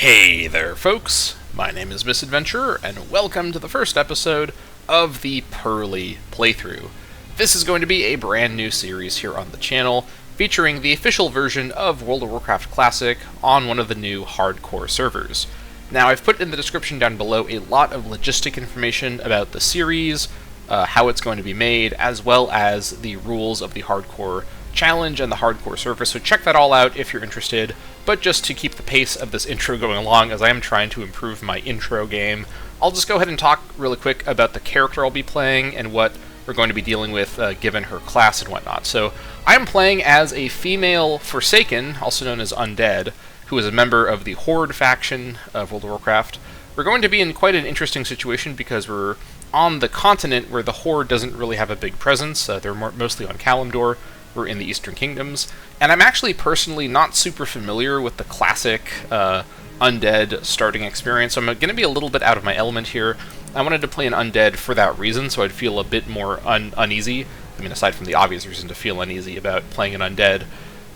Hey there, folks! My name is Misadventurer, and welcome to the first episode of the Pearly playthrough. This is going to be a brand new series here on the channel, featuring the official version of World of Warcraft Classic on one of the new hardcore servers. Now, I've put in the description down below a lot of logistic information about the series, how it's going to be made, as well as the rules of the hardcore challenge and the hardcore server, so check that all out if you're interested. But just to keep the pace of this intro going along, as I am trying to improve my intro game, I'll just go ahead and talk really quick about the character I'll be playing and what we're going to be dealing with given her class and whatnot. So, I'm playing as a female Forsaken, also known as Undead, who is a member of the Horde faction of World of Warcraft. We're going to be in quite an interesting situation because we're on the continent where the Horde doesn't really have a big presence. They're mostly on Kalimdor. We're in the Eastern Kingdoms, and I'm actually personally not super familiar with the classic Undead starting experience, so I'm going to be a little bit out of my element here. I wanted to play an Undead for that reason, so I'd feel a bit more uneasy. I mean, aside from the obvious reason to feel uneasy about playing an Undead.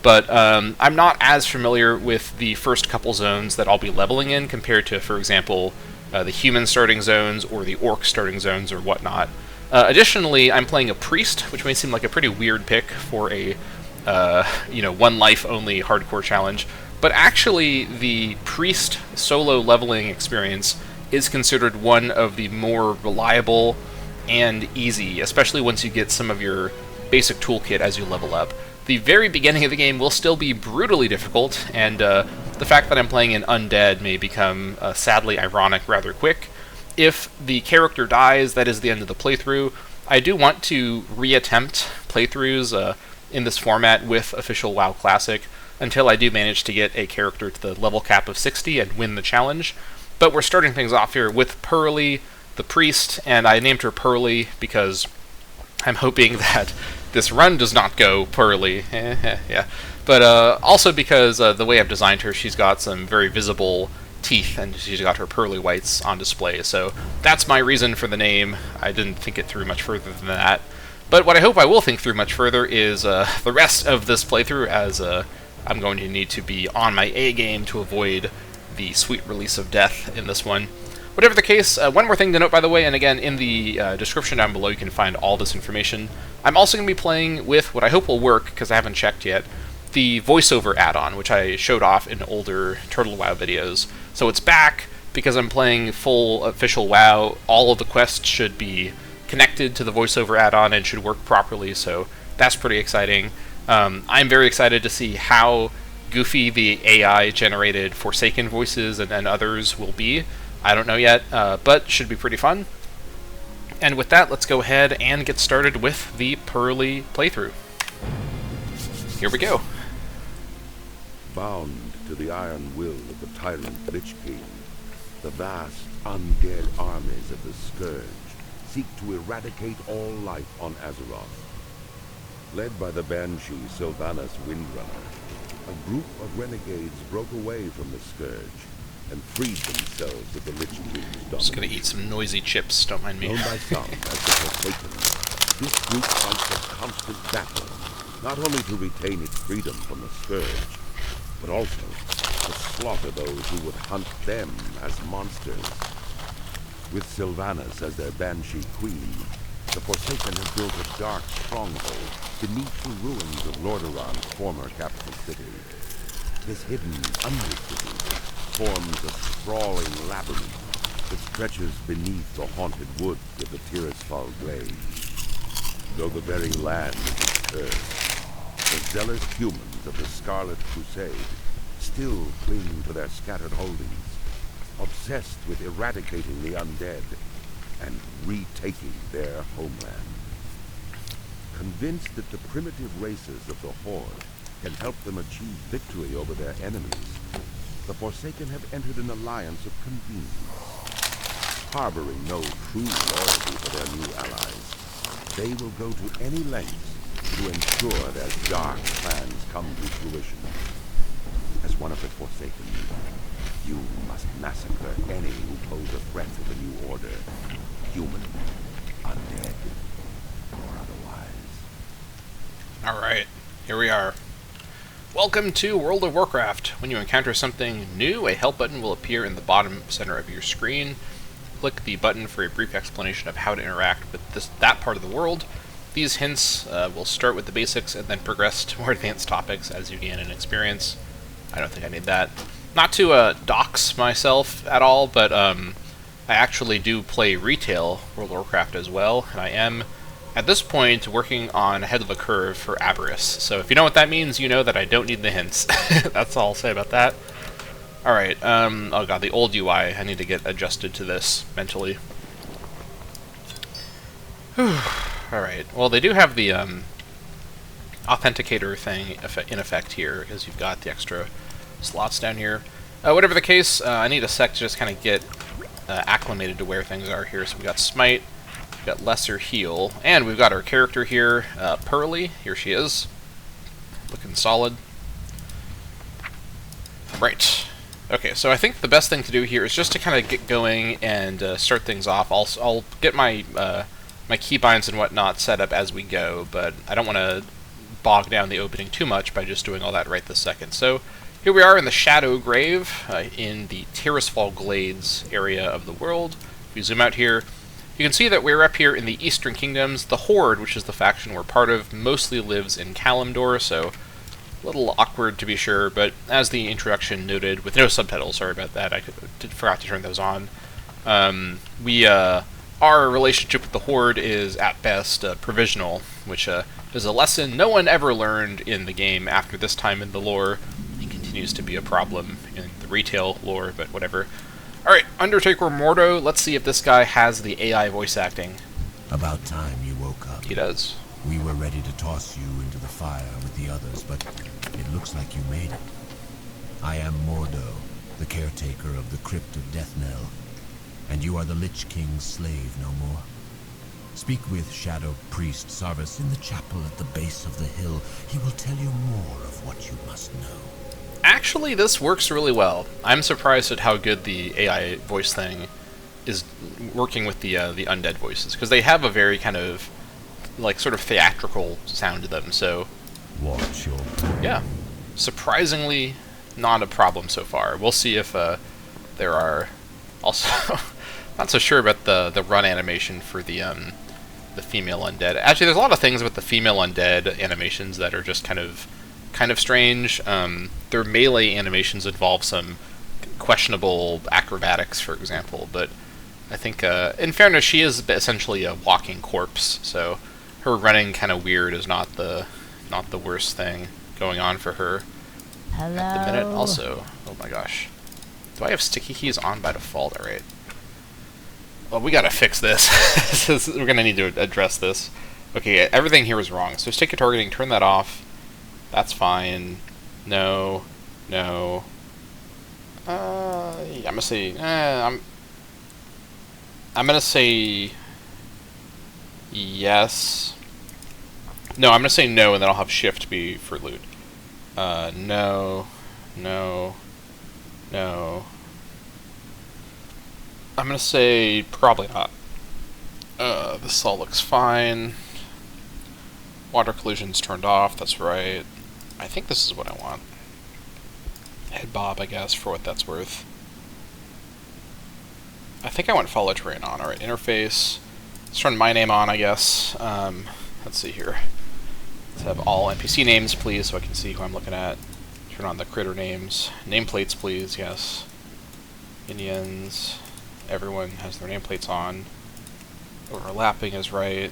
But I'm not as familiar with the first couple zones that I'll be leveling in compared to, for example, the human starting zones or the orc starting zones or whatnot. Additionally, I'm playing a priest, which may seem like a pretty weird pick for a, one life only hardcore challenge, but actually the priest solo leveling experience is considered one of the more reliable and easy, especially once you get some of your basic toolkit as you level up. The very beginning of the game will still be brutally difficult, and the fact that I'm playing an Undead may become sadly ironic rather quick. If the character dies, that is the end of the playthrough. I do want to reattempt playthroughs in this format with official WoW Classic until I do manage to get a character to the level cap of 60 and win the challenge. But we're starting things off here with Pearly, the priest, and I named her Pearly because I'm hoping that this run does not go Pearly. Yeah. But also because the way I've designed her, she's got some very visible teeth, and she's got her pearly whites on display, so that's my reason for the name. I didn't think it through much further than that. But what I hope I will think through much further is the rest of this playthrough, as I'm going to need to be on my A game to avoid the sweet release of death in this one. Whatever the case, one more thing to note, by the way, and again, in the description down below you can find all this information. I'm also going to be playing with what I hope will work, because I haven't checked yet, the voiceover add-on, which I showed off in older Turtle WoW videos. So it's back because I'm playing full official WoW. All of the quests should be connected to the voiceover add-on and should work properly, so that's pretty exciting. I'm very excited to see how goofy the AI-generated Forsaken voices and others will be. I don't know yet, but should be pretty fun. And with that, let's go ahead and get started with the Pearly playthrough. Here we go. Bound to the iron will of the tyrant Lich King, the vast undead armies of the Scourge seek to eradicate all life on Azeroth. Led by the Banshee Sylvanas Windrunner, a group of renegades broke away from the Scourge and freed themselves of the Lich King's dominance. Just gonna eat some noisy chips, don't mind me. Known by some as the Forsaken, this group fights a constant battle, not only to retain its freedom from the Scourge, but also to slaughter those who would hunt them as monsters. With Sylvanas as their Banshee queen, the Forsaken have built a dark stronghold beneath the ruins of Lordaeron's former capital city. This hidden undercity forms a sprawling labyrinth that stretches beneath the haunted woods of the Tirisfal Glade. Though the very land is cursed, the zealous humans of the Scarlet Crusade still cling to their scattered holdings, obsessed with eradicating the undead and retaking their homeland. Convinced that the primitive races of the Horde can help them achieve victory over their enemies, the Forsaken have entered an alliance of convenience. Harboring no true loyalty for their new allies, they will go to any lengths to ensure their dark plans come to fruition. As one of the Forsaken, you must massacre any who pose a threat to the new order, human, undead, or otherwise. Alright, here we are. Welcome to World of Warcraft. When you encounter something new, a help button will appear in the bottom center of your screen. Click the button for a brief explanation of how to interact with that part of the world. These hints will start with the basics and then progress to more advanced topics as you gain an experience. I don't think I need that. Not to dox myself at all, but I actually do play retail World of Warcraft as well, and I am, at this point, working on ahead of the curve for Aberrus. So if you know what that means, you know that I don't need the hints. That's all I'll say about that. Alright, oh god, the old UI. I need to get adjusted to this mentally. Alright, well they do have the authenticator thing in effect here, because you've got the extra slots down here. Whatever the case, I need a sec to just kind of get acclimated to where things are here. So we got Smite. We've got Lesser Heal, and we've got our character here, Pearly. Here she is, looking solid. Right. Okay, so I think the best thing to do here is just to kind of get going and start things off. I'll get my my keybinds and whatnot set up as we go, but I don't want to bog down the opening too much by just doing all that right this second. So here we are in the Shadow Grave, in the Terrasfall Glades area of the world. If we zoom out here, you can see that we're up here in the Eastern Kingdoms. The Horde, which is the faction we're part of, mostly lives in Kalimdor, so a little awkward to be sure, but as the introduction noted, with no subtitles, sorry about that, I forgot to turn those on. Our relationship with the Horde is, at best, provisional, which is a lesson no one ever learned in the game after this time in the lore. It continues to be a problem in the retail lore, but whatever. Alright, Undertaker Mordo, let's see if this guy has the AI voice acting. About time you woke up. He does. We were ready to toss you into the fire with the others, but it looks like you made it. I am Mordo, the caretaker of the Crypt of Deathnell, and you are the Lich King's slave no more. Speak with Shadow Priest Sarvis in the chapel at the base of the hill. He will tell you more of what you must know. Actually, this works really well. I'm surprised at how good the AI voice thing is working with the undead voices, because they have a very kind of, like, sort of theatrical sound to them, so Watch your... yeah, surprisingly not a problem so far. We'll see if there are also... not so sure about the run animation for the female undead. Actually, there's a lot of things with the female undead animations that are just kind of strange. Their melee animations involve some questionable acrobatics, for example, but I think, in fairness, she is essentially a walking corpse, so her running kind of weird is not the worst thing going on for her. Hello. At the minute. Also, oh my gosh, do I have sticky keys on by default? All right. Well, we gotta fix this. We're gonna need to address this. Okay, everything here is wrong. So sticky targeting, turn that off. That's fine. No. No. I'm gonna say... I'm gonna say... yes. No, I'm gonna say no, and then I'll have shift be for loot. No. No. No. I'm gonna say probably not. This all looks fine. Water collision's turned off, that's right. I think this is what I want. Head bob, I guess, for what that's worth. I think I want follow terrain on. Alright, interface. Let's turn my name on, I guess. Let's see here. Let's have all NPC names, please, so I can see who I'm looking at. Turn on the critter names. Nameplates, please, yes. Minions. Everyone has their nameplates on. Overlapping is right.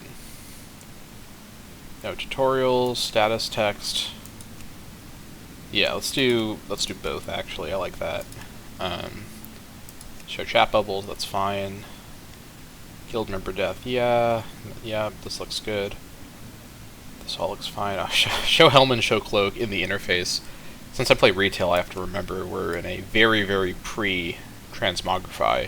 No tutorials, status text. Yeah, let's do both actually. I like that. Show chat bubbles, that's fine. Guild member death, yeah, this looks good. This all looks fine. Show helm and show cloak in the interface. Since I play retail, I have to remember we're in a very, very pre-transmogrify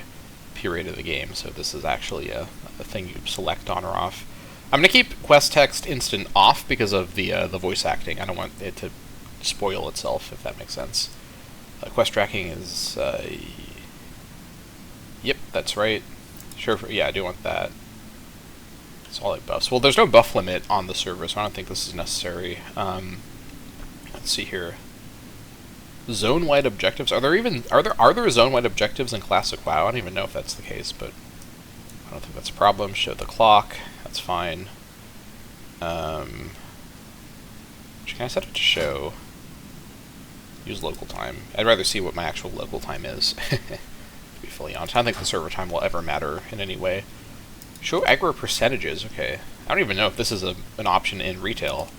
period of the game, so this is actually a thing you select on or off. I'm going to keep quest text instant off because of the voice acting. I don't want it to spoil itself, if that makes sense. Quest tracking is... yep, that's right. Sure, yeah, I do want that. It's all like buffs. Well, there's no buff limit on the server, so I don't think this is necessary. Let's see here. Zone-wide objectives. Are there zone-wide objectives in Classic WoW? I don't even know if that's the case, but I don't think that's a problem. Show the clock. That's fine. Can I set it to show? Use local time. I'd rather see what my actual local time is. To be fully honest, I don't think the server time will ever matter in any way. Show aggro percentages. Okay. I don't even know if this is an option in retail.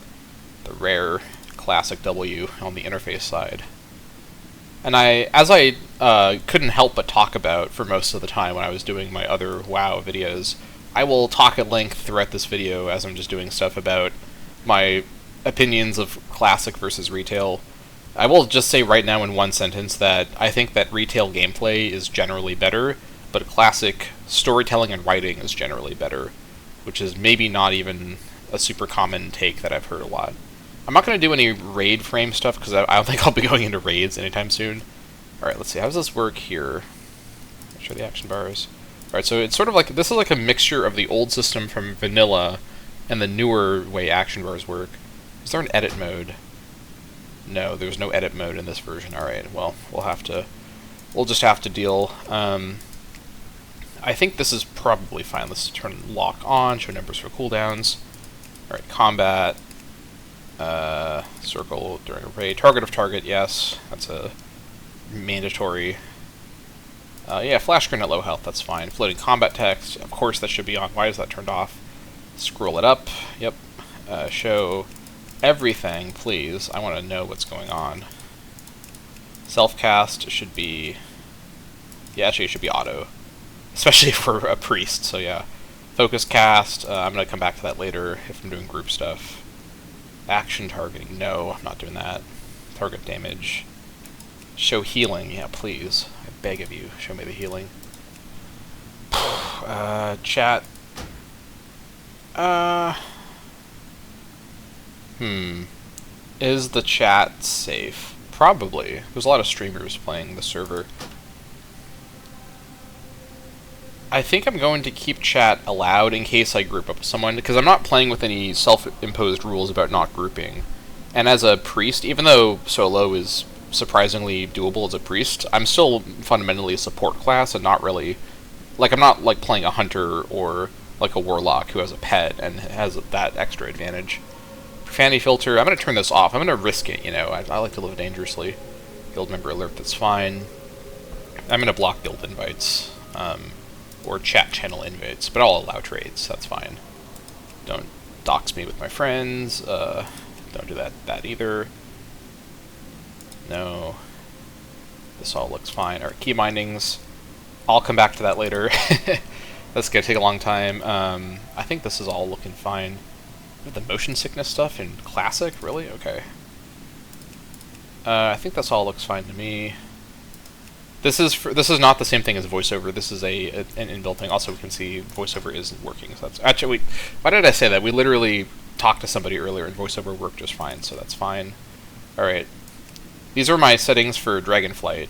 The rare classic W on the interface side. And as I couldn't help but talk about for most of the time when I was doing my other WoW videos, I will talk at length throughout this video as I'm just doing stuff about my opinions of classic versus retail. I will just say right now in one sentence that I think that retail gameplay is generally better, but classic storytelling and writing is generally better, which is maybe not even a super common take that I've heard a lot. I'm not going to do any raid frame stuff because I don't think I'll be going into raids anytime soon. Alright, let's see. How does this work here? Show the action bars. Alright, so it's sort of like, this is like a mixture of the old system from vanilla and the newer way action bars work. Is there an edit mode? No, there's no edit mode in this version. Alright, well, we'll just have to deal. I think this is probably fine. Let's turn lock on, show numbers for cooldowns. Alright, combat. Circle during a raid. Target of target, yes. That's a mandatory. Yeah, flash screen at low health, that's fine. Floating combat text, of course that should be on. Why is that turned off? Scroll it up. Yep. Show everything, please. I want to know what's going on. Self-cast should be... Yeah, actually it should be auto. Especially for a priest, so yeah. Focus cast, I'm going to come back to that later if I'm doing group stuff. Action targeting, no, I'm not doing that. Target damage. Show healing, yeah, please. I beg of you, show me the healing. Chat. Is the chat safe? Probably. There's a lot of streamers playing the server. I think I'm going to keep chat allowed in case I group up with someone, because I'm not playing with any self-imposed rules about not grouping. And as a priest, even though solo is surprisingly doable as a priest, I'm still fundamentally a support class and not really... Like, I'm not like playing a hunter or like a warlock who has a pet and has that extra advantage. Profanity filter, I'm going to turn this off. I'm going to risk it, you know. I like to live dangerously. Guild member alert, that's fine. I'm going to block guild invites. Or chat channel invites, but I'll allow trades, that's fine. Don't dox me with my friends, don't do that either. No. This all looks fine. Alright, key bindings. I'll come back to that later. That's gonna take a long time. I think this is all looking fine. The motion sickness stuff in Classic? Really? Okay. I think that's all looks fine to me. This is not the same thing as voiceover. This is an inbuilt thing. Also, we can see voiceover isn't working. So that's actually, why did I say that? We literally talked to somebody earlier, and voiceover worked just fine. So that's fine. All right, these are my settings for Dragonflight,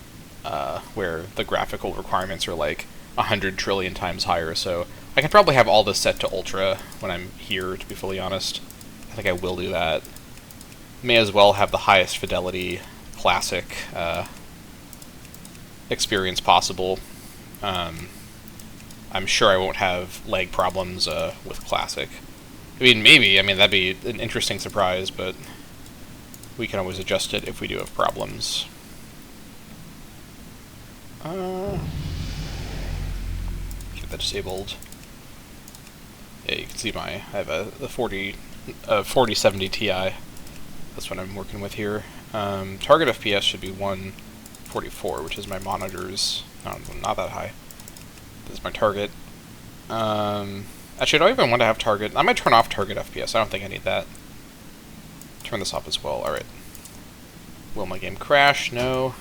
where the graphical requirements are like 100 trillion times higher. So I can probably have all this set to ultra when I'm here. To be fully honest, I think I will do that. May as well have the highest fidelity classic. Experience possible. I'm sure I won't have lag problems with Classic. I mean, maybe. I mean, that'd be an interesting surprise, but we can always adjust it if we do have problems. Get that disabled. Yeah, you can see I have a 4070 Ti. That's what I'm working with here. Target FPS should be 144, which is my monitor's not that high. This is my target. Actually, I don't even want to have target. I might turn off target FPS. I don't think I need that. Turn this off as well. Alright. Will my game crash? No.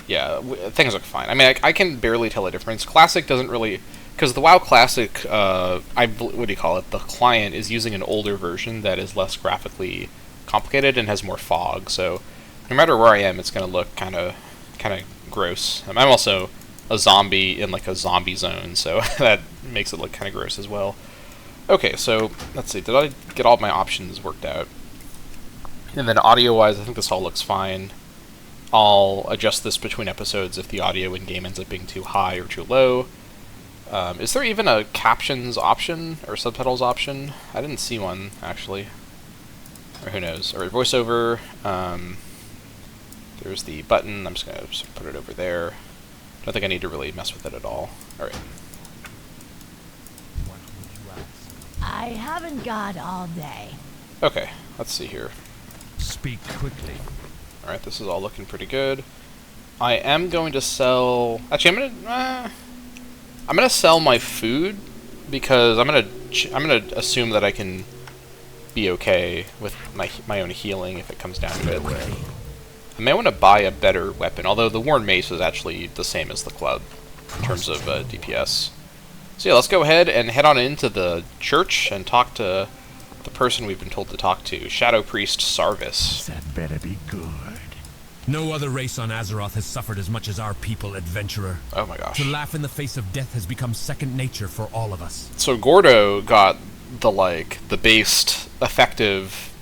Yeah, things look fine. I mean, I can barely tell a difference. Classic doesn't really... Because the WoW Classic, what do you call it? The client is using an older version that is less graphically complicated and has more fog, so no matter where I am, it's going to look kind of gross. I'm also a zombie in like a zombie zone, so that makes it look kind of gross as well. Okay, so let's see. Did I get all my options worked out? And then audio-wise, I think this all looks fine. I'll adjust this between episodes if the audio in-game ends up being too high or too low. Is there even a captions option or subtitles option? I didn't see one, actually. Or who knows. Alright, voiceover. There's the button. I'm just going to put it over there. I don't think I need to really mess with it at all. Alright. I haven't got all day. Okay, let's see here. Speak quickly. Alright, this is all looking pretty good. I am going to sell... Actually, I'm gonna sell my food because I'm gonna assume that I can be okay with my own healing if it comes down to it. I may want to buy a better weapon, although the Worn Mace is actually the same as the club in terms of DPS. So yeah, let's go ahead and head on into the church and talk to the person we've been told to talk to, Shadow Priest Sarvis. That better be good. No other race on Azeroth has suffered as much as our people, adventurer. Oh my gosh. To laugh in the face of death has become second nature for all of us. So Gordo got the based, effective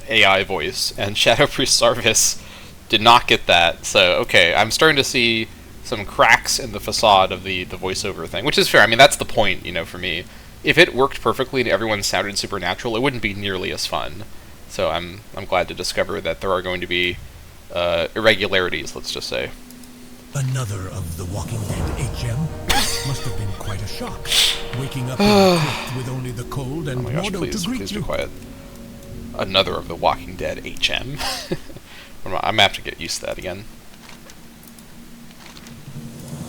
AI voice, and Shadow Priest Sarvis did not get that. So, okay, I'm starting to see some cracks in the facade of the voiceover thing, which is fair. I mean, that's the point, for me. If it worked perfectly and everyone sounded supernatural, it wouldn't be nearly as fun. So I'm glad to discover that there are going to be irregularities, let's just say. Another of the Walking Dead HM? Must have been quite a shock. Waking up in the crypt with only the cold and oh my gosh, Mordo please, to greet please you. be quiet. Another of the Walking Dead HM. I'm gonna have to get used to that again.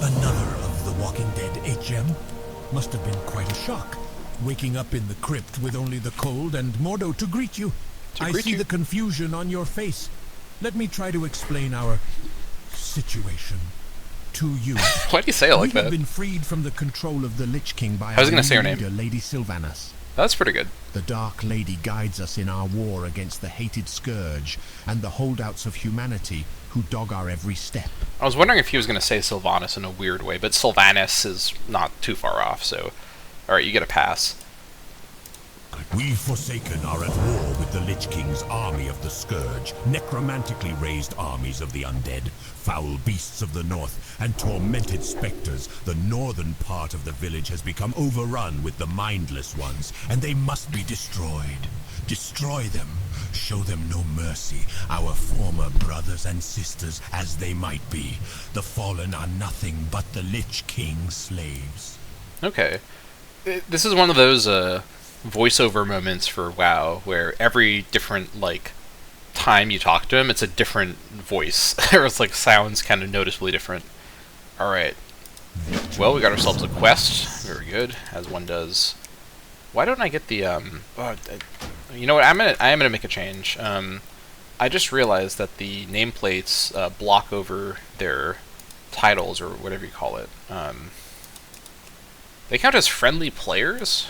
Another of the Walking Dead HM? Must have been quite a shock. Waking up in the crypt with only the cold and Mordo to greet you. I see the confusion on your face. Let me try to explain our situation to you. Why do you say it like We have that? been freed from the control of the Lich King by I was our gonna say her new name. leader, Lady Sylvanas. That's pretty good. The Dark Lady guides us in our war against the hated Scourge and the holdouts of humanity who dog our every step. I was wondering if he was going to say Sylvanas in a weird way, but Sylvanas is not too far off, so... Alright, you get a pass. We Forsaken are at war with the Lich King's army of the Scourge, necromantically raised armies of the undead, foul beasts of the north, and tormented specters. The northern part of the village has become overrun with the mindless ones, and they must be destroyed. Destroy them. Show them no mercy, our former brothers and sisters as they might be. The fallen are nothing but the Lich King's slaves. Okay. This is one of those voiceover moments for WoW, where every different, time you talk to him, it's a different voice. Or it's, sounds kind of noticeably different. Alright. Well, we got ourselves a quest. Very good, as one does. Why don't I get the, you know what, I am gonna make a change. I just realized that the nameplates block over their titles, or whatever you call it. They count as friendly players?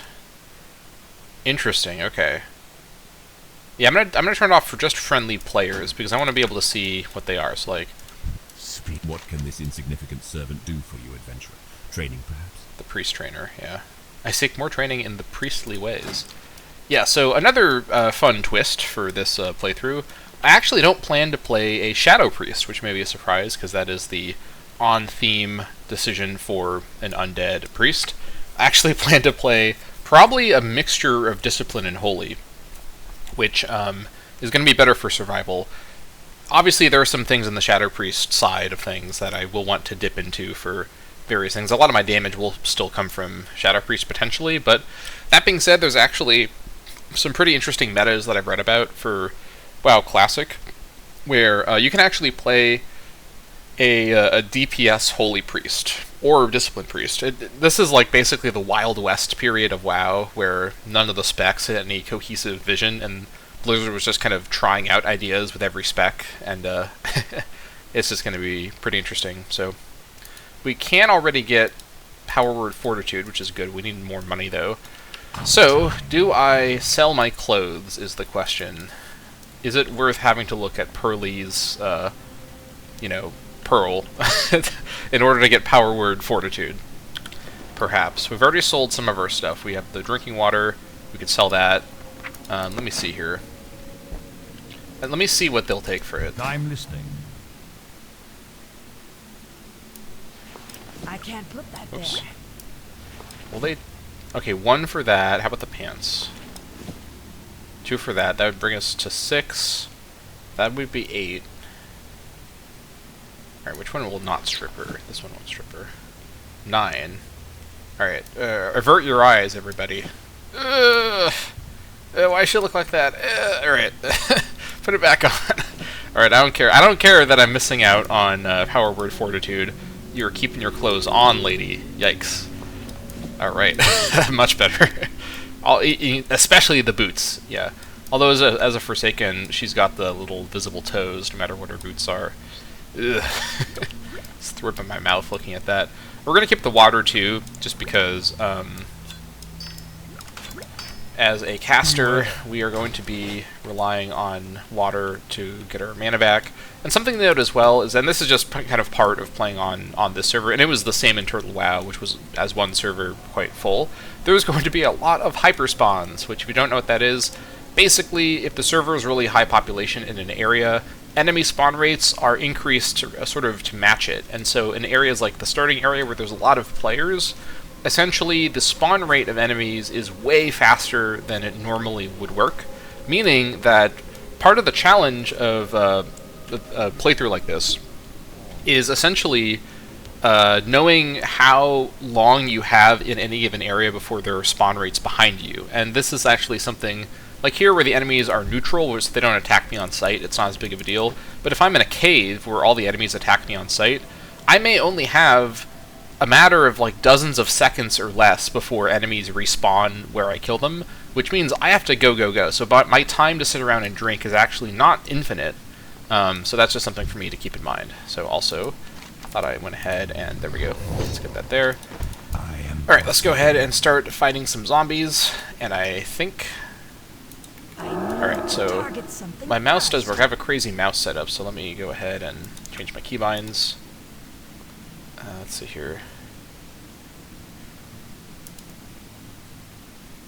Interesting, okay. Yeah, I'm gonna turn it off for just friendly players, because I want to be able to see what they are, so Speak. What can this insignificant servant do for you, adventurer? Training, perhaps? the priest trainer, yeah. I seek more training in the priestly ways. Yeah, so another fun twist for this playthrough. I actually don't plan to play a Shadow Priest, which may be a surprise, because that is the on-theme decision for an undead priest. I actually plan to play probably a mixture of Discipline and Holy, which is going to be better for survival. Obviously, there are some things in the Shadow Priest side of things that I will want to dip into for various things. A lot of my damage will still come from Shadow Priest potentially, but that being said, there's actually some pretty interesting metas that I've read about for WoW Classic, where you can actually play a DPS Holy Priest, or Discipline Priest. This is basically the Wild West period of WoW, where none of the specs had any cohesive vision, and Blizzard was just kind of trying out ideas with every spec, and it's just going to be pretty interesting. So we can already get Power Word Fortitude, which is good. We need more money, though. So, do I sell my clothes, is the question. Is it worth having to look at Pearly's, Pearl, in order to get Power Word Fortitude? Perhaps. We've already sold some of our stuff. We have the drinking water. We could sell that. Let me see here. And let me see what they'll take for it. I'm listening. I can't put that Oops. there. Will they... Okay, 1 for that. How about the pants? 2 for that. That would bring us to 6. That would be 8. Alright, which one will not stripper? This one won't stripper. 9. Alright, avert your eyes, everybody. Why should it look like that? Alright, put it back on. Alright, I don't care. I don't care that I'm missing out on power word fortitude. You're keeping your clothes on, lady. Yikes. Alright, much better. Especially the boots, yeah. Although as a Forsaken, she's got the little visible toes, no matter what her boots are. Ugh. Just threw up in my mouth looking at that. We're going to keep the water, too, just because, as a caster, we are going to be relying on water to get our mana back. And something to note as well is, and this is just kind of part of playing on this server, and it was the same in Turtle WoW, which was, as one server, quite full. There's going to be a lot of hyper spawns, which if you don't know what that is, basically, if the server is really high population in an area, enemy spawn rates are increased to, sort of to match it. And so in areas like the starting area where there's a lot of players, essentially the spawn rate of enemies is way faster than it normally would work, meaning that part of the challenge of a playthrough like this is essentially knowing how long you have in any given area before there are spawn rates behind you. And this is actually something, like here where the enemies are neutral, which they don't attack me on sight, it's not as big of a deal. But if I'm in a cave where all the enemies attack me on sight, I may only have a matter of like dozens of seconds or less before enemies respawn where I kill them, which means I have to go. So my time to sit around and drink is actually not infinite. So that's just something for me to keep in mind. So also, thought I went ahead and there we go. Let's get that there. Alright, let's go ahead and start fighting some zombies. And I think... Alright, so my mouse does work. I have a crazy mouse setup, so let me go ahead and change my keybinds. Let's see here.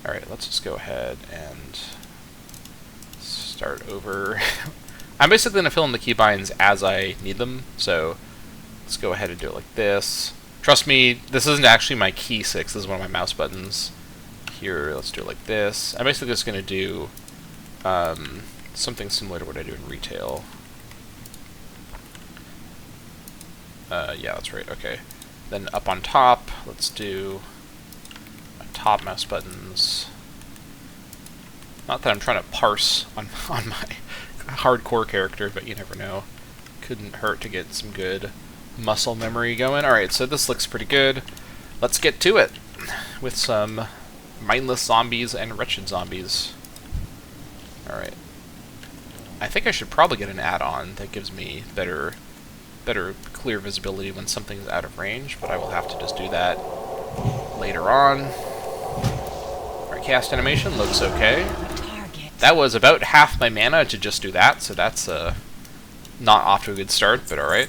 Alright, let's just go ahead and start over. I'm basically going to fill in the keybinds as I need them, so let's go ahead and do it like this. Trust me, this isn't actually my key 6, this is one of my mouse buttons. Here, let's do it like this. I'm basically just going to do something similar to what I do in retail. Yeah, that's right, okay. Then up on top, let's do my top mouse buttons. Not that I'm trying to parse on my hardcore character, but you never know. Couldn't hurt to get some good muscle memory going. Alright, so this looks pretty good. Let's get to it with some mindless zombies and wretched zombies. Alright. I think I should probably get an add-on that gives me better clear visibility when something's out of range, but I will have to just do that later on. Alright, cast animation looks okay. That was about half my mana to just do that, so that's not off to a good start, but alright.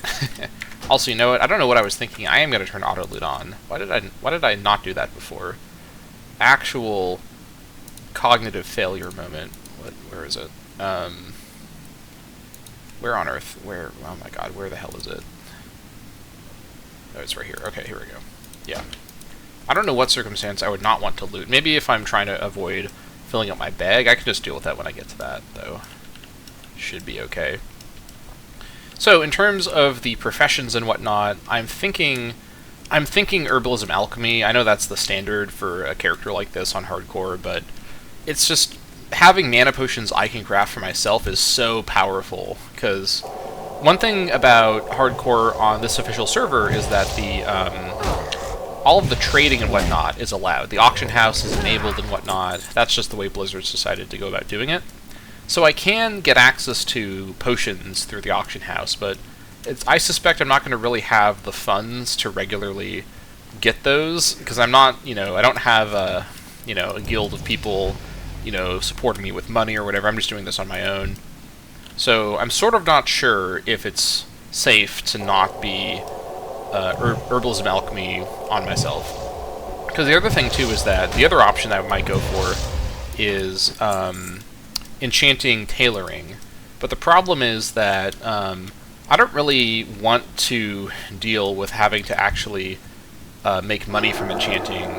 Also, you know what? I don't know what I was thinking. I am going to turn auto loot on. Why did I not do that before? Actual cognitive failure moment. Where is it? Where on earth? Where? Oh my god, where the hell is it? Oh, it's right here. Okay, here we go. Yeah. I don't know what circumstance I would not want to loot. Maybe if I'm trying to avoid filling up my bag, I can just deal with that when I get to that, though. Should be okay. So, in terms of the professions and whatnot, I'm thinking herbalism alchemy. I know that's the standard for a character like this on hardcore, but it's just having mana potions I can craft for myself is so powerful, because one thing about hardcore on this official server is that the all of the trading and whatnot is allowed. The auction house is enabled and whatnot. That's just the way Blizzard's decided to go about doing it. So I can get access to potions through the auction house, but I suspect I'm not going to really have the funds to regularly get those, because I'm not, I don't have a guild of people, supporting me with money or whatever. I'm just doing this on my own. So I'm sort of not sure if it's safe to not be herbalism alchemy on myself. Because the other thing, too, is that the other option I might go for is enchanting tailoring, But the problem is that I don't really want to deal with having to actually make money from enchanting,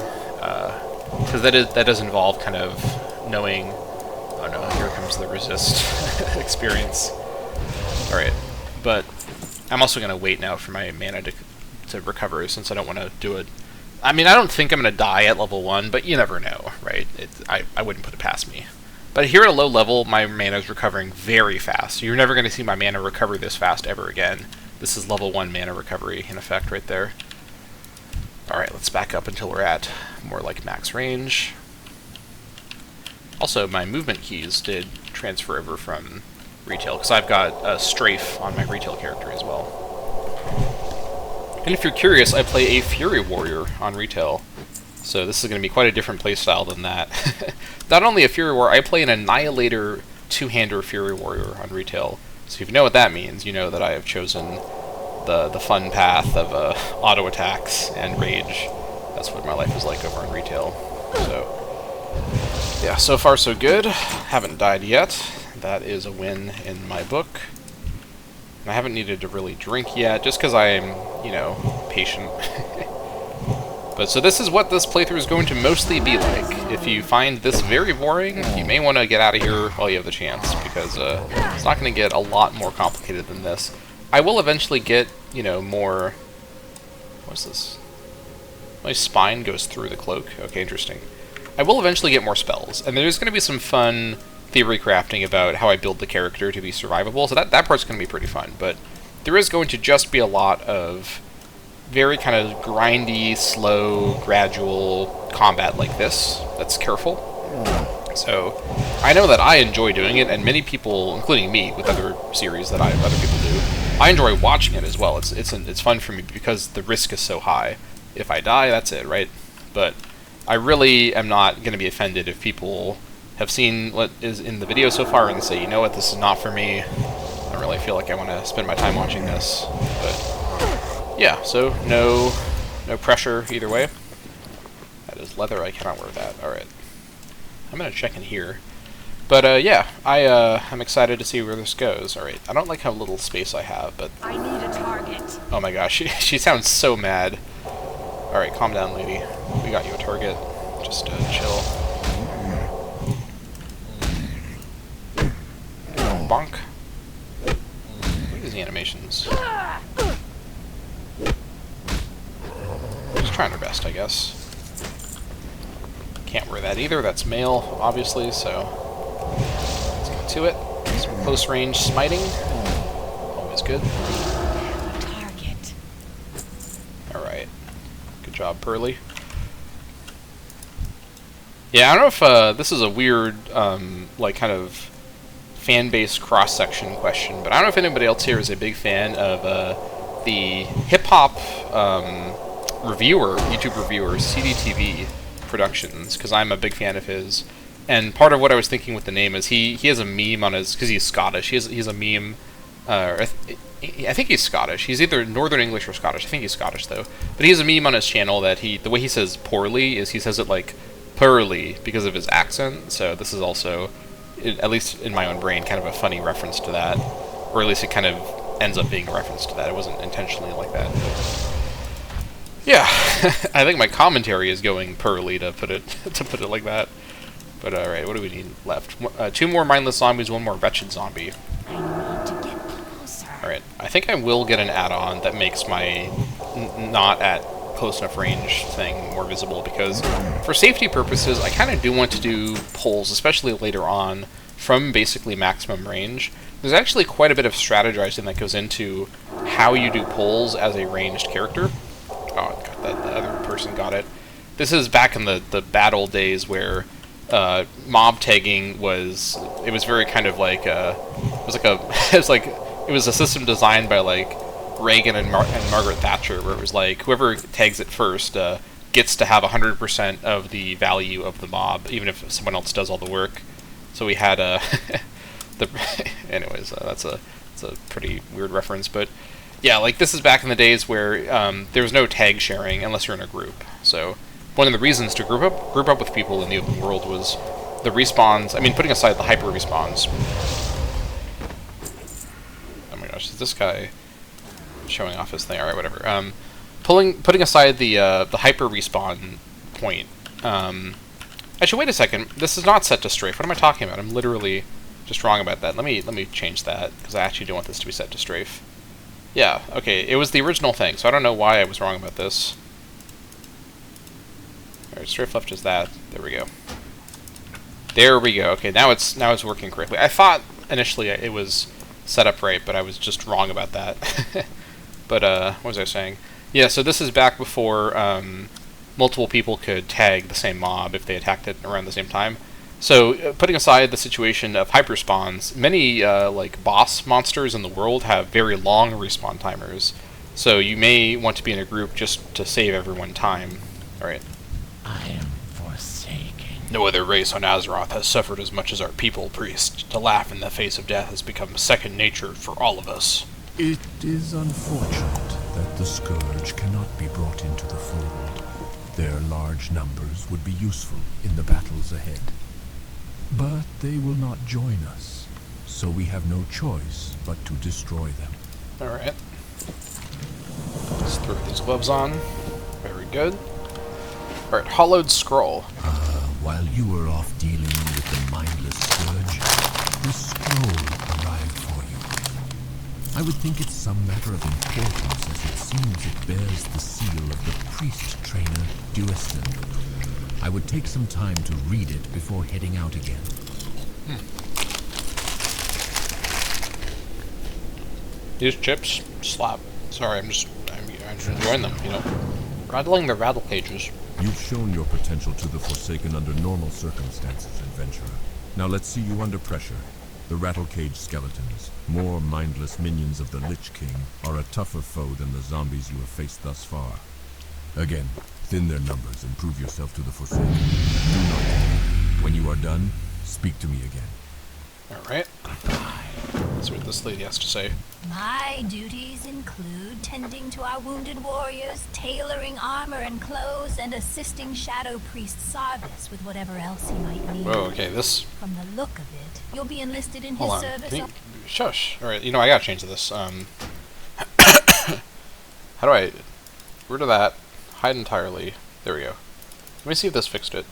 because that does involve kind of knowing. Oh no, here comes the resist experience. Alright, but I'm also going to wait now for my mana to recover, since I don't want to do it. I mean, I don't think I'm going to die at level 1, but you never know, right? I wouldn't put it past me. But here at a low level, my mana is recovering very fast. You're never going to see my mana recover this fast ever again. This is level 1 mana recovery, in effect, right there. Alright, let's back up until we're at more like max range. Also, my movement keys did transfer over from retail, because I've got a strafe on my retail character as well. And if you're curious, I play a Fury Warrior on retail, so this is going to be quite a different playstyle than that. Not only a Fury Warrior, I play an Annihilator two-hander Fury Warrior on retail, so if you know what that means, you know that I have chosen the fun path of auto attacks and rage. That's what my life is like over in retail. So, yeah, so far so good. Haven't died yet. That is a win in my book. And I haven't needed to really drink yet, just because I am, you know, patient. But so this is what this playthrough is going to mostly be like. If you find this very boring, you may want to get out of here while you have the chance, because it's not going to get a lot more complicated than this. I will eventually get, you know, more... What's this? My spine goes through the cloak. Okay, interesting. I will eventually get more spells, and there's going to be some fun theory crafting about how I build the character to be survivable, so that part's going to be pretty fun, but there is going to just be a lot of very kind of grindy, slow, gradual combat like this that's careful. So I know that I enjoy doing it, and many people, including me, with other series that other people do, I enjoy watching it as well. It's fun for me because the risk is so high. If I die, that's it, right? But I really am not going to be offended if people have seen what is in the video so far and say, you know what, this is not for me. I don't really feel like I want to spend my time watching this. But yeah, so no pressure either way. That is leather. I cannot wear that. All right, I'm gonna check in here. But yeah, I'm excited to see where this goes. All right, I don't like how little space I have, but I need a target. Oh my gosh, she sounds so mad. All right, calm down, lady. We got you a target. Just chill. Bonk. Look at the animations. Just trying her best, I guess. Can't wear that either. That's male, obviously, so let's get to it. Some close range smiting. Always good. Target. Alright. Good job, Pearly. Yeah, I don't know if this is a weird, like, kind of fan-based cross-section question, but I don't know if anybody else here is a big fan of the hip-hop YouTube reviewer, CDTV Productions, because I'm a big fan of his. And part of what I was thinking with the name is he has a meme on his, because he's Scottish, he's a meme, I think he's Scottish. He's either Northern English or Scottish. I think he's Scottish, though. But he has a meme on his channel that the way he says poorly is he says it like Pearly because of his accent. So this is also, at least in my own brain, kind of a funny reference to that. Or at least it kind of ends up being a reference to that. It wasn't intentionally like that. But yeah, I think my commentary is going Pearly to put it like that. But alright, what do we need left? 2 more mindless zombies, 1 more wretched zombie. I need to get closer. Alright, I think I will get an add-on that makes my not at close enough range thing more visible, because for safety purposes, I kind of do want to do pulls, especially later on, from basically maximum range. There's actually quite a bit of strategizing that goes into how you do pulls as a ranged character. Oh, God, the other person got it. This is back in the battle days where mob tagging was very kind of like it was a system designed by like Reagan and Margaret Thatcher, where it was like whoever tags it first gets to have 100% of the value of the mob, even if someone else does all the work. So we had anyways, that's a pretty weird reference, but yeah, like this is back in the days where there was no tag sharing unless you're in a group. So one of the reasons to group up with people in the open world was the respawns. I mean, putting aside the hyper respawns, gosh, is this guy showing off his thing? All right, whatever. Putting aside the hyper respawn point. Actually, wait a second. This is not set to strafe. What am I talking about? I'm literally just wrong about that. Let me change that because I actually do want this to be set to strafe. Yeah. Okay. It was the original thing, so I don't know why I was wrong about this. All right, strafe left is that. There we go. There we go. Okay, now it's working correctly. I thought initially it was set up right, but I was just wrong about that. But what was I saying? Yeah. So this is back before multiple people could tag the same mob if they attacked it around the same time. So, putting aside the situation of hyperspawns, many like boss monsters in the world have very long respawn timers. So you may want to be in a group just to save everyone time. Alright. I am forsaken. No other race on Azeroth has suffered as much as our people, priest. To laugh in the face of death has become second nature for all of us. It is unfortunate that the Scourge cannot be brought into the fold. Their large numbers would be useful in the battles ahead. But they will not join us, so we have no choice but to destroy them. Alright. Let's throw these gloves on. Very good. Alright, Hollowed Scroll. While you were off dealing with the mindless Scourge, the scroll arrived for you. I would think it's some matter of importance, as it seems it bears the seal of the priest trainer, Dueston. I would take some time to read it before heading out again. These chips slap. Sorry, I'm just enjoying them, you know. Rattling the rattle cages. You've shown your potential to the Forsaken under normal circumstances, adventurer. Now let's see you under pressure. The Rattlecage skeletons, more mindless minions of the Lich King, are a tougher foe than the zombies you have faced thus far. Again, thin their numbers and prove yourself to the Forsaken. Do not. When you are done, speak to me again. Alright. Let's see what this lady has to say. My duties include tending to our wounded warriors, tailoring armor and clothes, and assisting Shadow Priest Sarvis with whatever else he might need. Whoa, okay, this... From the look of it, you'll be enlisted in Hold his on. service. Can you... Shush. Alright, you know, I gotta change this. How do I... Rid of that. Hide entirely. There we go. Let me see if this fixed it.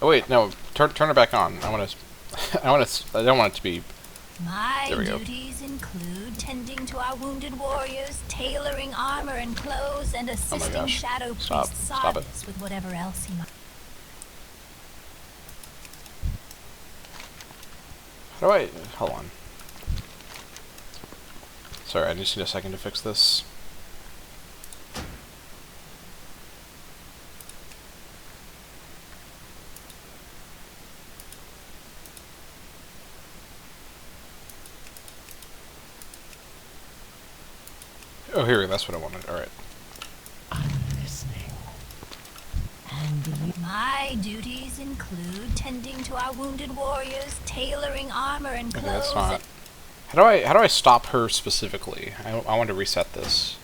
Oh wait, no. Turn it back on. I don't want it to be... My There we go. duties include tending to our wounded warriors, tailoring armor and clothes, and assisting gosh. Shadow Stop. Priest Stop it. Sarvis with whatever else he might. How do I... Hold on. Sorry, I just need a second to fix this. Oh, here, that's what I wanted. Alright. I'm listening. And my duties include tending to our wounded warriors, tailoring armor and Okay, clothes. that's not... How do I stop her specifically? I want to reset this.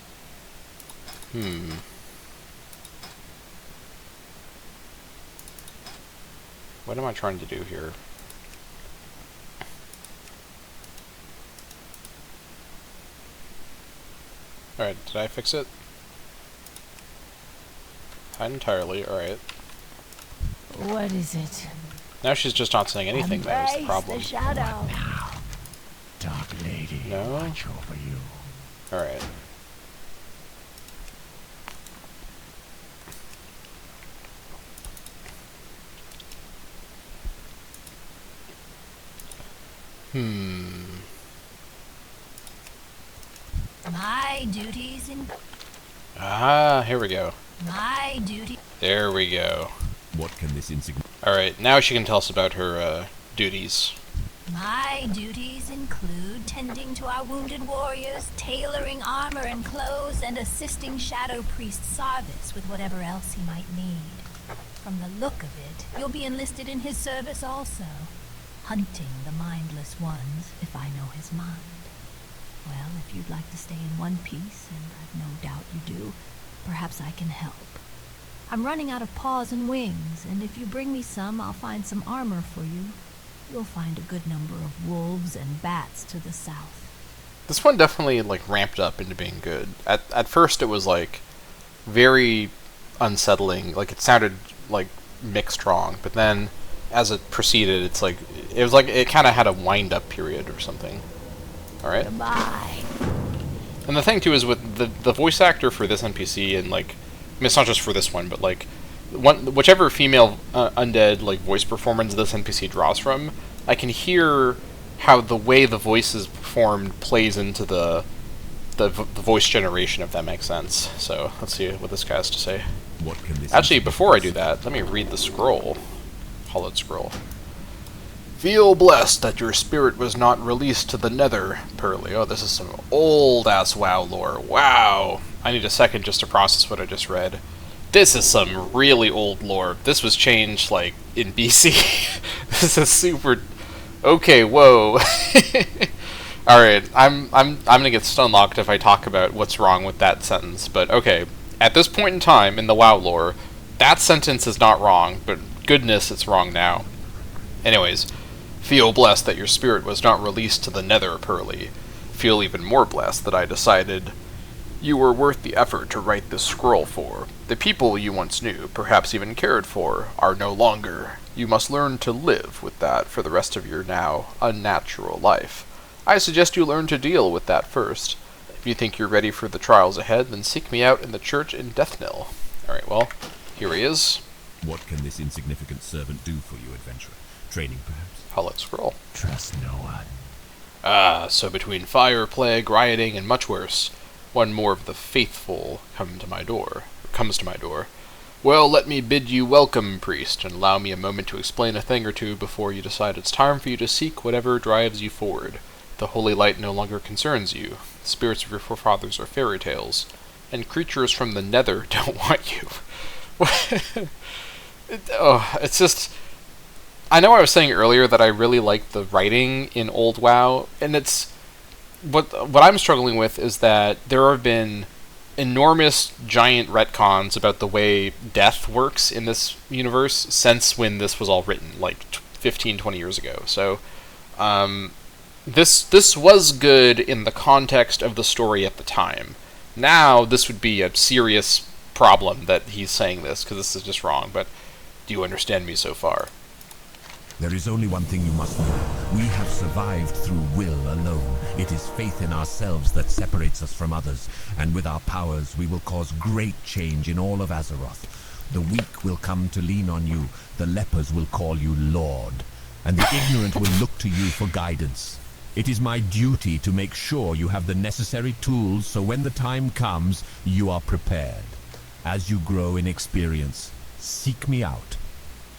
What am I trying to do here? Alright, did I fix it? Hide entirely, alright. What is it? Now she's just not saying anything, that was the problem. The shadow. Dark Lady, No? watch over you. Alright. My duties in Ah, here we go. my duty. There we go. What can this insignificant... Alright, now she can tell us about her, duties. My duties include tending to our wounded warriors, tailoring armor and clothes, and assisting Shadow Priest Sarvis with whatever else he might need. From the look of it, you'll be enlisted in his service also, hunting the mindless ones, if I know his mind. Well, if you'd like to stay in one piece, and I've no doubt you do, perhaps I can help. I'm running out of paws and wings, and if you bring me some, I'll find some armor for you. you'll find a good number of wolves and bats to the south. This one definitely, like, ramped up into being good. At first it was, like, very unsettling. Like, it sounded, like, mixed wrong. But then, as it proceeded, it's like... It was like it kind of had a wind-up period or something. Alright? Goodbye. And the thing, too, is with the voice actor for this NPC, and, like... I mean, it's not just for this one, but, like... whichever female undead, like, voice performance this NPC draws from, I can hear how the way the voice is performed plays into the voice generation, if that makes sense. So, let's see what this guy has to say. What can this Actually, before I do that, let me read the scroll. Hollowed scroll. Feel blessed that your spirit was not released to the nether, Pearly. Oh, this is some old-ass WoW lore. Wow! I need a second just to process what I just read. This is some really old lore. This was changed, like, in BC. This is super... Okay, whoa. Alright, I'm gonna get stunlocked if I talk about what's wrong with that sentence, but okay. At this point in time, in the WoW lore, that sentence is not wrong, but goodness, it's wrong now. Anyways, feel blessed that your spirit was not released to the nether, Pearly. Feel even more blessed that I decided you were worth the effort to write this scroll for. The people you once knew, perhaps even cared for, are no longer. You must learn to live with that for the rest of your now unnatural life. I suggest you learn to deal with that first. If you think you're ready for the trials ahead, then seek me out in the church in Deathnell. Alright, well, here he is. What can this insignificant servant do for you, adventurer? Training, perhaps? Hollowed scroll. Trust no one. Ah, so between fire, plague, rioting, and much worse, one more of the faithful comes to my door. Well, let me bid you welcome, priest, and allow me a moment to explain a thing or two before you decide it's time for you to seek whatever drives you forward. The holy light no longer concerns you. The spirits of your forefathers are fairy tales, and creatures from the nether don't want you. It's just... I know I was saying earlier that I really like the writing in Old WoW, and it's... What I'm struggling with is that there have been enormous, giant retcons about the way death works in this universe since when this was all written, like 15, 20 years ago. So, this was good in the context of the story at the time. Now, this would be a serious problem that he's saying this, because this is just wrong, but do you understand me so far? There is only one thing you must know. We have survived through will alone. It is faith in ourselves that separates us from others, and with our powers we will cause great change in all of Azeroth. The weak will come to lean on you, the lepers will call you Lord, and the ignorant will look to you for guidance. It is my duty to make sure you have the necessary tools so when the time comes, you are prepared. As you grow in experience, seek me out.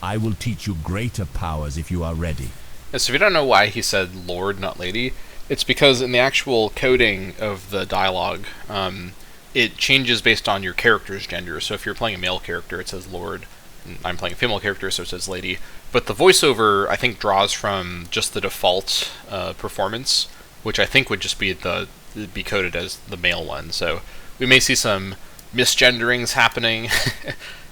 I will teach you greater powers if you are ready. Yeah, so if you don't know why he said Lord, not Lady, it's because in the actual coding of the dialogue, it changes based on your character's gender. So if you're playing a male character, it says Lord. And I'm playing a female character, so it says Lady. But the voiceover, I think, draws from just the default performance, which I think would just be coded as the male one. So we may see some misgenderings happening.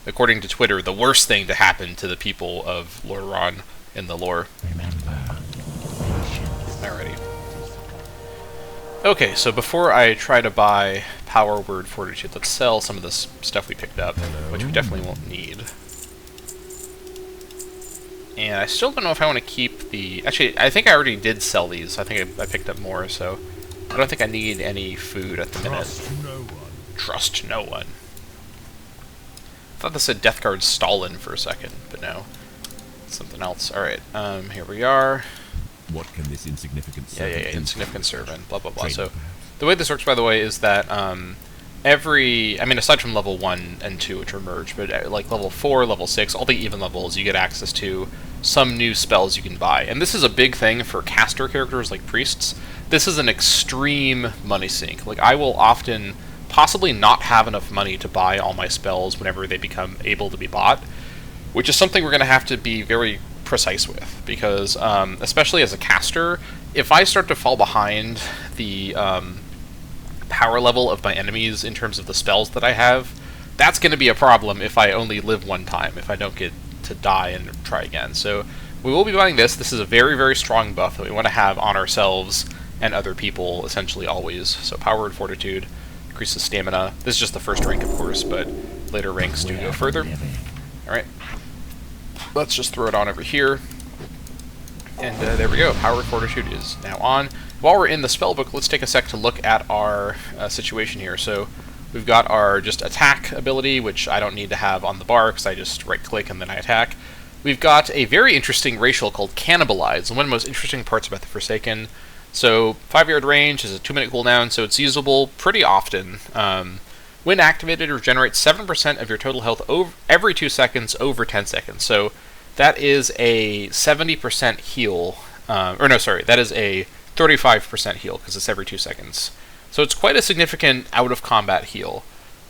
According to Twitter, the worst thing to happen to the people of Loran in the lore. Remember, patience. Alrighty. Okay, so before I try to buy Power Word Fortitude, let's sell some of this stuff we picked up, which we definitely won't need. And I still don't know if I want to keep the... Actually, I think I already did sell these. I think I picked up more, so... I don't think I need any food at the minute. Trust no one. Trust no one. I thought this said Death Guard Stalin for a second, but no. It's something else. Alright, here we are. What can this insignificant servant do? Insignificant servant, blah blah blah. Training, So, perhaps? the way this works, by the way, is that aside from level 1 and 2, which are merged, but like level 4, level 6, all the even levels, you get access to some new spells you can buy. And this is a big thing for caster characters like priests. This is an extreme money sink. Like, I will often possibly not have enough money to buy all my spells whenever they become able to be bought, which is something we're going to have to be very precise with, because especially as a caster, if I start to fall behind the power level of my enemies in terms of the spells that I have, that's going to be a problem if I only live one time, if I don't get to die and try again. So we will be buying this. This is a very, very strong buff that we want to have on ourselves and other people, essentially always. So Power and Fortitude increases stamina. This is just the first rank, of course, but later ranks do go further. Alright. Let's just throw it on over here. And there we go. Power and Fortitude is now on. While we're in the spellbook, let's take a sec to look at our situation here. So we've got our just attack ability, which I don't need to have on the bar because I just right-click and then I attack. We've got a very interesting racial called Cannibalize, and one of the most interesting parts about the Forsaken. So 5-yard range is a 2-minute cooldown, so it's usable pretty often. When activated, it regenerates 7% of your total health every 2 seconds over 10 seconds. So that is a 70% heal. That is a 35% heal because it's every 2 seconds. So it's quite a significant out-of-combat heal.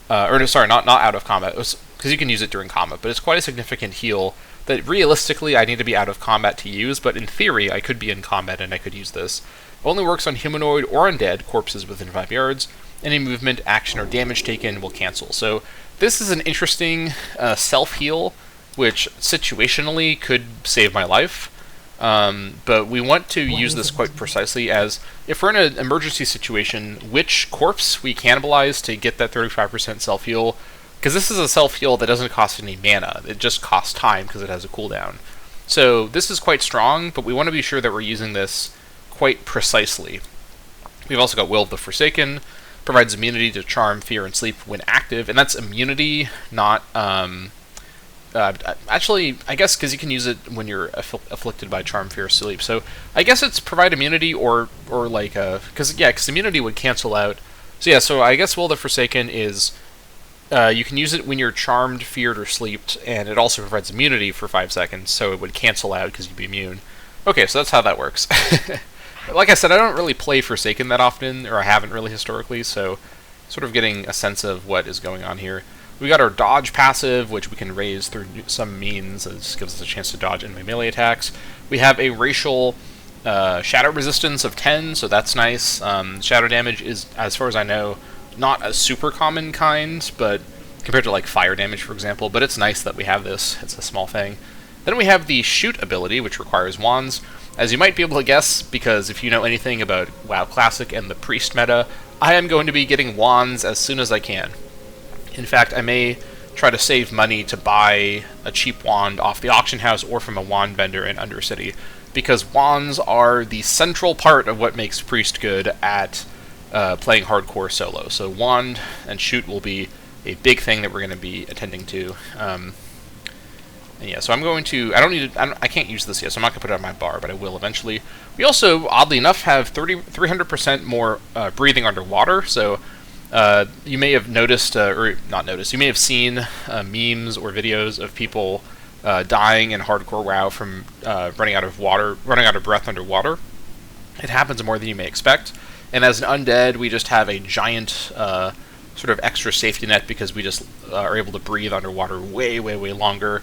Not out of combat, because you can use it during combat, but it's quite a significant heal that realistically I need to be out of combat to use, but in theory I could be in combat and I could use this. Only works on humanoid or undead corpses within 5 yards. Any movement, action, or damage taken will cancel. So this is an interesting self-heal, which situationally could save my life. But we want to use this quite precisely as, if we're in an emergency situation, which corpse we cannibalize to get that 35% self-heal, because this is a self-heal that doesn't cost any mana, it just costs time because it has a cooldown. So this is quite strong, but we want to be sure that we're using this quite precisely. We've also got Will of the Forsaken, provides immunity to charm, fear, and sleep when active, and that's immunity, not... actually, I guess because you can use it when you're afflicted by charm, fear, sleep. So I guess it's provide immunity or like because immunity would cancel out. So yeah, so I guess Will of the Forsaken is you can use it when you're charmed, feared, or sleeped, and it also provides immunity for 5 seconds, so it would cancel out because you'd be immune. Okay, so that's how that works. Like I said, I don't really play Forsaken that often, or I haven't really historically, so sort of getting a sense of what is going on here. We got our dodge passive, which we can raise through some means. It just gives us a chance to dodge enemy melee attacks. We have a racial shadow resistance of 10, so that's nice. Shadow damage is, as far as I know, not a super common kind, but compared to like fire damage, for example. But it's nice that we have this. It's a small thing. Then we have the shoot ability, which requires wands. As you might be able to guess, because if you know anything about WoW Classic and the priest meta, I am going to be getting wands as soon as I can. In fact, I may try to save money to buy a cheap wand off the auction house or from a wand vendor in Undercity, because wands are the central part of what makes Priest good at playing hardcore solo. So wand and shoot will be a big thing that we're going to be attending to. And yeah, so I'm going to... I can't use this yet, so I'm not going to put it on my bar, but I will eventually. We also, oddly enough, have 300% more breathing underwater, so... you may have noticed, or not noticed, you may have seen memes or videos of people dying in hardcore WoW from running out of breath underwater. It happens more than you may expect, and as an undead, we just have a giant sort of extra safety net because we just are able to breathe underwater way, way, way longer.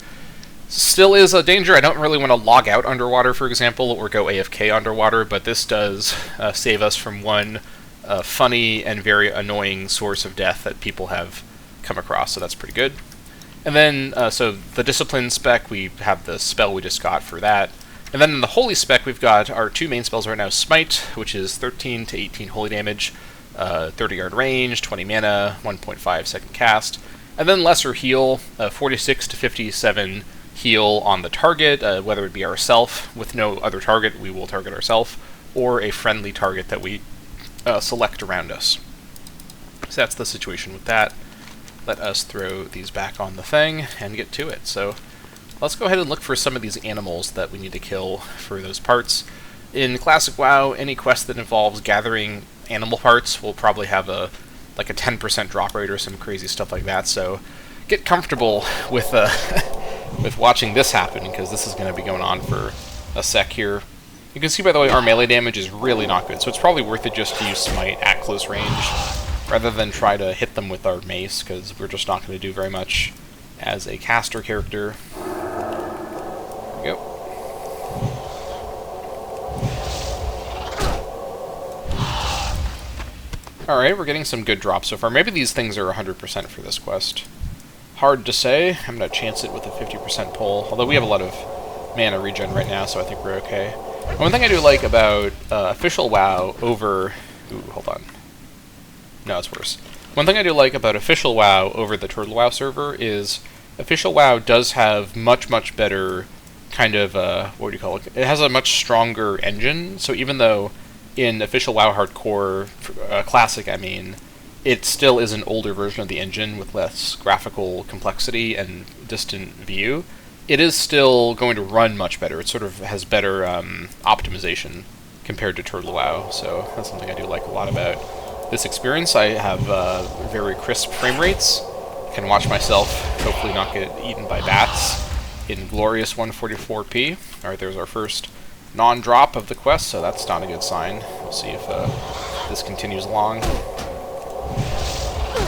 Still is a danger. I don't really want to log out underwater, for example, or go AFK underwater, but this does save us from one funny and very annoying source of death that people have come across, so that's pretty good. And then, so the Discipline spec, we have the spell we just got for that. And then in the Holy spec, we've got our 2 main spells right now, Smite, which is 13 to 18 holy damage, 30-yard range, 20 mana, 1.5 second cast. And then Lesser Heal, 46 to 57 heal on the target, whether it be ourself, with no other target, we will target ourself, or a friendly target that we select around us. So that's the situation with that. Let us throw these back on the thing and get to it. So let's go ahead and look for some of these animals that we need to kill for those parts. In Classic WoW, any quest that involves gathering animal parts will probably have a 10% drop rate or some crazy stuff like that. So get comfortable with with watching this happen, because this is going to be going on for a sec here. You can see, by the way, our melee damage is really not good, so it's probably worth it just to use Smite at close range, rather than try to hit them with our mace, because we're just not going to do very much as a caster character. There we go. Alright, we're getting some good drops so far. Maybe these things are 100% for this quest. Hard to say. I'm going to chance it with a 50% pull, although we have a lot of mana regen right now, so I think we're okay. One thing I do like about official WoW over... Ooh, hold on. No, it's worse. One thing I do like about official WoW over the Turtle WoW server is official WoW does have much, much better kind of, what do you call it? It has a much stronger engine, so even though in official WoW Hardcore, Classic, I mean, it still is an older version of the engine with less graphical complexity and distant view, it is still going to run much better. It sort of has better optimization compared to Turtle WoW, so that's something I do like a lot about this experience. I have very crisp frame rates. Can watch myself hopefully not get eaten by bats in glorious 144p. Alright, there's our first non-drop of the quest, so that's not a good sign. We'll see if this continues along.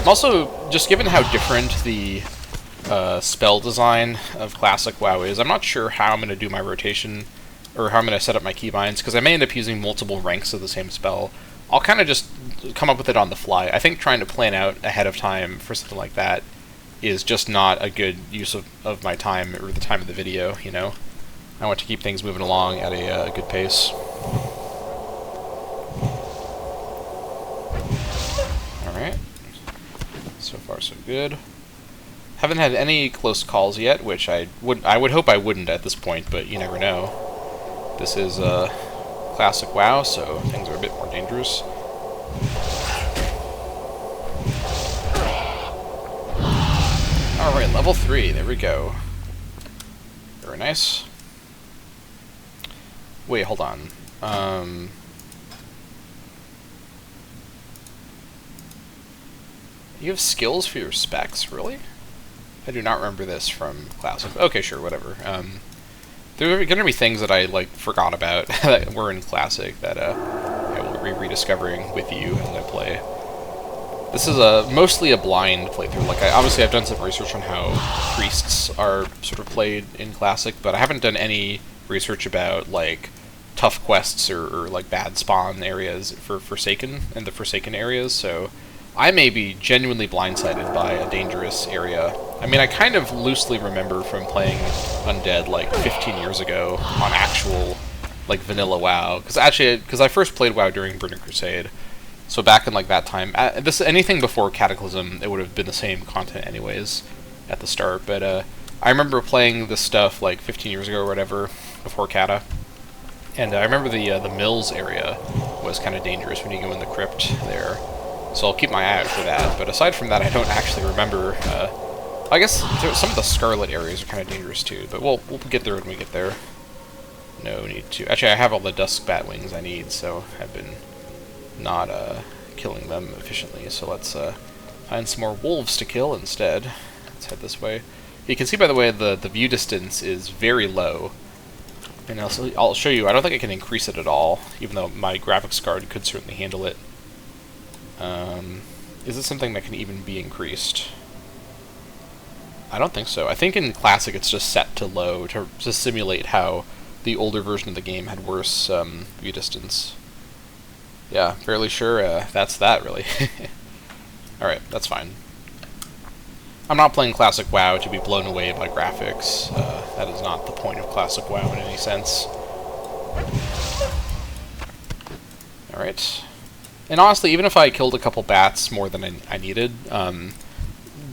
Also, just given how different the spell design of Classic WoW is, I'm not sure how I'm going to do my rotation, or how I'm going to set up my keybinds, because I may end up using multiple ranks of the same spell. I'll kind of just come up with it on the fly. I think trying to plan out ahead of time for something like that is just not a good use of my time, or the time of the video, you know? I want to keep things moving along at a good pace. Alright. So far so good. Haven't had any close calls yet, which I would hope I wouldn't at this point, but you never know. This is Classic WoW, so things are a bit more dangerous. Alright, level 3, there we go. Very nice. Wait, hold on. You have skills for your specs, really? I do not remember this from Classic. Okay, sure, whatever. There are going to be things that I forgot about that were in Classic that I will be rediscovering with you as I play. This is mostly a blind playthrough. Obviously I've done some research on how priests are sort of played in Classic, but I haven't done any research about tough quests or bad spawn areas for Forsaken and the Forsaken areas. So I may be genuinely blindsided by a dangerous area. I mean, I kind of loosely remember from playing Undead 15 years ago on actual vanilla WoW, because I first played WoW during Burning Crusade. So back in that time, anything before Cataclysm, it would have been the same content anyways at the start. But I remember playing this stuff 15 years ago or whatever before Cata, and I remember the Mills area was kind of dangerous when you go in the crypt there. So I'll keep my eye out for that. But aside from that, I don't actually remember. I guess some of the Scarlet areas are kind of dangerous too, but we'll get there when we get there. No need to. Actually, I have all the Dusk Batwings I need, so I've been not killing them efficiently. So let's find some more wolves to kill instead. Let's head this way. You can see, by the way, the view distance is very low. And I'll show you. I don't think I can increase it at all, even though my graphics card could certainly handle it. Is it something that can even be increased? I don't think so. I think in Classic it's just set to low to simulate how the older version of the game had worse view distance. Yeah, fairly sure that's that, really. Alright, that's fine. I'm not playing Classic WoW to be blown away by graphics. That is not the point of Classic WoW in any sense. Alright. And honestly, even if I killed a couple bats more than I needed,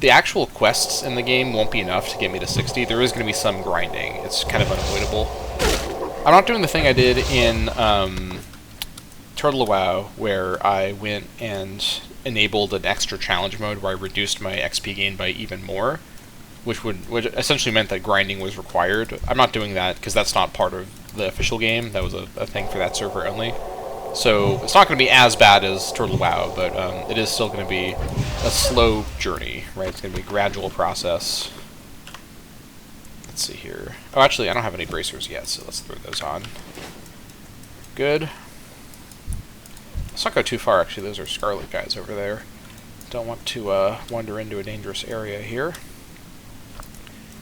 the actual quests in the game won't be enough to get me to 60. There is going to be some grinding. It's kind of unavoidable. I'm not doing the thing I did in Turtle WoW, where I went and enabled an extra challenge mode where I reduced my XP gain by even more, which essentially meant that grinding was required. I'm not doing that because that's not part of the official game. That was a thing for that server only. So it's not going to be as bad as Turtle WoW, but it is still going to be a slow journey, right? It's going to be a gradual process. Let's see here. Oh, actually, I don't have any bracers yet, so let's throw those on. Good. Let's not go too far, actually. Those are Scarlet guys over there. Don't want to wander into a dangerous area here.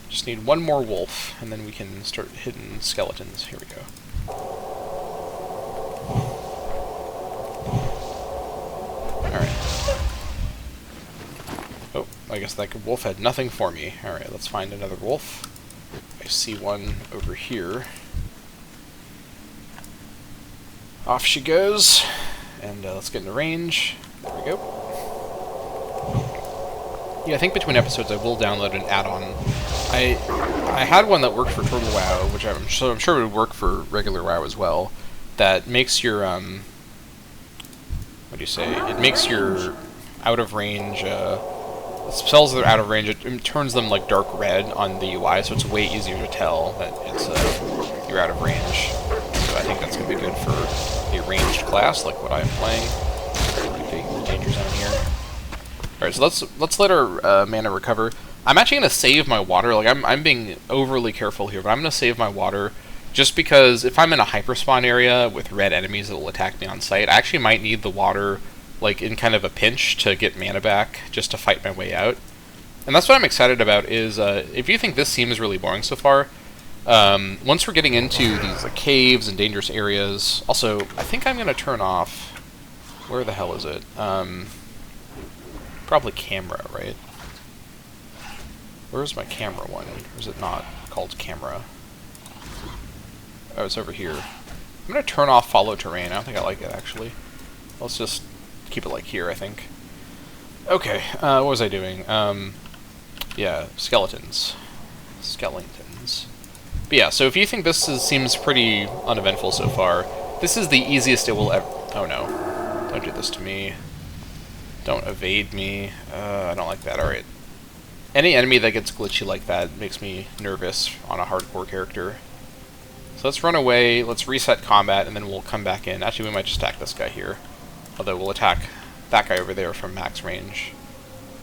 Just need one more wolf, and then we can start hitting skeletons. Here we go. Alright. Oh, I guess that wolf had nothing for me. Alright, let's find another wolf. I see one over here. Off she goes, and let's get into range. There we go. Yeah, I think between episodes I will download an add-on. I had one that worked for Total WoW, which I'm sure would work for regular WoW as well. That makes your what do you say? It makes your out of range spells that are out of range. It turns them like dark red on the UI, so it's way easier to tell that it's you're out of range. So I think that's gonna be good for a ranged class like what I'm playing. The danger zone here. Alright, so let's let our mana recover. I'm actually gonna save my water. Like I'm being overly careful here, but I'm gonna save my water just because if I'm in a hyperspawn area with red enemies that will attack me on sight, I actually might need the water like in kind of a pinch to get mana back just to fight my way out. And that's what I'm excited about is if you think this seems really boring so far, once we're getting into these like caves and dangerous areas. Also, I think I'm gonna turn off. Where the hell is it? Probably camera, right? Where's my camera one? Or is it not called camera? Oh, it's over here. I'm gonna turn off follow terrain. I don't think I like it actually. Let's just keep it like here, I think. Okay, what was I doing? Yeah, skeletons. Skeletons. But yeah, so if you think this seems pretty uneventful so far, this is the easiest it will ever... Oh no. Don't do this to me. Don't evade me. I don't like that. Alright. Any enemy that gets glitchy like that makes me nervous on a hardcore character. So let's run away, let's reset combat, and then we'll come back in. Actually, we might just attack this guy here. Although we'll attack that guy over there from max range.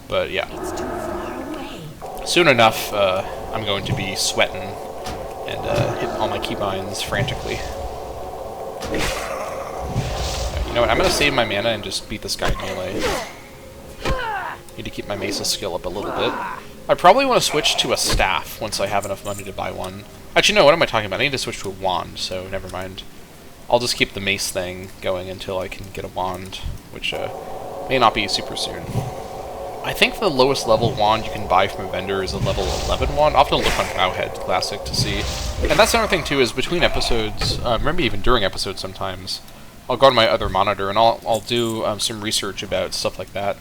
But yeah. It's too far away. Soon enough, I'm going to be sweating and hitting all my keybinds frantically. You know what, I'm going to save my mana and just beat this guy in melee. Need to keep my Mesa skill up a little bit. I probably want to switch to a staff once I have enough money to buy one. Actually, no, what am I talking about? I need to switch to a wand, so never mind. I'll just keep the mace thing going until I can get a wand, which may not be super soon. I think the lowest level wand you can buy from a vendor is a level 11 wand. I'll have to look on Wowhead Classic to see. And that's another thing, too, is between episodes, maybe even during episodes sometimes, I'll go on my other monitor and I'll do some research about stuff like that.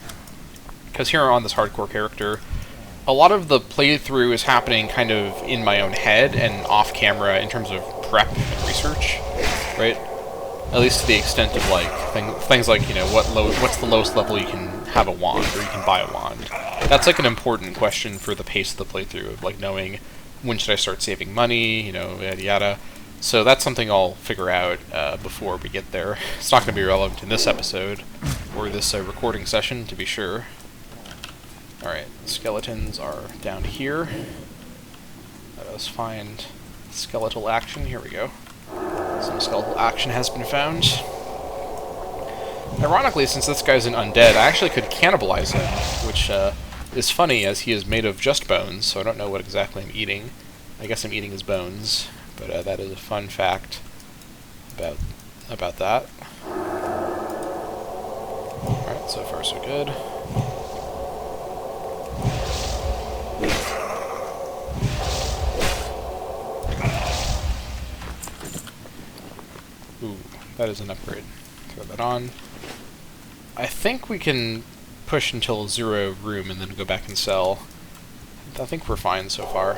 Because here on this hardcore character, a lot of the playthrough is happening kind of in my own head and off camera in terms of prep and research, right? At least to the extent of like things like, you know, what's the lowest level you can have a wand or you can buy a wand. That's like an important question for the pace of the playthrough, of like knowing when should I start saving money, you know, yada yada. So that's something I'll figure out before we get there. It's not going to be relevant in this episode or this recording session, to be sure. Alright, skeletons are down here. Let us find skeletal action. Here we go. Some skeletal action has been found. Ironically, since this guy's an undead, I actually could cannibalize him, which is funny as he is made of just bones, so I don't know what exactly I'm eating. I guess I'm eating his bones, but that is a fun fact about that. Alright, so far so good. Ooh, that is an upgrade. Throw that on. I think we can push until 0 room and then go back and sell. I think we're fine so far.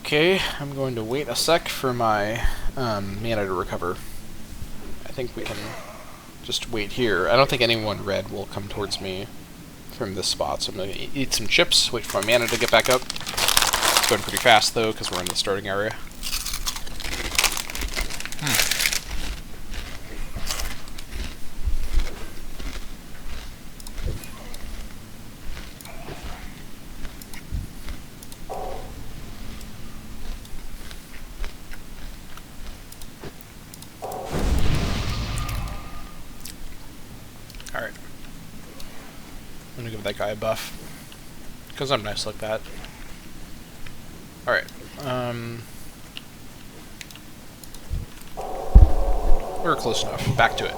Okay, I'm going to wait a sec for my mana to recover. I think we can just wait here. I don't think anyone red will come towards me from this spot, so I'm going to eat some chips, wait for my mana to get back up. It's going pretty fast, though, because we're in the starting area. Alright. I'm gonna give that guy a buff. Because I'm nice like that. Alright. we're close enough. Back to it.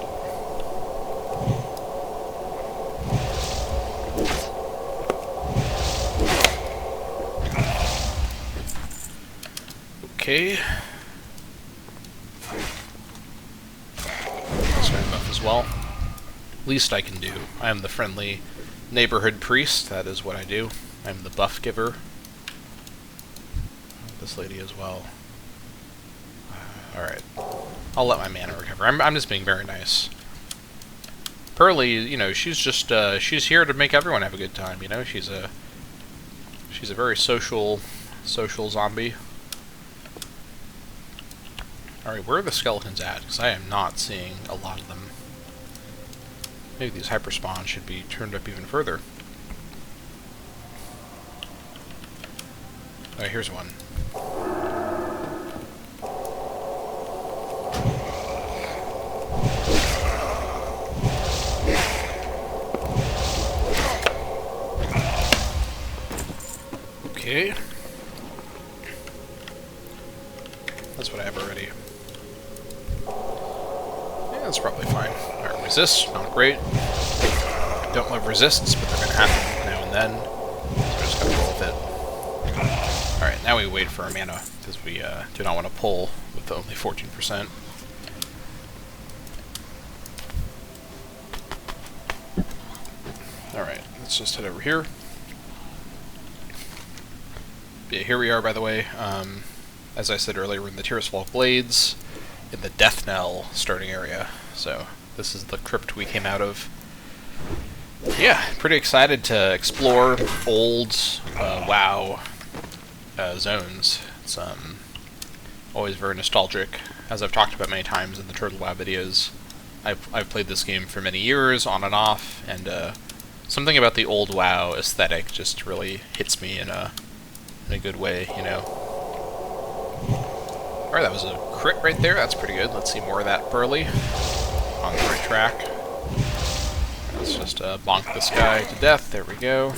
Okay. Sorry buff as well. Least I can do. I am the friendly neighborhood priest. That is what I do. I'm the buff giver. This lady as well. Alright. I'll let my mana recover. I'm just being very nice. Pearly, you know, she's just, she's here to make everyone have a good time, you know? She's a very social zombie. Alright, where are the skeletons at? Because I am not seeing a lot of them. Maybe these hyperspawns should be turned up even further. Alright, here's one. Okay. That's what I have already. Yeah, that's probably fine. Alright, resist, not great. Don't love resists, but they're gonna happen now and then. So I just gotta roll with it. Alright, now we wait for our mana, because we do not want to pull with only 14%. Alright, let's just head over here. Yeah, here we are, by the way. As I said earlier, we're in the Tirisfal Blades, in the Death Knell starting area. So, this is the crypt we came out of. Yeah, pretty excited to explore old WoW zones. It's always very nostalgic. As I've talked about many times in the Turtle WoW videos, I've played this game for many years, on and off, and something about the old WoW aesthetic just really hits me in a good way, you know. Alright, that was a crit right there. That's pretty good. Let's see more of that, Pearly. On the right track. Let's just bonk this guy to death. There we go.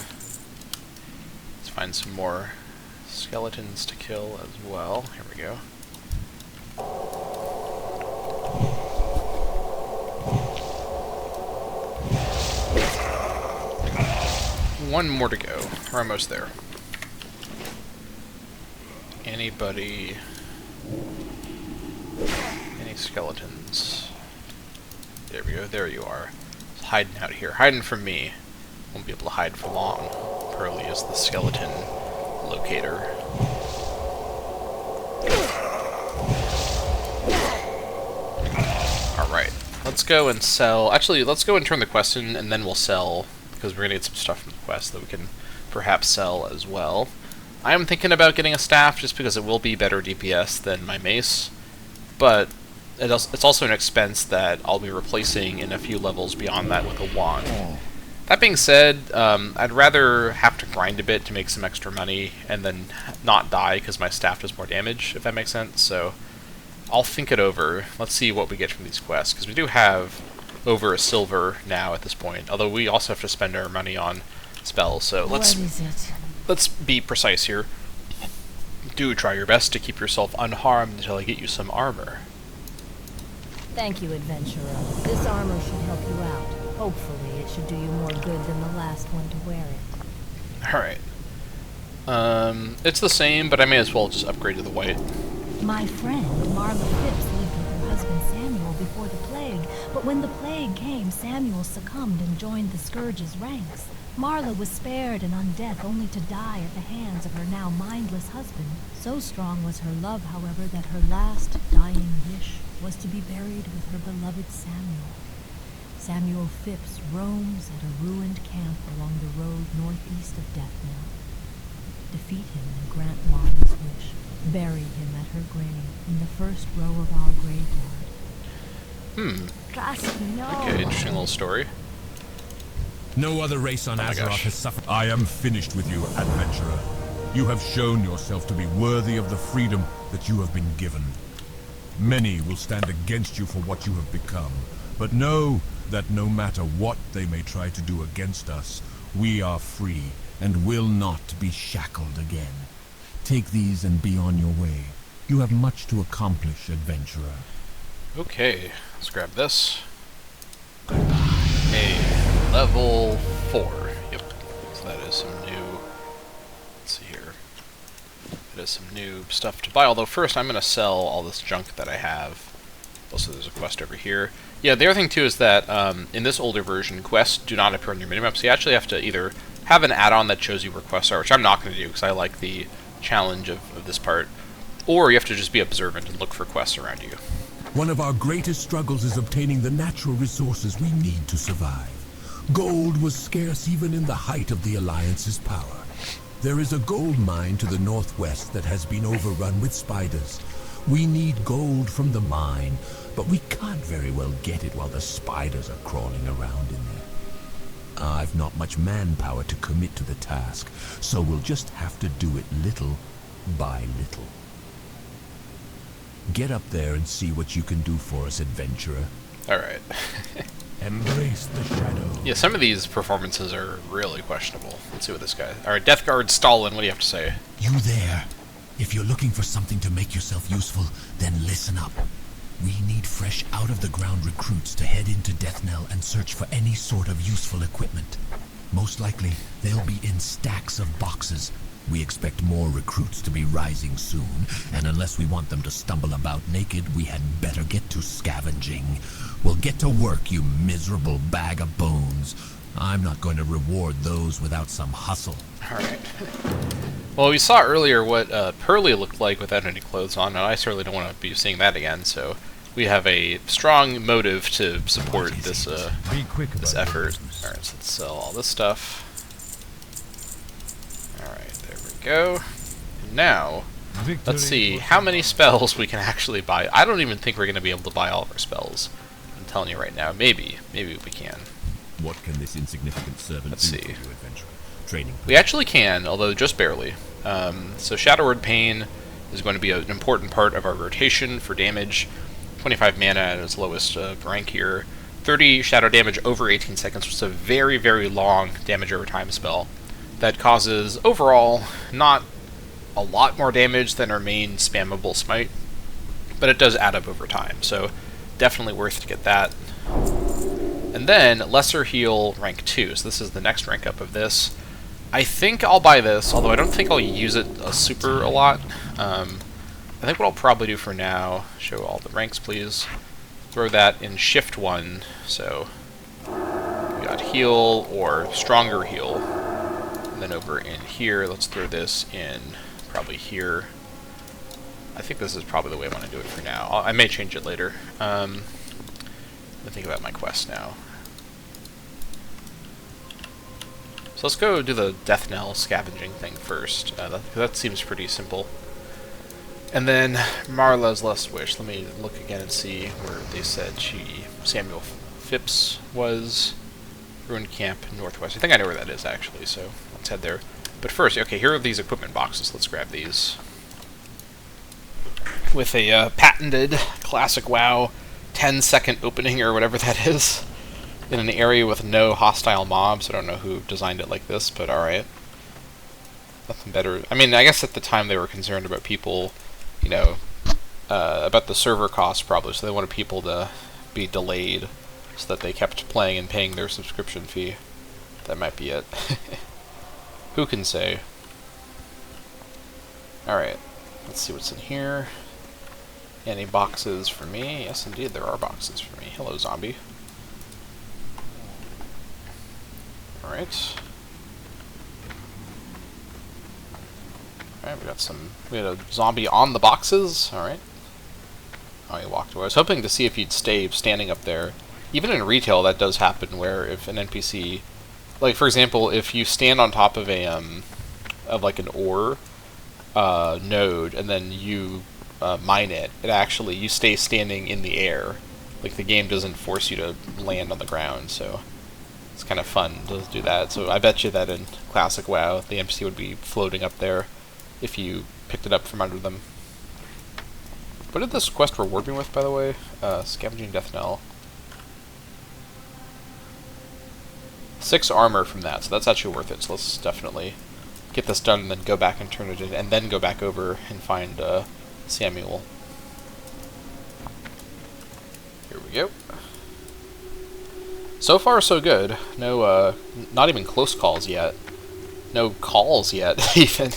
Let's find some more skeletons to kill as well. Here we go. One more to go. We're almost there. Anybody? Any skeletons? There we go. There you are. It's hiding out here. Hiding from me. Won't be able to hide for long. Pearly is the skeleton locator. Alright. Let's go and sell. Actually, let's go and turn the quest in, and then we'll sell, because we're going to get some stuff from the quest that we can perhaps sell as well. I am thinking about getting a staff just because it will be better DPS than my mace, but it's also an expense that I'll be replacing in a few levels beyond that with a wand. That being said, I'd rather have to grind a bit to make some extra money and then not die because my staff does more damage, if that makes sense. So I'll think it over. Let's see what we get from these quests, because we do have over a silver now at this point, although we also have to spend our money on spells. So let's be precise here. Do try your best to keep yourself unharmed until I get you some armor. Thank you, adventurer. This armor should help you out. Hopefully, it should do you more good than the last one to wear it. Alright. It's the same, but I may as well just upgrade to the white. My friend, Marla Phipps, lived with her husband Samuel before the plague, but when the plague came, Samuel succumbed and joined the Scourge's ranks. Marla was spared and on death only to die at the hands of her now mindless husband. So strong was her love, however, that her last dying wish was to be buried with her beloved Samuel. Samuel Phipps roams at a ruined camp along the road northeast of Deathnell. Defeat him and grant Marla's wish. Bury him at her grave in the first row of our graveyard. Gosh, no. Okay, interesting little story. No other race on Azeroth has suffered. I am finished with you, adventurer. You have shown yourself to be worthy of the freedom that you have been given. Many will stand against you for what you have become, but know that no matter what they may try to do against us, we are free and will not be shackled again. Take these and be on your way. You have much to accomplish, adventurer. Okay, let's grab this. A level 4. Yep. So that is some new. Let's see here. That is some new stuff to buy. Although first, I'm going to sell all this junk that I have. Also, there's a quest over here. Yeah, the other thing too is that in this older version, quests do not appear on your minimap. So you actually have to either have an add-on that shows you where quests are, which I'm not going to do because I like the challenge of this part, or you have to just be observant and look for quests around you. One of our greatest struggles is obtaining the natural resources we need to survive. Gold was scarce even in the height of the Alliance's power. There is a gold mine to the northwest that has been overrun with spiders. We need gold from the mine, but we can't very well get it while the spiders are crawling around in there. I've not much manpower to commit to the task, so we'll just have to do it little by little. Get up there and see what you can do for us, adventurer. Alright. Embrace the shadow. Yeah, some of these performances are really questionable. Let's see what this guy... Alright, Death Guard Stalin, what do you have to say? You there. If you're looking for something to make yourself useful, then listen up. We need fresh out-of-the-ground recruits to head into Deathnell and search for any sort of useful equipment. Most likely, they'll be in stacks of boxes. We expect more recruits to be rising soon, and unless we want them to stumble about naked, we had better get to scavenging. We'll get to work, you miserable bag of bones. I'm not going to reward those without some hustle. Alright. Well, we saw earlier what Pearly looked like without any clothes on, and I certainly don't want to be seeing that again, so we have a strong motive to support this this effort. Alright, so let's sell all this stuff. Alright, there we go. And now, let's see how many spells we can actually buy. I don't even think we're going to be able to buy all of our spells. I'm telling you right now, maybe we can. What can this insignificant servant Let's do see. for you, adventurer? Training. We actually can, although just barely. So Shadow Word Pain is going to be an important part of our rotation for damage. 25 mana at its lowest rank here. 30 shadow damage over 18 seconds, which is a very, very long damage over time spell that causes, overall, not a lot more damage than our main spammable smite, but it does add up over time, so definitely worth to get that. And then, Lesser Heal rank 2, so this is the next rank up of this. I think I'll buy this, although I don't think I'll use it super a lot. I think what I'll probably do for now, show all the ranks please, throw that in Shift 1, so we got Heal or Stronger Heal. And then over in here, let's throw this in probably here. I think this is probably the way I want to do it for now. I may change it later. Let me think about my quest now. So let's go do the Death Knell scavenging thing first. That seems pretty simple. And then Marla's Last Wish. Let me look again and see where they said Samuel Phipps was. Ruined Camp Northwest. I think I know where that is actually, so let's head there. But first, okay, here are these equipment boxes. Let's grab these. With a patented classic WoW 10-second opening or whatever that is. In an area with no hostile mobs. I don't know who designed it like this, but alright. Nothing better. I mean, I guess at the time they were concerned about people, you know, about the server costs probably, so they wanted people to be delayed so that they kept playing and paying their subscription fee. That might be it. Who can say? Alright, let's see what's in here. Any boxes for me? Yes, indeed, there are boxes for me. Hello, zombie. Alright. Alright, we had a zombie on the boxes. Alright. Oh, he walked away. I was hoping to see if he'd stay standing up there. Even in retail, that does happen, where if an NPC... Like, for example, if you stand on top of a, like an ore node, and then you mine it, actually, you stay standing in the air. Like, the game doesn't force you to land on the ground, so it's kind of fun to do that. So I bet you that in Classic WoW, the NPC would be floating up there if you picked it up from under them. What did this quest reward me with, by the way? Scavenging Death Knell. 6 armor from that, so that's actually worth it. So let's definitely get this done and then go back and turn it in, and then go back over and find Samuel. we go. So far, so good. No, not even close calls yet. No calls yet, even.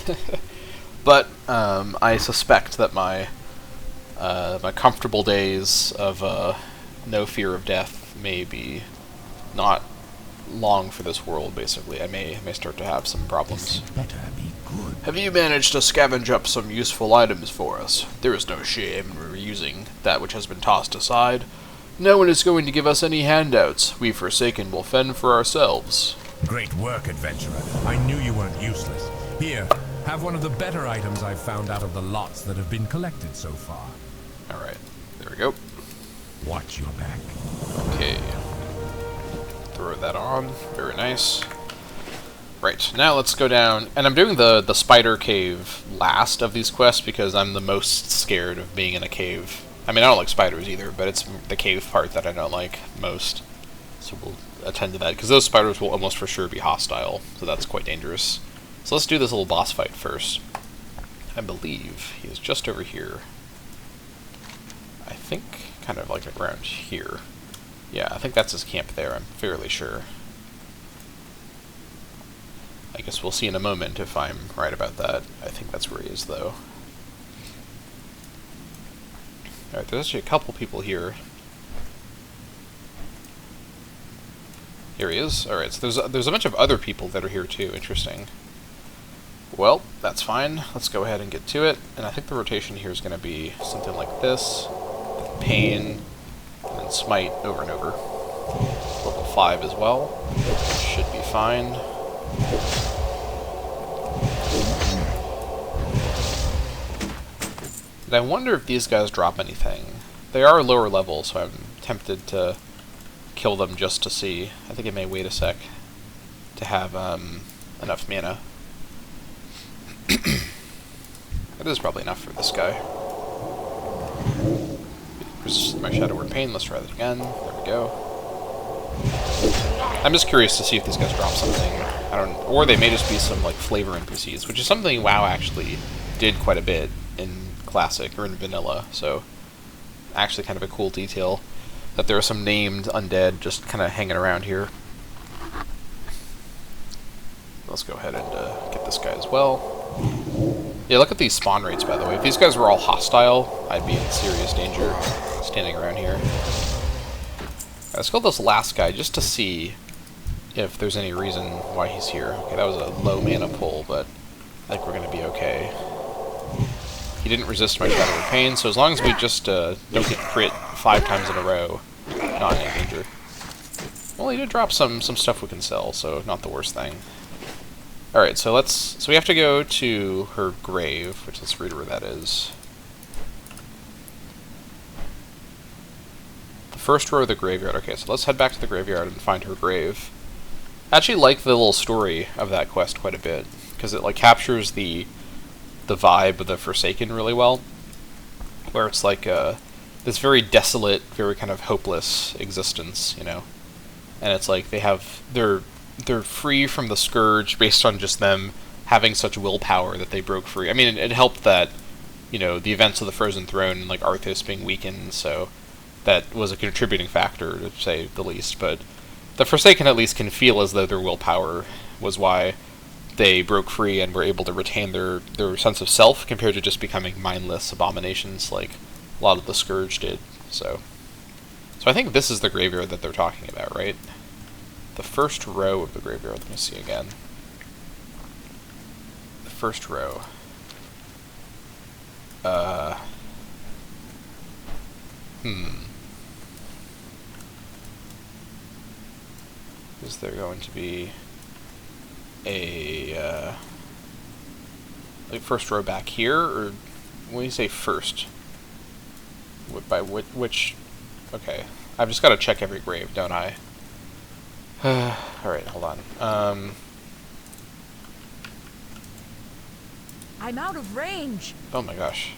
But I suspect that my my comfortable days of no fear of death may be not long for this world. Basically, I may start to have some problems. This better be good. Have you managed to scavenge up some useful items for us? There is no shame in reusing that which has been tossed aside. No one is going to give us any handouts. We Forsaken will fend for ourselves. Great work, adventurer. I knew you weren't useless. Here, have one of the better items I've found out of the lots that have been collected so far. Alright, there we go. Watch your back. Okay. Throw that on. Very nice. Right, now let's go down. And I'm doing the spider cave last of these quests because I'm the most scared of being in a cave. I mean, I don't like spiders either, but it's the cave part that I don't like most. So we'll attend to that, because those spiders will almost for sure be hostile, so that's quite dangerous. So let's do this little boss fight first. I believe he is just over here. I think kind of like around here. Yeah, I think that's his camp there, I'm fairly sure. I guess we'll see in a moment if I'm right about that. I think that's where he is, though. Alright, there's actually a couple people here. Here he is. Alright, so there's a bunch of other people that are here too. Interesting. Well, that's fine. Let's go ahead and get to it. And I think the rotation here is going to be something like this. Pain, and then Smite over and over. Level 5 as well. Should be fine. And I wonder if these guys drop anything. They are lower level, so I'm tempted to kill them just to see. I think I may wait a sec to have enough mana. That is probably enough for this guy. Resist my Shadow or Pain. Let's try that again. There we go. I'm just curious to see if these guys drop something. I don't, or they may just be some like flavor NPCs, which is something WoW actually did quite a bit in Classic or in Vanilla. So actually, kind of a cool detail that there are some named undead just kind of hanging around here. Let's go ahead and get this guy as well. Yeah, look at these spawn rates, by the way. If these guys were all hostile, I'd be in serious danger standing around here. Let's kill this last guy just to see if there's any reason why he's here. Okay, that was a low mana pull, but I think we're going to be okay. He didn't resist my Shadow of Pain, so as long as we just don't get crit 5 times in a row, not in any danger. Well, he did drop some stuff we can sell, so not the worst thing. Alright, so we have to go to her grave, which let's read where that is. The first row of the graveyard. Okay, so let's head back to the graveyard and find her grave. I actually like the little story of that quest quite a bit, because it like captures the vibe of the Forsaken really well, where it's like this very desolate, very kind of hopeless existence, you know, and it's like they're free from the scourge based on just them having such willpower that they broke free. I mean, it helped that, you know, the events of the Frozen Throne and like Arthas being weakened, so that was a contributing factor to say the least. But the Forsaken at least can feel as though their willpower was why they broke free and were able to retain their sense of self compared to just becoming mindless abominations like a lot of the Scourge did. So I think this is the graveyard that they're talking about, right? The first row of the graveyard. Let me see again. The first row. Is there going to be a like first row back here, or when you say first, by which? Okay, I've just got to check every grave, don't I? Alright, hold on. I'm out of range. Oh my gosh.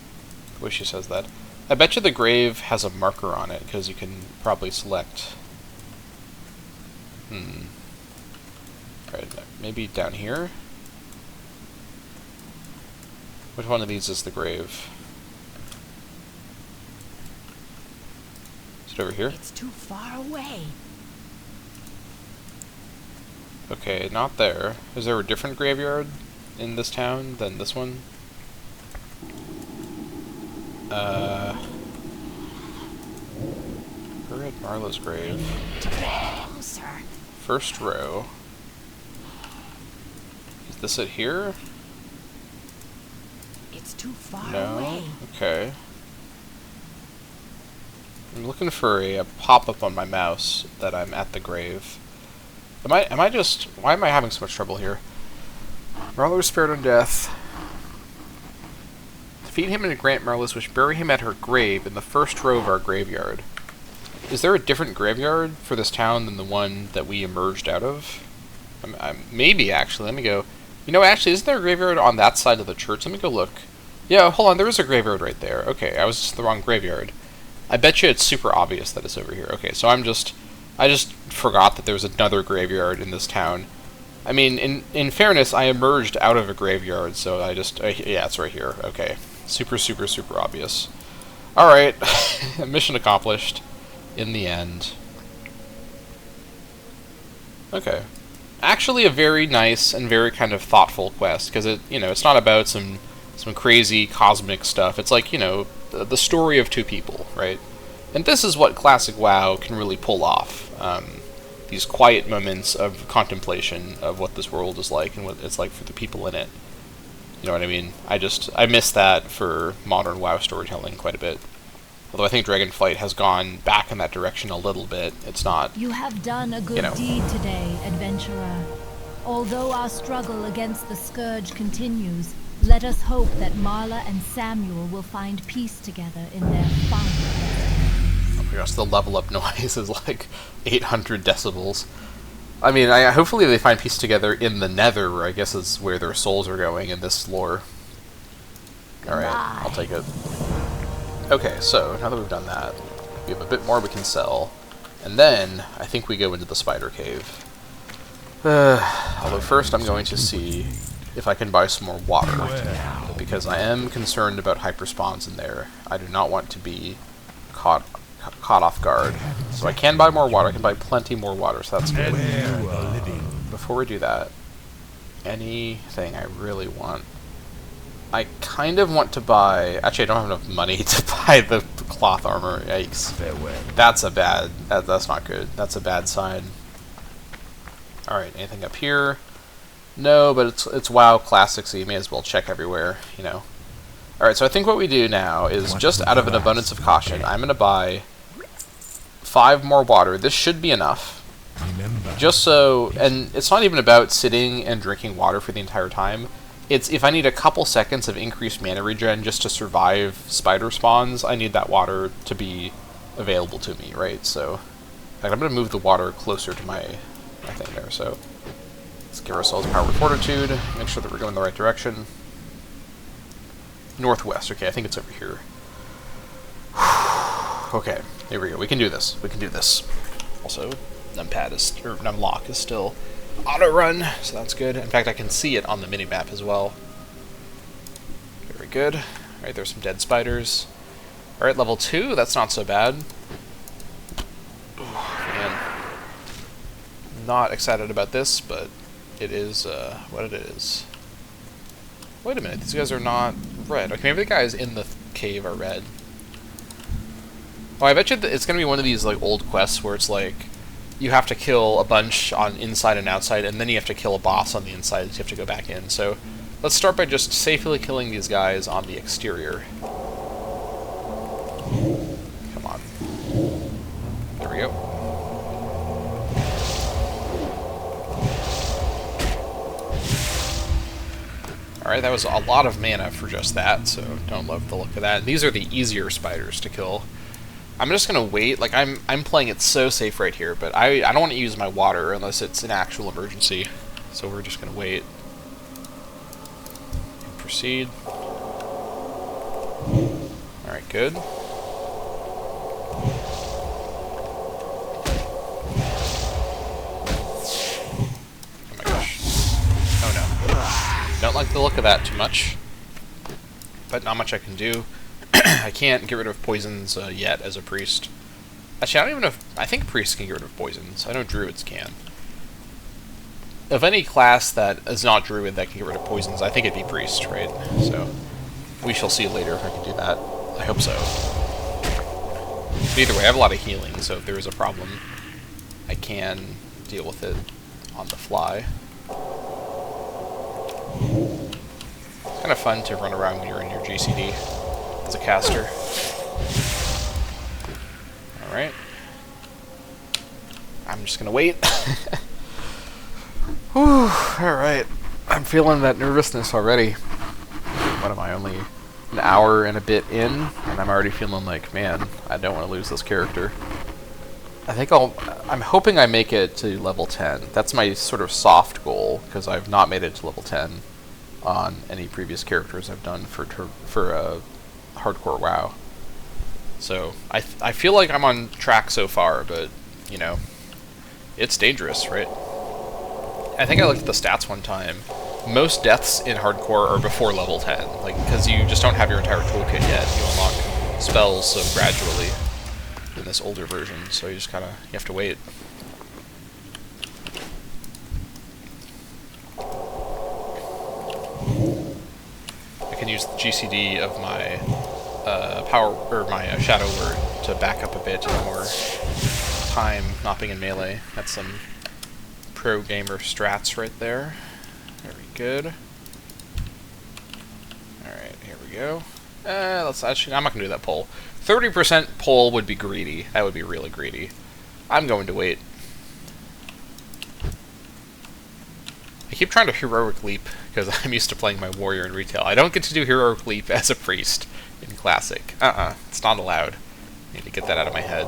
The way she says that. I bet you the grave has a marker on it, because you can probably select. Alright, maybe down here? Which one of these is the grave? Is it over here? It's too far away. Okay, not there. Is there a different graveyard in this town than this one? We're at Marlo's grave. Closer. First row. Is this it here? It's too far No? away. Okay. I'm looking for a pop-up on my mouse that I'm at the grave. Why am I having so much trouble here? Marlo's spared on death. Defeat him and grant Marlo's wish. Bury him at her grave in the first row of our graveyard. Is there a different graveyard for this town than the one that we emerged out of? Maybe, actually. Let me go. You know, actually, isn't there a graveyard on that side of the church? Let me go look. Yeah, hold on. There is a graveyard right there. Okay, I was just the wrong graveyard. I bet you it's super obvious that it's over here. Okay, so I just forgot that there's another graveyard in this town. I mean, in fairness, I emerged out of a graveyard, so yeah, it's right here. Okay. Super, super, super obvious. Alright. Mission accomplished. In the end. Okay. Actually a very nice and very kind of thoughtful quest, because it's not about some crazy cosmic stuff. It's like, the story of two people, right? And this is what classic WoW can really pull off. These quiet moments of contemplation of what this world is like and what it's like for the people in it. You know what I mean? I miss that for modern WoW storytelling quite a bit. Although I think Dragonflight has gone back in that direction a little bit. It's not... You have done a good deed today, adventurer. Although our struggle against the Scourge continues, let us hope that Marla and Samuel will find peace together in their final destiny. Oh my gosh, the level up noise is like 800 decibels. I mean, hopefully they find peace together in the Nether, where I guess is where their souls are going in this lore. Alright, I'll take it. Okay, so now that we've done that, we have a bit more we can sell. And then, I think we go into the spider cave. Although first I'm going to see if I can buy some more water, because I am concerned about hyperspawns in there. I do not want to be caught off guard. So I can buy more water. I can buy plenty more water, so that's good. Before we do that, anything I really want. I kind of want to buy... Actually, I don't have enough money to buy the cloth armor. Yikes. That's a bad... That's not good. That's a bad sign. Alright, anything up here? No, but it's WoW Classic, so you may as well check everywhere, Alright, so I think what we do now is, just out of an abundance of caution, I'm going to buy 5 more water. This should be enough. Just so... And it's not even about sitting and drinking water for the entire time. It's if I need a couple seconds of increased mana regen just to survive spider spawns, I need that water to be available to me, right? So, I'm going to move the water closer to my thing there, so... Let's give ourselves power with fortitude, make sure that we're going the right direction. Northwest, okay, I think it's over here. Okay, here we go, we can do this, Also, numlock is still auto run, so that's good. In fact, I can see it on the minimap as well. Very good. Alright, there's some dead spiders. Alright, level 2, that's not so bad. Man. Not excited about this, but it is what it is. Wait a minute, these guys are not red. Okay, maybe the guys in the cave are red. Oh, I bet you it's going to be one of these like old quests where it's like you have to kill a bunch on inside and outside, and then you have to kill a boss on the inside, so you have to go back in. So let's start by just safely killing these guys on the exterior. Come on. There we go. Alright, that was a lot of mana for just that, so don't love the look of that. These are the easier spiders to kill. I'm just gonna wait. Like I'm playing it so safe right here, but I don't want to use my water unless it's an actual emergency. So we're just gonna wait. And proceed. Alright, good. Oh my gosh. Oh no. Don't like the look of that too much. But not much I can do. I can't get rid of poisons yet as a priest. Actually, I don't even know if... I think priests can get rid of poisons. I know druids can. Of any class that is not druid that can get rid of poisons, I think it'd be priest, right? So, we shall see later if I can do that. I hope so. But either way, I have a lot of healing, so if there is a problem, I can deal with it on the fly. It's kind of fun to run around when you're in your GCD as a caster. Alright. I'm just gonna wait. Whew, alright. I'm feeling that nervousness already. What am I, only an hour and a bit in? And I'm already feeling like, man, I don't want to lose this character. I think I'm hoping I make it to level 10. That's my sort of soft goal, because I've not made it to level 10 on any previous characters I've done for hardcore WoW. So, I feel like I'm on track so far, but, you know, it's dangerous, right? I think I looked at the stats one time. Most deaths in hardcore are before level 10, like, because you just don't have your entire toolkit yet. You unlock spells so gradually in this older version, so you just kind of, you have to wait. I can use the GCD of my power, or my shadow word to back up a bit and more time not being in melee. That's some pro gamer strats right there. Very good. Alright, here we go. Let's actually, I'm not going to do that poll. 30% poll would be greedy. That would be really greedy. I'm going to wait. I keep trying to heroic leap because I'm used to playing my warrior in retail. I don't get to do heroic leap as a priest in classic. It's not allowed. I need to get that out of my head.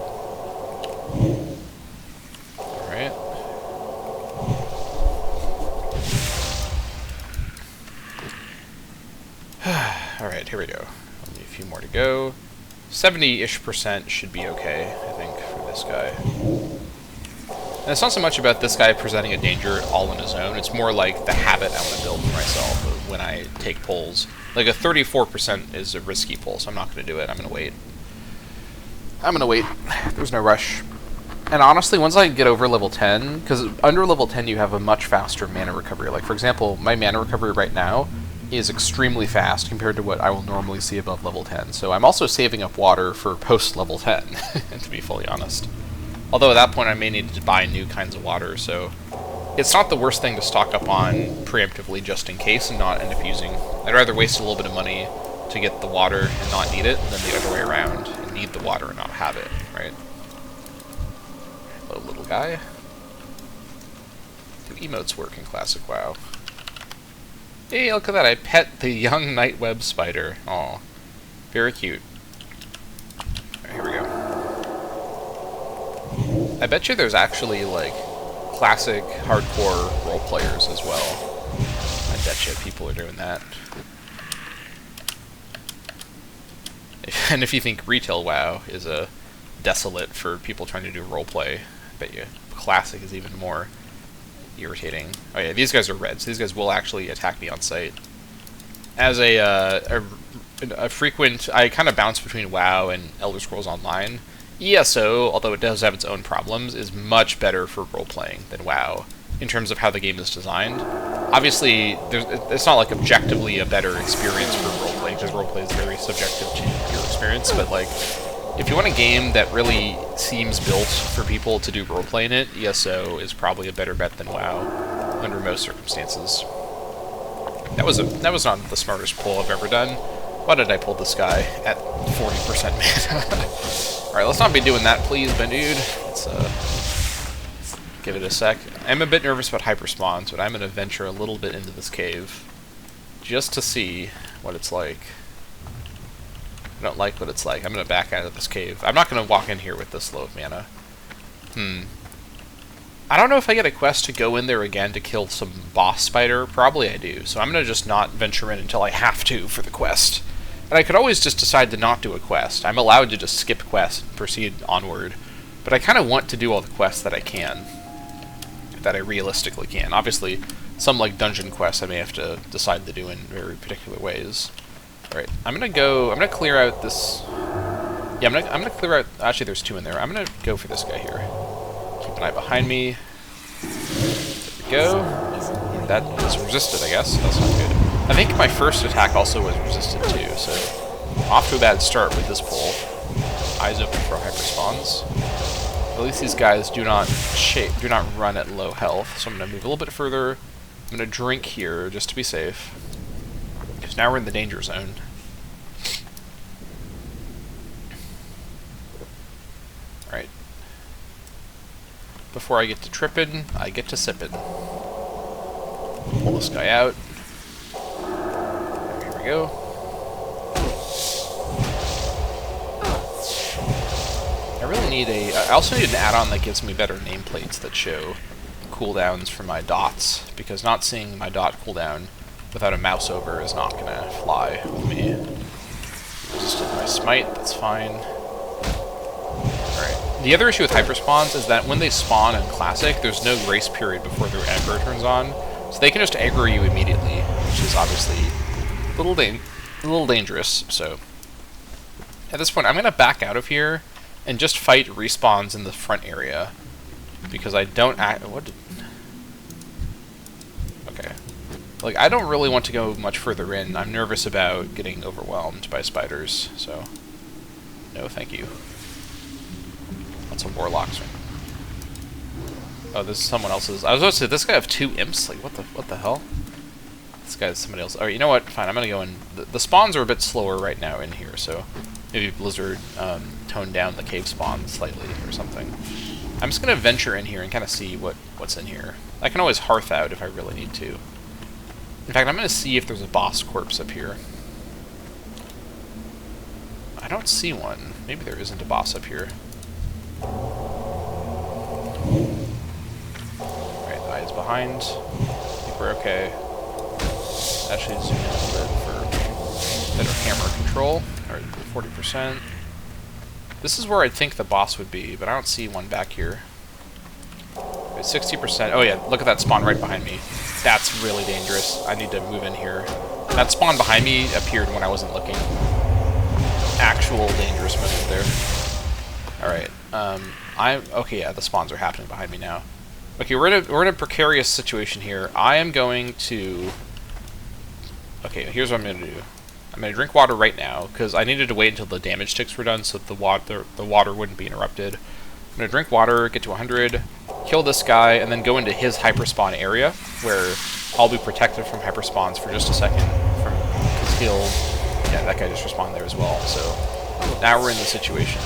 Alright. Alright, here we go. Only a few more to go. 70-ish% should be okay, I think, for this guy. And it's not so much about this guy presenting a danger all on his own, it's more like the habit I want to build for myself when I take pulls. Like a 34% is a risky pull, so I'm not going to do it. I'm going to wait. I'm going to wait. There's no rush. And honestly, once I get over level 10, because under level 10 you have a much faster mana recovery. Like, for example, my mana recovery right now is extremely fast compared to what I will normally see above level 10. So I'm also saving up water for post-level 10, to be fully honest. Although at that point I may need to buy new kinds of water, so it's not the worst thing to stock up on preemptively just in case and not end up using. I'd rather waste a little bit of money to get the water and not need it than the other way around and need the water and not have it, right? Hello, little guy. Do emotes work in Classic WoW? Hey, look at that, I pet the young night web spider. Aw, very cute. Right, here we go. I bet you there's actually, like, classic hardcore role players as well. I bet you people are doing that. And if you think retail WoW is a desolate for people trying to do roleplay, I bet you classic is even more irritating. Oh yeah, these guys are reds. These guys will actually attack me on sight. As a frequent, I kind of bounce between WoW and Elder Scrolls Online. ESO, although it does have its own problems, is much better for role-playing than WoW in terms of how the game is designed. Obviously, it's not like objectively a better experience for role-playing, because role-play is very subjective to your experience, but like, if you want a game that really seems built for people to do roleplay in it, ESO is probably a better bet than WoW under most circumstances. That was not the smartest pull I've ever done. Why did I pull this guy at 40% mana? Alright, let's not be doing that, please, my dude. Let's give it a sec. I'm a bit nervous about hyperspawns, but I'm going to venture a little bit into this cave just to see what it's like. I don't like what it's like. I'm going to back out of this cave. I'm not going to walk in here with this low of mana. I don't know if I get a quest to go in there again to kill some boss spider. Probably I do. So I'm going to just not venture in until I have to for the quest. And I could always just decide to not do a quest. I'm allowed to just skip quests and proceed onward. But I kind of want to do all the quests that I can. That I realistically can. Obviously, some like dungeon quests I may have to decide to do in very particular ways. Alright, I'm gonna clear out this Yeah, I'm gonna clear out. Actually, there's 2 in there. I'm gonna go for this guy here. Keep an eye behind me. There we go. That was resisted, I guess. That's not good. I think my first attack also was resisted too. So off to a bad start with this pull. Eyes open for hyper spawns. At least these guys do not run at low health. So I'm gonna move a little bit further. I'm gonna drink here just to be safe. Because now we're in the danger zone. Alright. Before I get to tripping, I get to sipping. Pull this guy out. Here we go. I really need I also need an add-on that gives me better nameplates that show cooldowns for my dots, because not seeing my dot cooldown without a mouse over is not gonna fly with me. Resisted my smite, that's fine. Alright. The other issue with hyperspawns is that when they spawn in Classic, there's no grace period before their aggro turns on, so they can just aggro you immediately, which is obviously a little dangerous. So at this point, I'm gonna back out of here and just fight respawns in the front area, because I don't okay. Like, I don't really want to go much further in. I'm nervous about getting overwhelmed by spiders, so no thank you. Lots of warlocks. Oh, this is someone else's. I was about to say, this guy have 2 imps? Like, what the hell? This guy's somebody else. Alright, you know what? Fine, I'm gonna go in. The spawns are a bit slower right now in here, so maybe Blizzard toned down the cave spawn slightly or something. I'm just gonna venture in here and kind of see what's in here. I can always hearth out if I really need to. In fact, I'm gonna see if there's a boss corpse up here. I don't see one. Maybe there isn't a boss up here. Alright, the eye's behind. I think we're okay. Actually, zoom in a little bit for better camera control. Alright, 40%. This is where I think the boss would be, but I don't see one back here. 60%. Oh yeah, look at that spawn right behind me. That's really dangerous. I need to move in here. That spawn behind me appeared when I wasn't looking. Actual dangerous move there. Alright, okay, yeah, the spawns are happening behind me now. Okay, we're in a precarious situation here. I am going to... Okay, here's what I'm going to do. I'm going to drink water right now, because I needed to wait until the damage ticks were done so that the water wouldn't be interrupted. I'm going to drink water, get to 100, kill this guy, and then go into his hyperspawn area, where I'll be protected from hyperspawns for just a second. Because he'll... Yeah, that guy just respawned there as well. So now we're in the situation,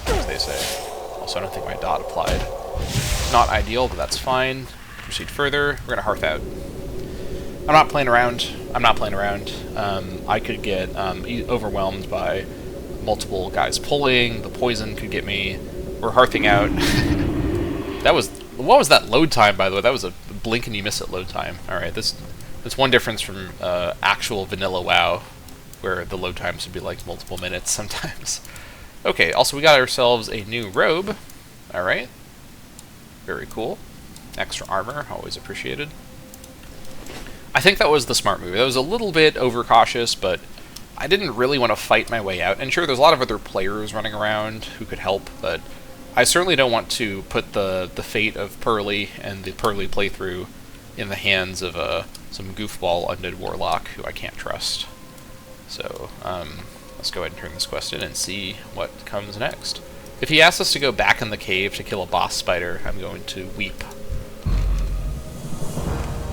as they say. Also, I don't think my dot applied. Not ideal, but that's fine. Proceed further. We're going to hearth out. I'm not playing around. I could get overwhelmed by multiple guys pulling. The poison could get me. We're hearthing out. What was that load time, by the way? That was a blink and you miss it load time. Alright, that's one difference from actual vanilla WoW, where the load times would be like multiple minutes sometimes. Okay, also we got ourselves a new robe. Alright. Very cool. Extra armor, always appreciated. I think that was the smart move. That was a little bit overcautious, but I didn't really want to fight my way out. And sure, there's a lot of other players running around who could help, but I certainly don't want to put the fate of Pearly and the Pearly playthrough in the hands of some goofball undead warlock who I can't trust. So, let's go ahead and turn this quest in and see what comes next. If he asks us to go back in the cave to kill a boss spider, I'm going to weep.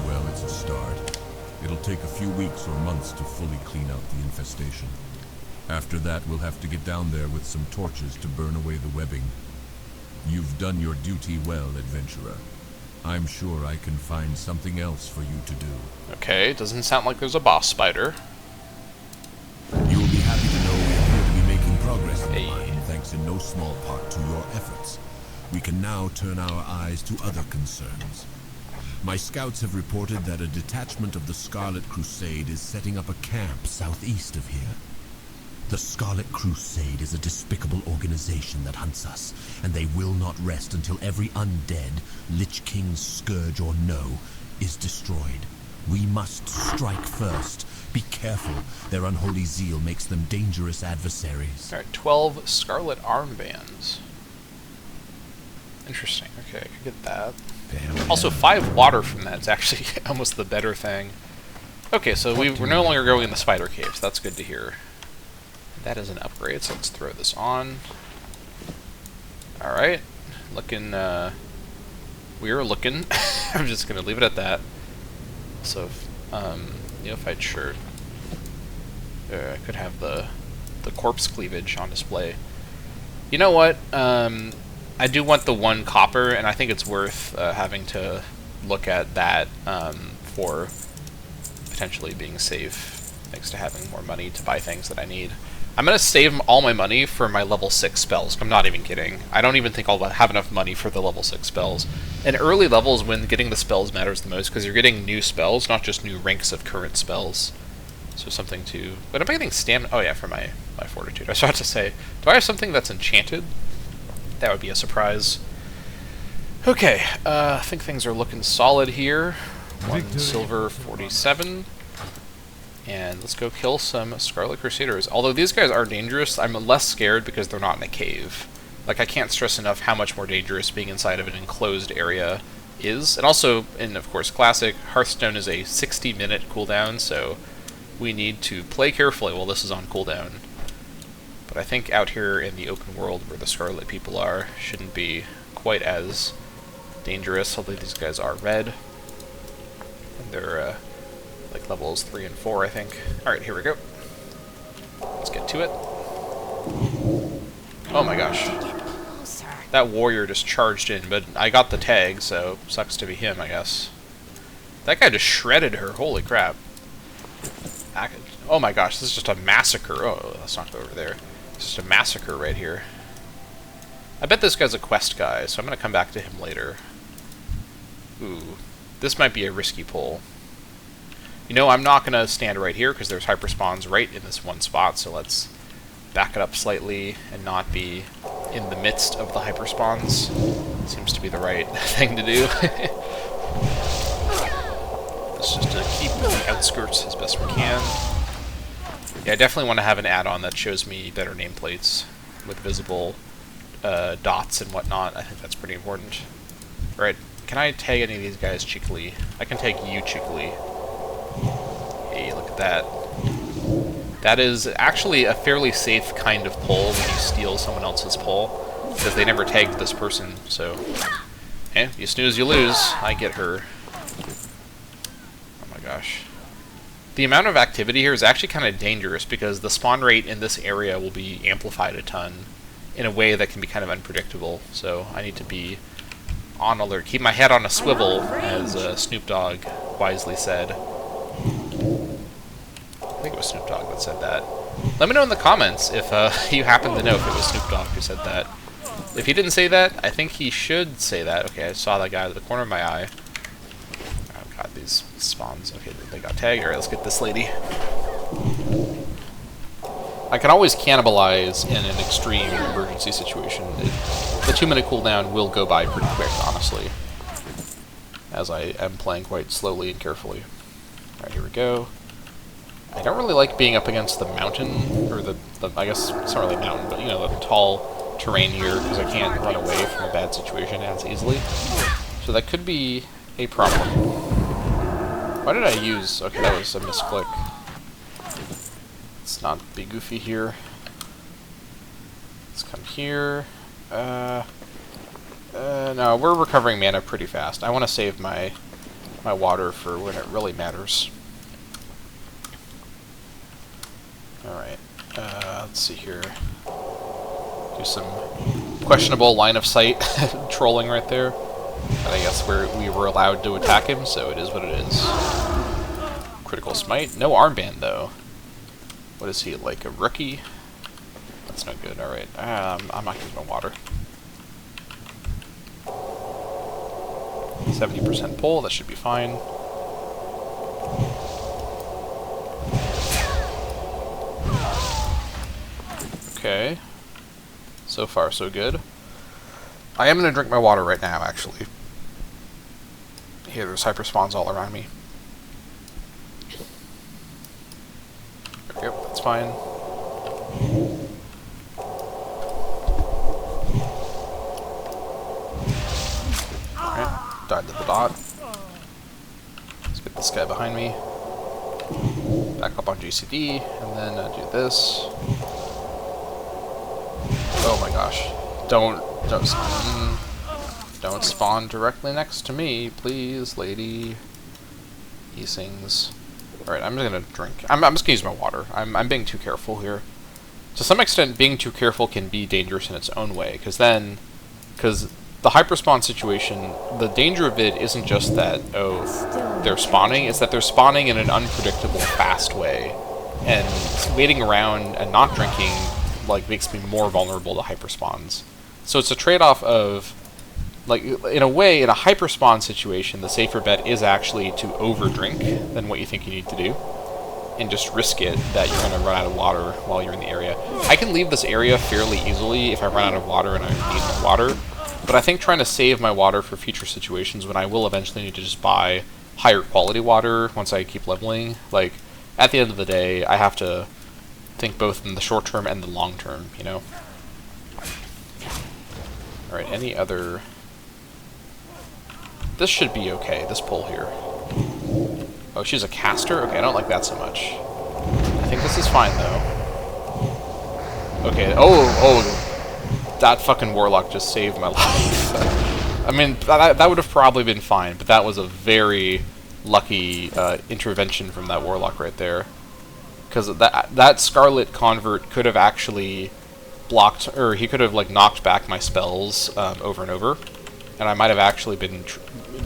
Well, it's a start. It'll take a few weeks or months to fully clean out the infestation. After that, we'll have to get down there with some torches to burn away the webbing. You've done your duty well, adventurer. I'm sure I can find something else for you to do. Okay, doesn't sound like there's a boss spider. You will be happy to know we appear to be making progress in the mine, thanks in no small part to your efforts. We can now turn our eyes to other concerns. My scouts have reported that a detachment of the Scarlet Crusade is setting up a camp southeast of here. The Scarlet Crusade is a despicable organization that hunts us, and they will not rest until every undead, Lich King's scourge or no, is destroyed. We must strike first. Be careful. Their unholy zeal makes them dangerous adversaries. Alright, 12 scarlet armbands. Interesting. Okay, I could get that. Also, 5 water from that is actually almost the better thing. Okay, so we're no longer going in the spider caves. That's good to hear. That is an upgrade, so let's throw this on. Alright. Looking, we're looking. I'm just gonna leave it at that. So, neophyte shirt. I could have the corpse cleavage on display. You know what? I do want the 1 copper, and I think it's worth having to look at that for potentially being safe, thanks to having more money to buy things that I need. I'm going to save all my money for my level 6 spells. I'm not even kidding. I don't even think I'll have enough money for the level 6 spells. In early levels, when getting the spells matters the most, because you're getting new spells, not just new ranks of current spells. So something to... What am I getting stamina? Oh yeah, for my fortitude. I was about to say, do I have something that's enchanted? That would be a surprise. Okay, I think things are looking solid here. 1 silver, 47. And let's go kill some Scarlet Crusaders. Although these guys are dangerous, I'm less scared because they're not in a cave. Like, I can't stress enough how much more dangerous being inside of an enclosed area is. And also, in, of course, Classic, Hearthstone is a 60-minute cooldown, so we need to play carefully while this is on cooldown. But I think out here in the open world where the Scarlet people are, shouldn't be quite as dangerous, although these guys are red. And they're, like levels 3 and 4, I think. Alright, here we go. Let's get to it. Oh my gosh. That warrior just charged in, but I got the tag, so sucks to be him, I guess. That guy just shredded her, holy crap. Oh my gosh, this is just a massacre. Oh, let's not go over there. It's just a massacre right here. I bet this guy's a quest guy, so I'm gonna come back to him later. Ooh, this might be a risky pull. You know, I'm not going to stand right here because there's hyper spawns right in this one spot, so let's back it up slightly and not be in the midst of the hyper spawns. Seems to be the right thing to do. Let's just keep the outskirts as best we can. Yeah, I definitely want to have an add-on that shows me better nameplates with visible dots and whatnot. I think that's pretty important. Alright, can I tag any of these guys cheekily? I can tag you cheekily. Hey, look at that. That is actually a fairly safe kind of pull when you steal someone else's pull, because they never tagged this person, so... Eh, you snooze, you lose. I get her. Oh my gosh. The amount of activity here is actually kind of dangerous, because the spawn rate in this area will be amplified a ton in a way that can be kind of unpredictable, so I need to be on alert. Keep my head on a swivel, as Snoop Dogg wisely said. I think it was Snoop Dogg that said that. Let me know in the comments if you happen to know if it was Snoop Dogg who said that. If he didn't say that, I think he should say that. Okay, I saw that guy out of the corner of my eye. Oh god, these spawns. Okay, they got tagged. Alright, let's get this lady. I can always cannibalize in an extreme emergency situation. The 2-minute cooldown will go by pretty quick, honestly, as I am playing quite slowly and carefully. Alright, here we go. I don't really like being up against the mountain, or the I guess it's not really a mountain, but you know, the tall terrain here, because I can't run away from a bad situation as easily. So that could be a problem. Why did I use... Okay, that was a misclick. Let's not be goofy here. Let's come here. No, we're recovering mana pretty fast. I want to save my water for when it really matters. Alright, let's see here. Do some questionable line of sight trolling right there. And I guess we were allowed to attack him, so it is what it is. Critical smite. No armband, though. What is he, like a rookie? That's no good, alright. I'm not getting no water. 70% pull, that should be fine. Okay. So far, so good. I am going to drink my water right now, actually. Here, there's hyper spawns all around me. fine. Alright, died to the dot. Let's get this guy behind me. Back up on GCD, and then do this. Oh my gosh. Don't spawn directly next to me, please, lady. He sings. Alright, I'm just gonna drink. I'm just gonna use my water. I'm being too careful here. To some extent, being too careful can be dangerous in its own way, because the hyperspawn situation, the danger of it isn't just that, oh, they're spawning, it's that they're spawning in an unpredictable, fast way. And waiting around and not drinking, like, makes me more vulnerable to hyperspawns. So it's a trade-off of, like, in a way, in a hyperspawn situation, the safer bet is actually to overdrink than what you think you need to do. And just risk it that you're going to run out of water while you're in the area. I can leave this area fairly easily if I run out of water and I need more water. But I think trying to save my water for future situations when I will eventually need to just buy higher quality water once I keep leveling, like, at the end of the day, I have to think both in the short term and the long term, you know? Alright, any other... This should be okay, this pull here. Oh, she's a caster? Okay, I don't like that so much. I think this is fine, though. Okay, oh! That fucking warlock just saved my life. I mean, that would have probably been fine, but that was a very lucky intervention from that warlock right there. Because that Scarlet Convert could have actually blocked, or he could have, like, knocked back my spells over and over. And I might have actually been,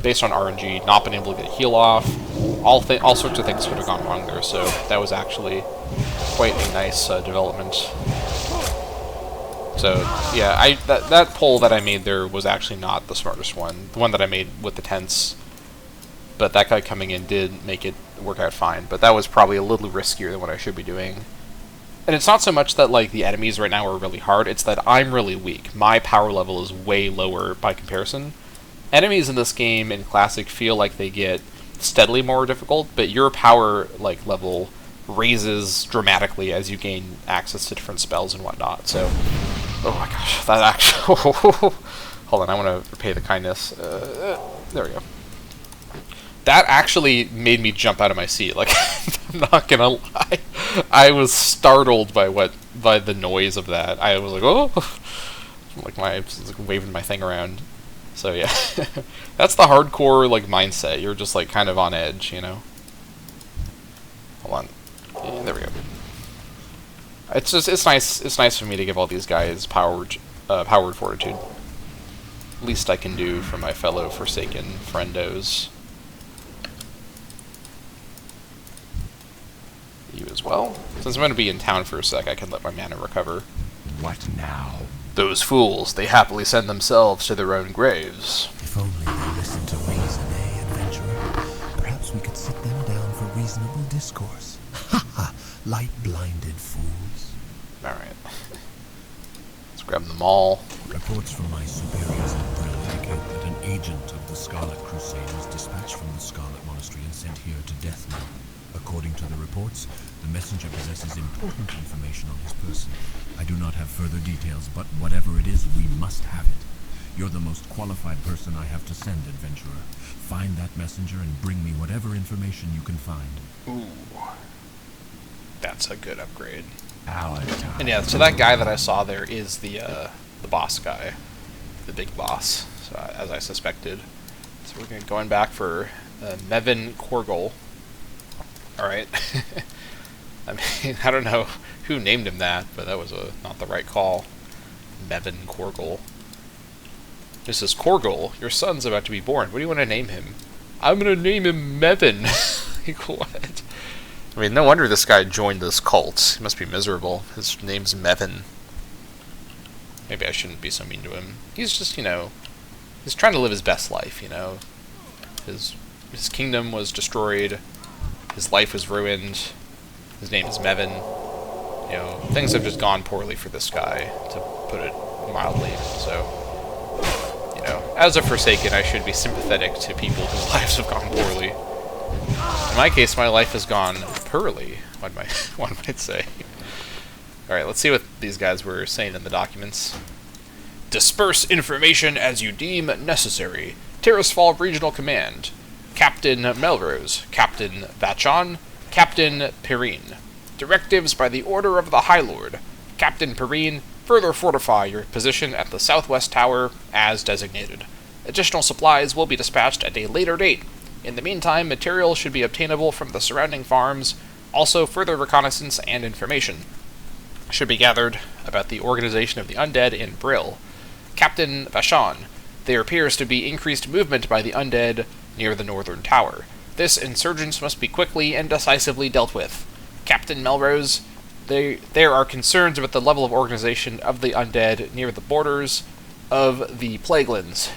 based on RNG, not been able to get heal off. All sorts of things could have gone wrong there, so that was actually quite a nice development. So, yeah, that pull that I made there was actually not the smartest one. The one that I made with the tents. But that guy coming in did make it work out fine. But that was probably a little riskier than what I should be doing. And it's not so much that, like, the enemies right now are really hard, it's that I'm really weak. My power level is way lower by comparison. Enemies in this game, in Classic, feel like they get steadily more difficult, but your power, like, level raises dramatically as you gain access to different spells and whatnot, so... Oh my gosh, that actually... Hold on, I want to repay the kindness. There we go. That actually made me jump out of my seat, like, I'm not gonna lie. I was startled by the noise of that. I was like, oh! Like, I was like, waving my thing around. So, yeah. That's the hardcore, like, mindset. You're just, like, kind of on edge, you know? Hold on. Yeah, there we go. It's nice for me to give all these guys powered fortitude. Least I can do for my fellow Forsaken friendos. You as well. Since I'm going to be in town for a sec, I can let my mana recover. What now? Those fools, they happily send themselves to their own graves. If only they listened to reason, eh, adventurer? Perhaps we could sit them down for reasonable discourse. Ha ha! Light-blinded fools. Alright. Let's grab them all. Reports from my superiors in Pearly indicate that an agent of the Scarlet Crusade was dispatched from the Scarlet Monastery and sent here to Deathknell. According to the reports, the messenger possesses important information on his person. I do not have further details, but whatever it is, we must have it. You're the most qualified person I have to send, adventurer. Find that messenger and bring me whatever information you can find. Ooh. That's a good upgrade. Our time. And yeah, so that guy that I saw there is the boss guy. The big boss, so, as I suspected. So we're going back for Mevin Korgol. Alright. I mean, I don't know who named him that, but that was not the right call. Mevin Korgol. This is Korgol, your son's about to be born. What do you want to name him? I'm going to name him Mevin. Like, what? I mean, no wonder this guy joined this cult. He must be miserable. His name's Mevin. Maybe I shouldn't be so mean to him. He's just, you know, he's trying to live his best life, you know. His kingdom was destroyed. His life was ruined. His name is Mevin. You know, things have just gone poorly for this guy, to put it mildly. So, you know, as a Forsaken, I should be sympathetic to people whose lives have gone poorly. In my case, my life has gone pearly, one might say. Alright, let's see what these guys were saying in the documents. Disperse information as you deem necessary. Tirisfal Regional Command. Captain Melrose, Captain Vachon, Captain Perrine. Directives by the order of the High Lord. Captain Perrine, further fortify your position at the southwest tower as designated. Additional supplies will be dispatched at a later date. In the meantime, material should be obtainable from the surrounding farms. Also, further reconnaissance and information should be gathered about the organization of the undead in Brill. Captain Vachon, there appears to be increased movement by the undead near the northern tower. This insurgence must be quickly and decisively dealt with. Captain Melrose, there are concerns about the level of organization of the undead near the borders of the Plaguelands.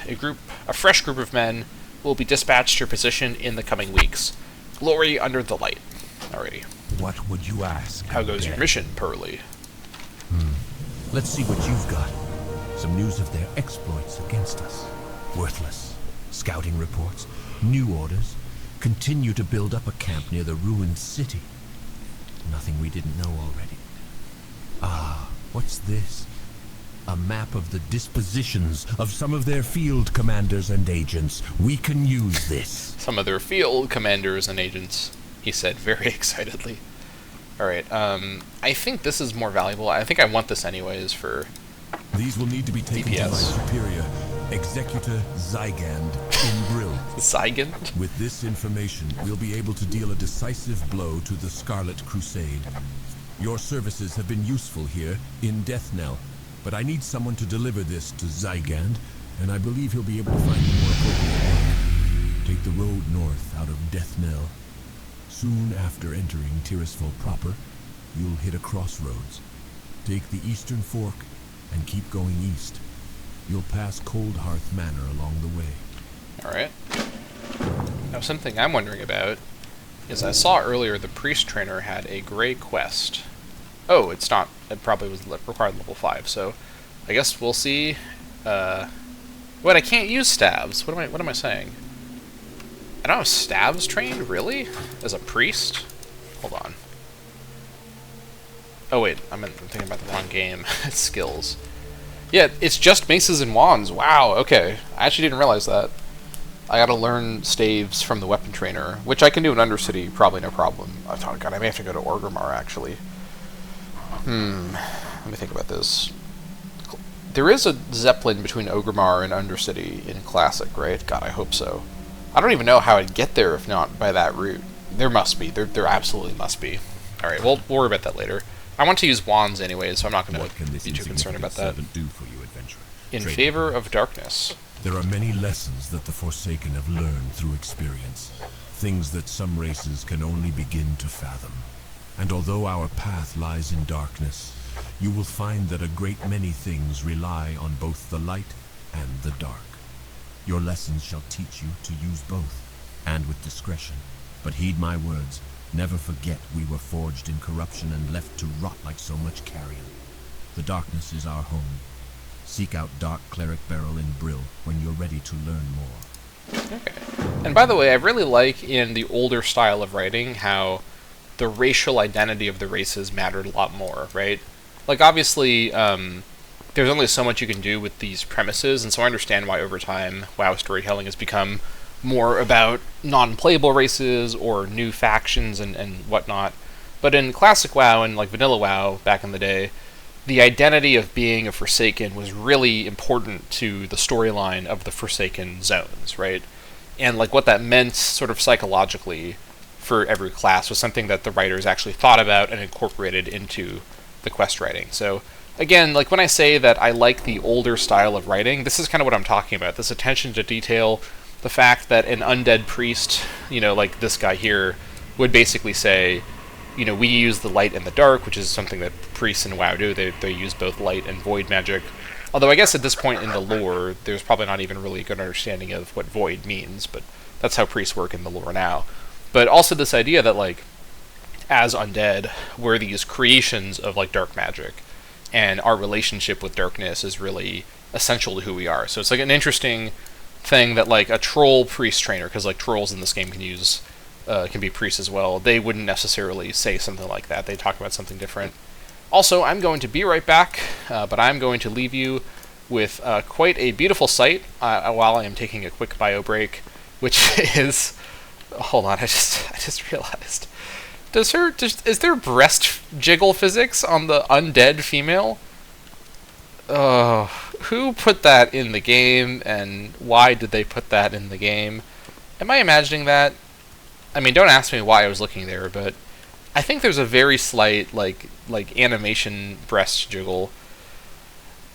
A fresh group of men will be dispatched to your position in the coming weeks. Glory under the light. Alrighty. What would you ask? How goes your mission, Pearly? Let's see what you've got. Some news of their exploits against us. Worthless. Scouting reports. New orders. Continue to build up a camp near the ruined city. Nothing we didn't know already. Ah, what's this? A map of the dispositions of some of their field commanders and agents. We can use this. Some of their field commanders and agents, he said very excitedly. Alright, I think this is more valuable. I think I want this anyways for These will need to be taken to my DPS. superior, Executor Zygand, in Brill. Zygant? With this information, we'll be able to deal a decisive blow to the Scarlet Crusade. Your services have been useful here in Deathnell, but I need someone to deliver this to Zygand, and I believe he'll be able to find a more appropriate one. Take the road north out of Deathnell. Soon after entering Tirisfal proper, you'll hit a crossroads. Take the eastern fork and keep going east. You'll pass Coldhearth Manor along the way. Alright. Now something I'm wondering about is I saw earlier the priest trainer had a gray quest. Oh, it's not. It probably was required level 5, so I guess we'll see. Wait, I can't use stabs. What am I saying? I don't have stabs trained, really? As a priest? Hold on. Oh wait, I'm thinking about the wrong game. It's skills. Yeah, it's just maces and wands. Wow, okay. I actually didn't realize that. I gotta learn staves from the weapon trainer, which I can do in Undercity, probably no problem. Oh god, I may have to go to Orgrimmar, actually. Let me think about this. There is a Zeppelin between Orgrimmar and Undercity in Classic, right? God, I hope so. I don't even know how I'd get there if not by that route. There must be. There absolutely must be. Alright, we'll worry about that later. I want to use wands anyway, so I'm not going to be too concerned about that. Do for you, adventurer? In favor of darkness. There are many lessons that the Forsaken have learned through experience. Things that some races can only begin to fathom. And although our path lies in darkness, you will find that a great many things rely on both the light and the dark. Your lessons shall teach you to use both, and with discretion. But heed my words. Never forget we were forged in corruption and left to rot like so much carrion. The darkness is our home. Seek out Dark Cleric Beryl in Brill when you're ready to learn more. Okay. And by the way, I really like in the older style of writing how the racial identity of the races mattered a lot more, right? Like, obviously, there's only so much you can do with these premises, and so I understand why over time WoW storytelling has become more about non-playable races or new factions and whatnot. But in classic WoW and like vanilla WoW back in the day, the identity of being a Forsaken was really important to the storyline of the Forsaken zones, right? And like what that meant sort of psychologically for every class was something that the writers actually thought about and incorporated into the quest writing. So again, like when I say that I like the older style of writing, this is kind of what I'm talking about. This attention to detail, the fact that an undead priest, you know, like this guy here, would basically say, you know, we use the light and the dark, which is something that priests in WoW do. They use both light and void magic. Although I guess at this point in the lore, there's probably not even really a good understanding of what void means, but that's how priests work in the lore now. But also this idea that, like, as undead, we're these creations of, like, dark magic, and our relationship with darkness is really essential to who we are. So it's like an interesting thing that like a troll priest trainer, because like trolls in this game can be priests as well, they wouldn't necessarily say something like that. They talk about something different. Also, I'm going to be right back, but I'm going to leave you with quite a beautiful sight while I am taking a quick bio break, which is... Hold on, I just realized. Is there breast jiggle physics on the undead female? Who put that in the game, and why did they put that in the game? Am I imagining that? I mean, don't ask me why I was looking there, but I think there's a very slight, like animation breast jiggle.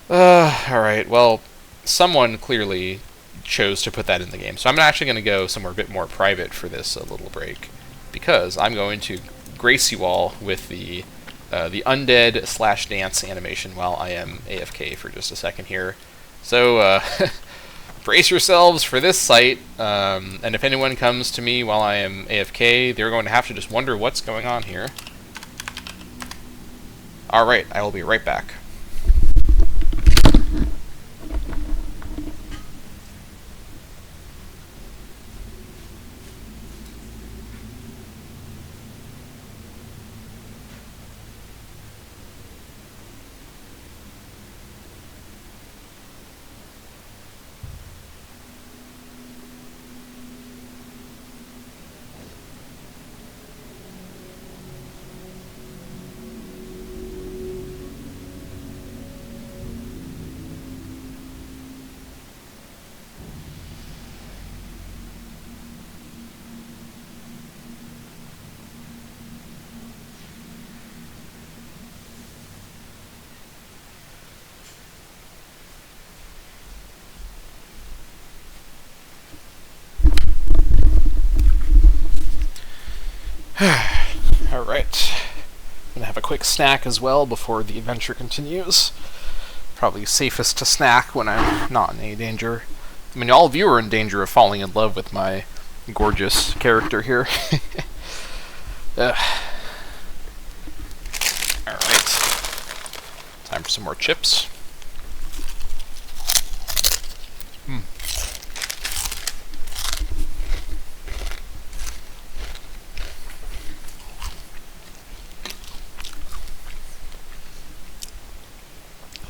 Alright, well, someone clearly chose to put that in the game. So I'm actually going to go somewhere a bit more private for this little break, because I'm going to grace you all with the undead / dance animation while I am AFK for just a second here. So, brace yourselves for this sight, and if anyone comes to me while I am AFK, they're going to have to just wonder what's going on here. Alright, I will be right back. Alright. I'm gonna have a quick snack as well before the adventure continues. Probably safest to snack when I'm not in any danger. I mean, all of you are in danger of falling in love with my gorgeous character here. Alright. Time for some more chips.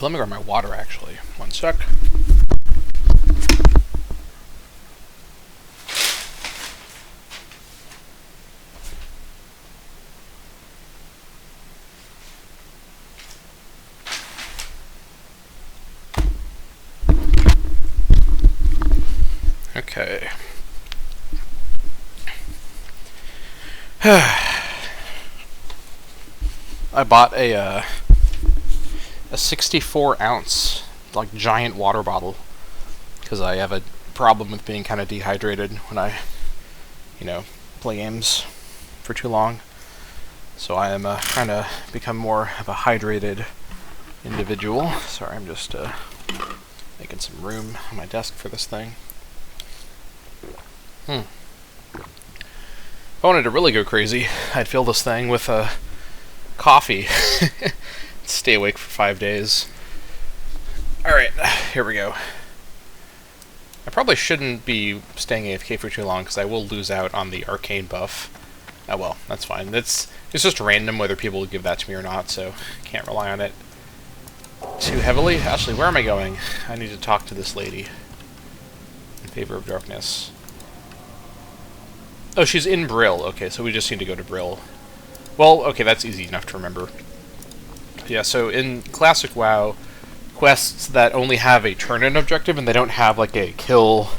Let me grab my water, actually. One sec. Okay. I bought a 64-ounce, like, giant water bottle, because I have a problem with being kind of dehydrated when I, play games for too long. So I am trying to become more of a hydrated individual. Sorry, I'm just making some room on my desk for this thing. If I wanted to really go crazy, I'd fill this thing with coffee. Stay awake for 5 days. Alright, here we go. I probably shouldn't be staying AFK for too long, because I will lose out on the arcane buff. Oh well, that's fine. It's just random whether people will give that to me or not, so can't rely on it too heavily. Actually, where am I going? I need to talk to this lady. In favor of darkness. Oh, she's in Brill. Okay, so we just need to go to Brill. Well, okay, that's easy enough to remember. Yeah, so in classic WoW, quests that only have a turn-in objective and they don't have like a kill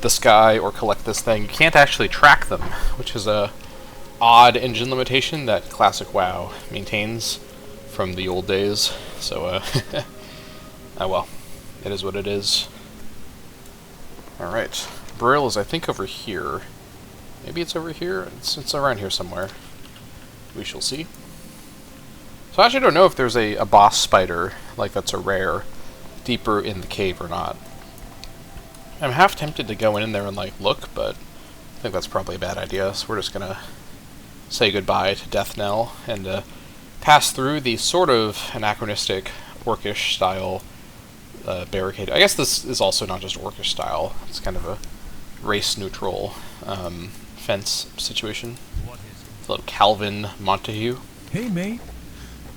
this guy or collect this thing, you can't actually track them, which is a odd engine limitation that classic WoW maintains from the old days. So, oh well, it is what it is. Alright, Brill is I think over here. Maybe it's over here? It's around here somewhere. We shall see. So I actually don't know if there's a boss spider, like that's a rare, deeper in the cave or not. I'm half tempted to go in there and like look, but I think that's probably a bad idea, so we're just gonna say goodbye to Death Knell and pass through the sort of anachronistic orcish style barricade. I guess this is also not just orcish style, it's kind of a race neutral fence situation. It's a little Calvin Montague. Hey, mate.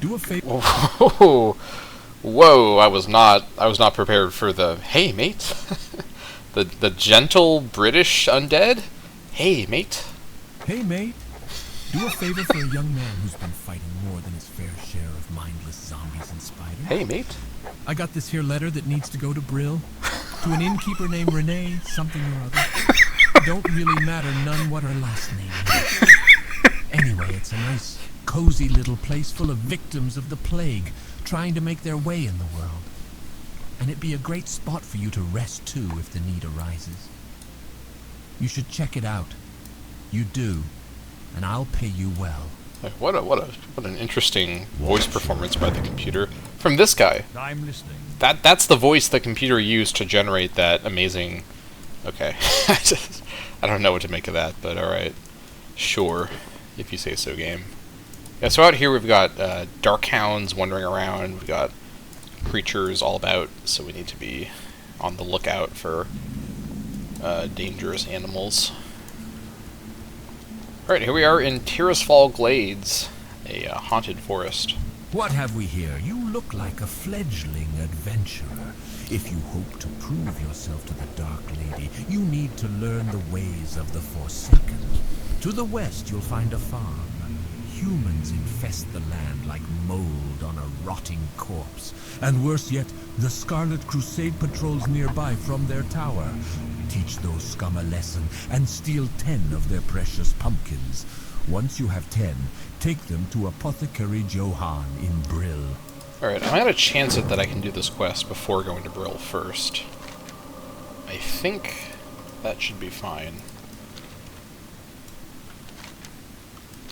Do a favor. Whoa, whoa! I was not prepared for the hey, mate. the gentle British undead. Hey, mate. Hey, mate. Do a favor for a young man who's been fighting more than his fair share of mindless zombies and spiders. Hey, mate. I got this here letter that needs to go to Brill. To an innkeeper named Renee, something or other. Don't really matter none what her last name is. Anyway, it's a nice, cozy little place full of victims of the plague, trying to make their way in the world. And it'd be a great spot for you to rest too if the need arises. You should check it out. You do, and I'll pay you well. What an interesting voice performance by the computer from this guy. I'm listening. That's the voice the computer used to generate that amazing. Okay, I don't know what to make of that, but all right, sure, if you say so, game. Yeah, so out here we've got dark hounds wandering around. We've got creatures all about, so we need to be on the lookout for dangerous animals. Alright, here we are in Tirisfal Glades, a haunted forest. What have we here? You look like a fledgling adventurer. If you hope to prove yourself to the Dark Lady, you need to learn the ways of the Forsaken. To the west, you'll find a farm. Humans infest the land like mold on a rotting corpse. And worse yet, the Scarlet Crusade patrols nearby from their tower. Teach those scum a lesson and steal 10 of their precious pumpkins. Once you have 10, take them to Apothecary Johann in Brill. Alright, I'm gonna chance it that I can do this quest before going to Brill first. I think that should be fine.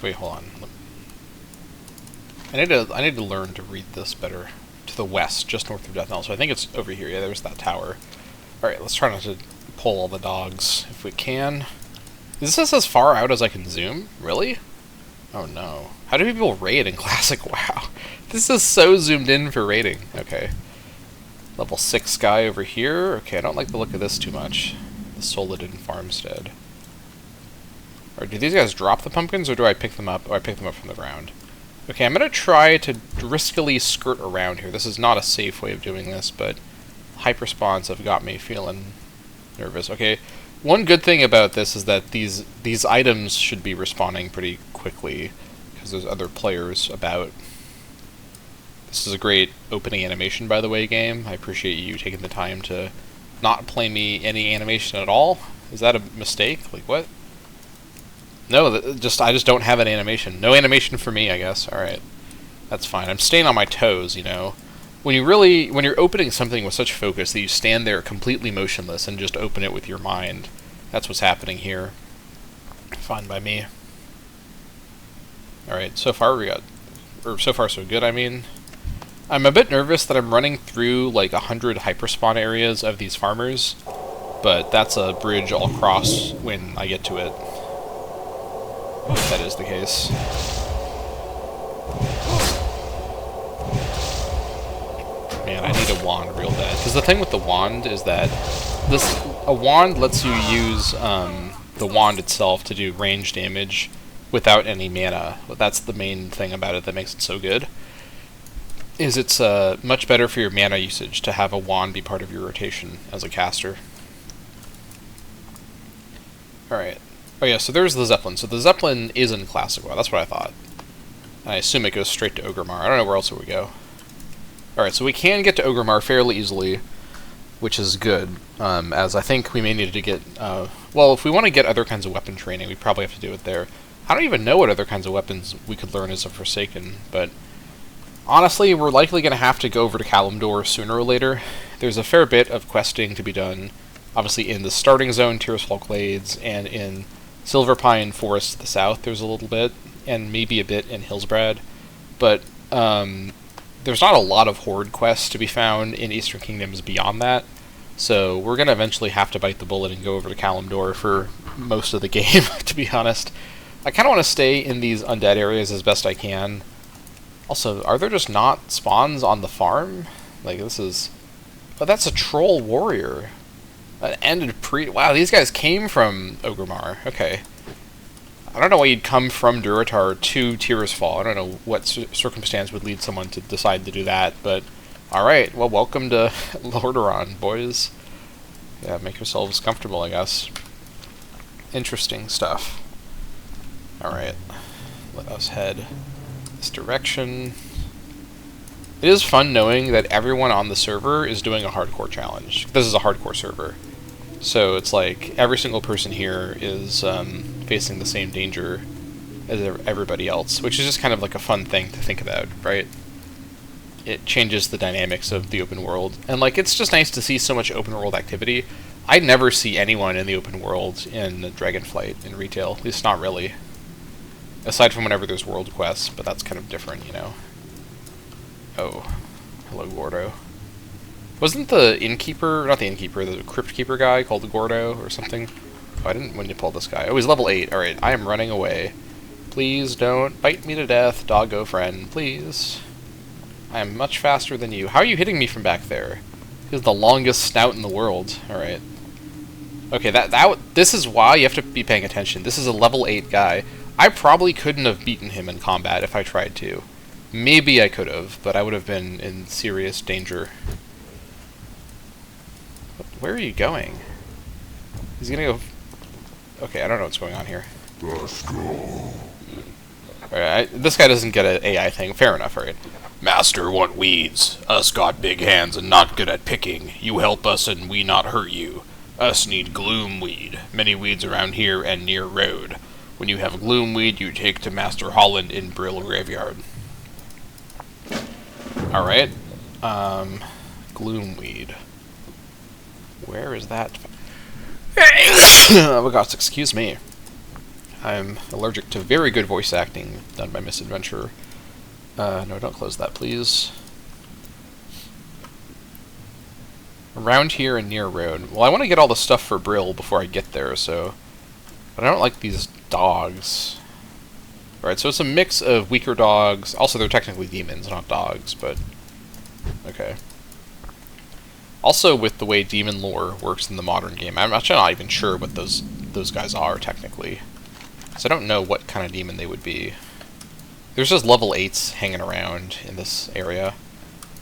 Wait, hold on. I need to learn to read this better. To the west, just north of Death Knell. So I think it's over here. Yeah, there's that tower. Alright, let's try not to pull all the dogs if we can. Is this as far out as I can zoom? Really? Oh no. How do people raid in Classic WoW? This is so zoomed in for raiding. Okay. Level 6 guy over here. Okay, I don't like the look of this too much. The Soladin Farmstead. Or do these guys drop the pumpkins, or do I pick them up? Oh, I pick them up from the ground. Okay, I'm going to try to riskily skirt around here. This is not a safe way of doing this, but hyperspawns have got me feeling nervous. Okay, one good thing about this is that these items should be respawning pretty quickly, because there's other players about. This is a great opening animation, by the way, game. I appreciate you taking the time to not play me any animation at all. Is that a mistake? Like, what? No, I just don't have an animation. No animation for me, I guess. Alright. That's fine. I'm staying on my toes, you know. When you're opening something with such focus that you stand there completely motionless and just open it with your mind, that's what's happening here. Fine by me. Alright, so far so far so good, I mean. I'm a bit nervous that I'm running through like 100 hyperspawn areas of these farmers, but that's a bridge I'll cross when I get to it. If that is the case. Man, I need a wand real bad. Because the thing with the wand is that a wand lets you use the wand itself to do range damage without any mana. That's the main thing about it that makes it so good. Is it's much better for your mana usage to have a wand be part of your rotation as a caster. Alright. Oh yeah, so there's the Zeppelin. So the Zeppelin is in Classic WoW, that's what I thought. And I assume it goes straight to Ogremar. I don't know where else it would go. Alright, so we can get to Ogremar fairly easily, which is good, as I think we may need to get... well, if we want to get other kinds of weapon training, we probably have to do it there. I don't even know what other kinds of weapons we could learn as a Forsaken, but... honestly, we're likely going to have to go over to Kalimdor sooner or later. There's a fair bit of questing to be done, obviously in the starting zone, Tirisfal Glades, and in Silverpine Forest to the south there's a little bit, and maybe a bit in Hillsbrad, but there's not a lot of Horde quests to be found in Eastern Kingdoms beyond that, so we're going to eventually have to bite the bullet and go over to Kalimdor for most of the game, to be honest. I kind of want to stay in these undead areas as best I can. Also, are there just not spawns on the farm? Like, this is... oh, that's a troll warrior. An ended pre... wow, these guys came from Ogremar. Okay. I don't know why you'd come from Durotar to Tirisfal. I don't know what circumstance would lead someone to decide to do that, but alright, well, welcome to Lordaeron, boys. Yeah, make yourselves comfortable, I guess. Interesting stuff. Alright, let us head this direction. It is fun knowing that everyone on the server is doing a hardcore challenge. This is a hardcore server. So it's like every single person here is facing the same danger as everybody else, which is just kind of like a fun thing to think about, right? It changes the dynamics of the open world. And like, it's just nice to see so much open world activity. I never see anyone in the open world in Dragonflight in retail, at least not really. Aside from whenever there's world quests, but that's kind of different, you know. Oh, hello Gordo. Wasn't the innkeeper, not the innkeeper, the crypt keeper guy called Gordo or something? Oh, I didn't when you pull this guy. Oh, he's level 8. Alright, I am running away. Please don't bite me to death, doggo friend, please. I am much faster than you. How are you hitting me from back there? He's the longest snout in the world. Alright. Okay, this is why you have to be paying attention. This is a level 8 guy. I probably couldn't have beaten him in combat if I tried to. Maybe I could have, but I would have been in serious danger. Where are you going? He's gonna go... Okay, I don't know what's going on here. Let's go. Alright, this guy doesn't get an AI thing. Fair enough, alright. Master want weeds. Us got big hands and not good at picking. You help us and we not hurt you. Us need gloom weed. Many weeds around here and near road. When you have gloom weed, you take to Master Holland in Brill Graveyard. Alright. Gloomweed. Where is that? Oh gosh, excuse me. I'm allergic to very good voice acting done by Misadventurer. No, don't close that, please. Around here and near road. Well, I want to get all the stuff for Brill before I get there, so... But I don't like these dogs. Alright, so it's a mix of weaker dogs. Also, they're technically demons, not dogs, but... Okay. Also, with the way demon lore works in the modern game, I'm actually not even sure what those guys are, technically. So I don't know what kind of demon they would be. There's just level 8s hanging around in this area.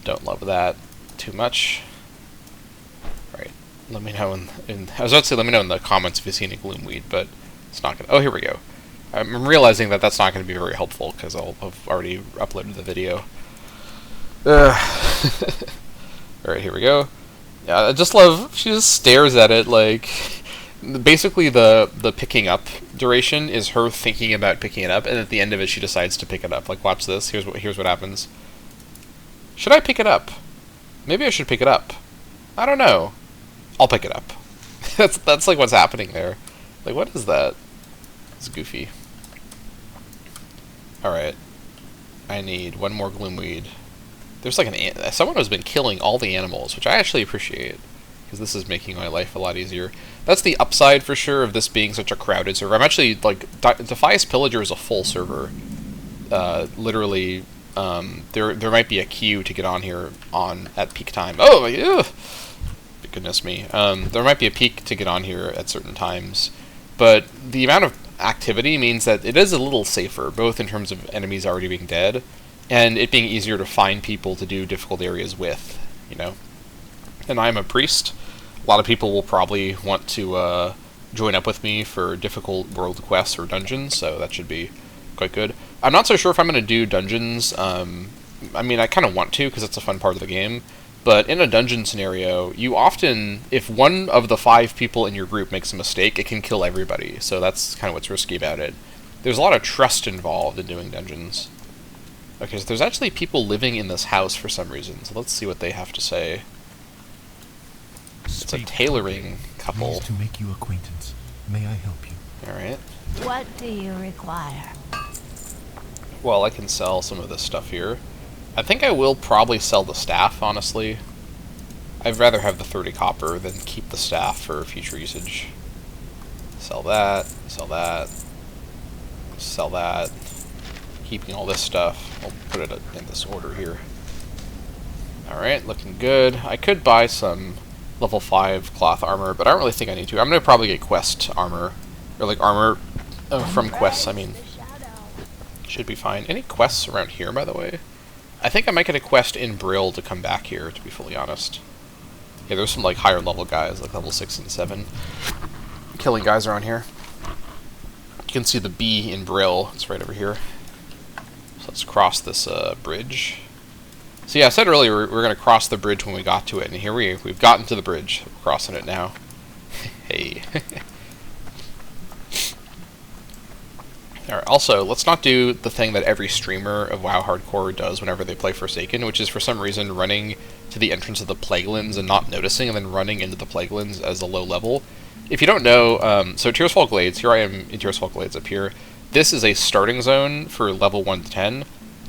Don't love that too much. Alright, let me know I was about to say let me know in the comments if you see any gloomweed, but it's not gonna... Oh, here we go. I'm realizing that that's not going to be very helpful, because I'll have already uploaded the video. Alright, here we go. Yeah, I just love... She just stares at it, like... Basically, the picking up duration is her thinking about picking it up, and at the end of it, she decides to pick it up. Like, watch this. Here's what happens. Should I pick it up? Maybe I should pick it up. I don't know. I'll pick it up. That's like what's happening there. Like, what is that? It's goofy. Alright. I need one more gloomweed. There's like someone who's been killing all the animals, which I actually appreciate, because this is making my life a lot easier. That's the upside, for sure, of this being such a crowded server. I'm actually, like, Defias Pillager is a full server. Literally, there might be a queue to get on here at peak time. Oh, ugh! Goodness me. There might be a peak to get on here at certain times, but the amount of activity means that it is a little safer, both in terms of enemies already being dead, and it being easier to find people to do difficult areas with, you know? And I'm a priest. A lot of people will probably want to join up with me for difficult world quests or dungeons, so that should be quite good. I'm not so sure if I'm going to do dungeons. I mean, I kind of want to, because it's a fun part of the game. But in a dungeon scenario, you often, if one of the 5 people in your group makes a mistake, it can kill everybody. So that's kind of what's risky about it. There's a lot of trust involved in doing dungeons. Okay, so there's actually people living in this house for some reason. So let's see what they have to say. It's a tailoring couple. Pleased to make you acquaintance. May I help you? Alright. What do you require? Well, I can sell some of this stuff here. I think I will probably sell the staff, honestly. I'd rather have the 30 copper than keep the staff for future usage. Sell that, sell that, sell that. Keeping all this stuff. I'll put it in this order here. Alright, looking good. I could buy some level 5 cloth armor, but I don't really think I need to. I'm going to probably get quest armor, or like armor Oh, from quests, I mean. Should be fine. Any quests around here, by the way? I think I might get a quest in Brill to come back here, to be fully honest. Yeah, there's some, like, higher level guys, like level 6 and 7. Killing guys around here. You can see the B in Brill. It's right over here. So let's cross this bridge. So yeah, I said earlier we're going to cross the bridge when we got to it, and here we've gotten to the bridge. We're crossing it now. Hey. Alright, also, let's not do the thing that every streamer of WoW Hardcore does whenever they play Forsaken, which is for some reason running to the entrance of the Plaguelands and not noticing, and then running into the Plaguelands as a low level. If you don't know, so Tearsfall Glades, here I am in Tearsfall Glades up here. This is a starting zone for level 1 to 10.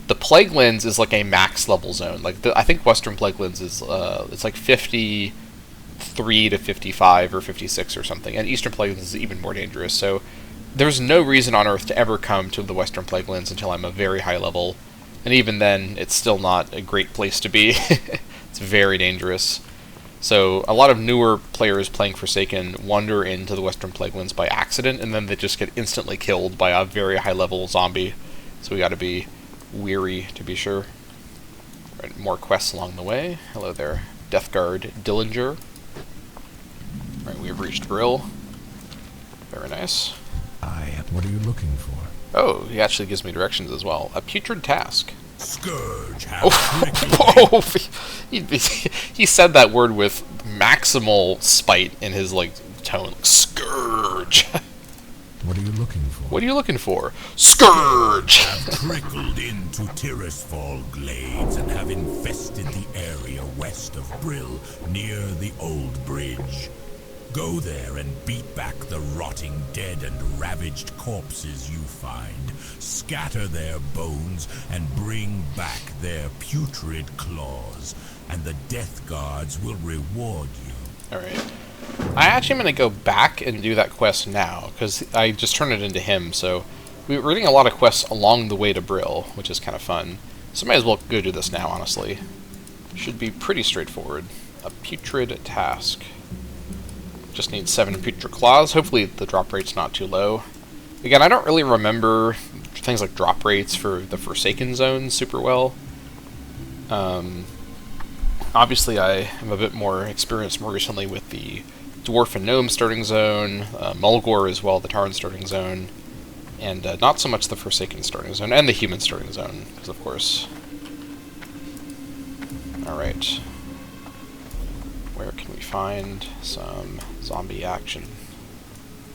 The Plaguelands is like a max level zone. Like I think Western Plaguelands is it's like 53 to 55 or 56 or something, and Eastern Plaguelands is even more dangerous. So there's no reason on Earth to ever come to the Western Plaguelands until I'm a very high level, and even then, it's still not a great place to be. It's very dangerous. So a lot of newer players playing Forsaken wander into the Western Plaguelands by accident, and then they just get instantly killed by a very high level zombie. So we gotta be weary, to be sure. Right, more quests along the way. Hello there, Deathguard Dillinger. Alright, we have reached Brill. Very nice. What are you looking for? Oh, he actually gives me directions as well. A putrid task. Scourge. Oh, he said that word with maximal spite in his like tone. Scourge. What are you looking for? What are you looking for? Scourge. Have trickled into Tirisfal Glades and have infested the area west of Brill near the old bridge. Go there and beat back the rotting dead and ravaged corpses you find. Scatter their bones and bring back their putrid claws, and the Death Guards will reward you. Alright. I actually am going to go back and do that quest now, because I just turned it into him, so we're getting a lot of quests along the way to Brill, which is kind of fun. So might as well go do this now, honestly. Should be pretty straightforward. A putrid task. Just need 7 putrid claws. Hopefully the drop rate's not too low. Again, I don't really remember things like drop rates for the Forsaken zones super well. Obviously I am a bit more experienced more recently with the Dwarf and Gnome starting zone, Mulgore as well, the Tarn starting zone, and not so much the Forsaken starting zone, and the Human starting zone, because of course. Alright. Where can we find some zombie action?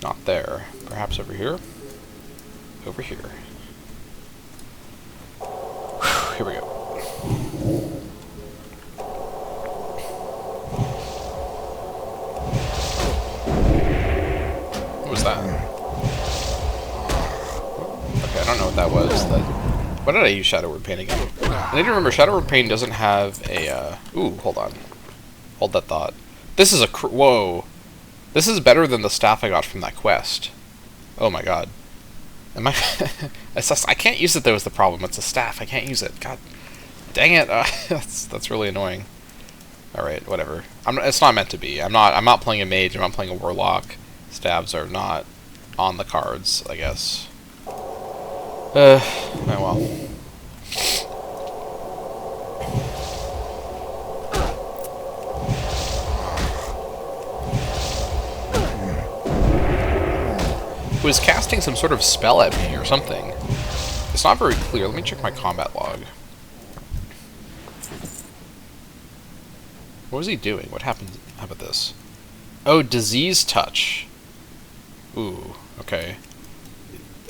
Not there. Perhaps over here? Over here. Whew, here we go. What was that? Okay, I don't know what that was. Why did I use Shadow Word Pain again? I need to remember Shadow Word Pain doesn't have a, ooh, hold on. Hold that thought. This is a whoa. This is better than the staff I got from that quest. Oh my god. Am I... I can't use it though is the problem. It's a staff. I can't use it. God dang it. That's really annoying. Alright, whatever. It's not meant to be. I'm not playing a mage. I'm not playing a warlock. Stabs are not on the cards, I guess. Oh well. Was casting some sort of spell at me or something. It's not very clear. Let me check my combat log. What was he doing? What happened? How about this? Oh, disease touch. Ooh, okay.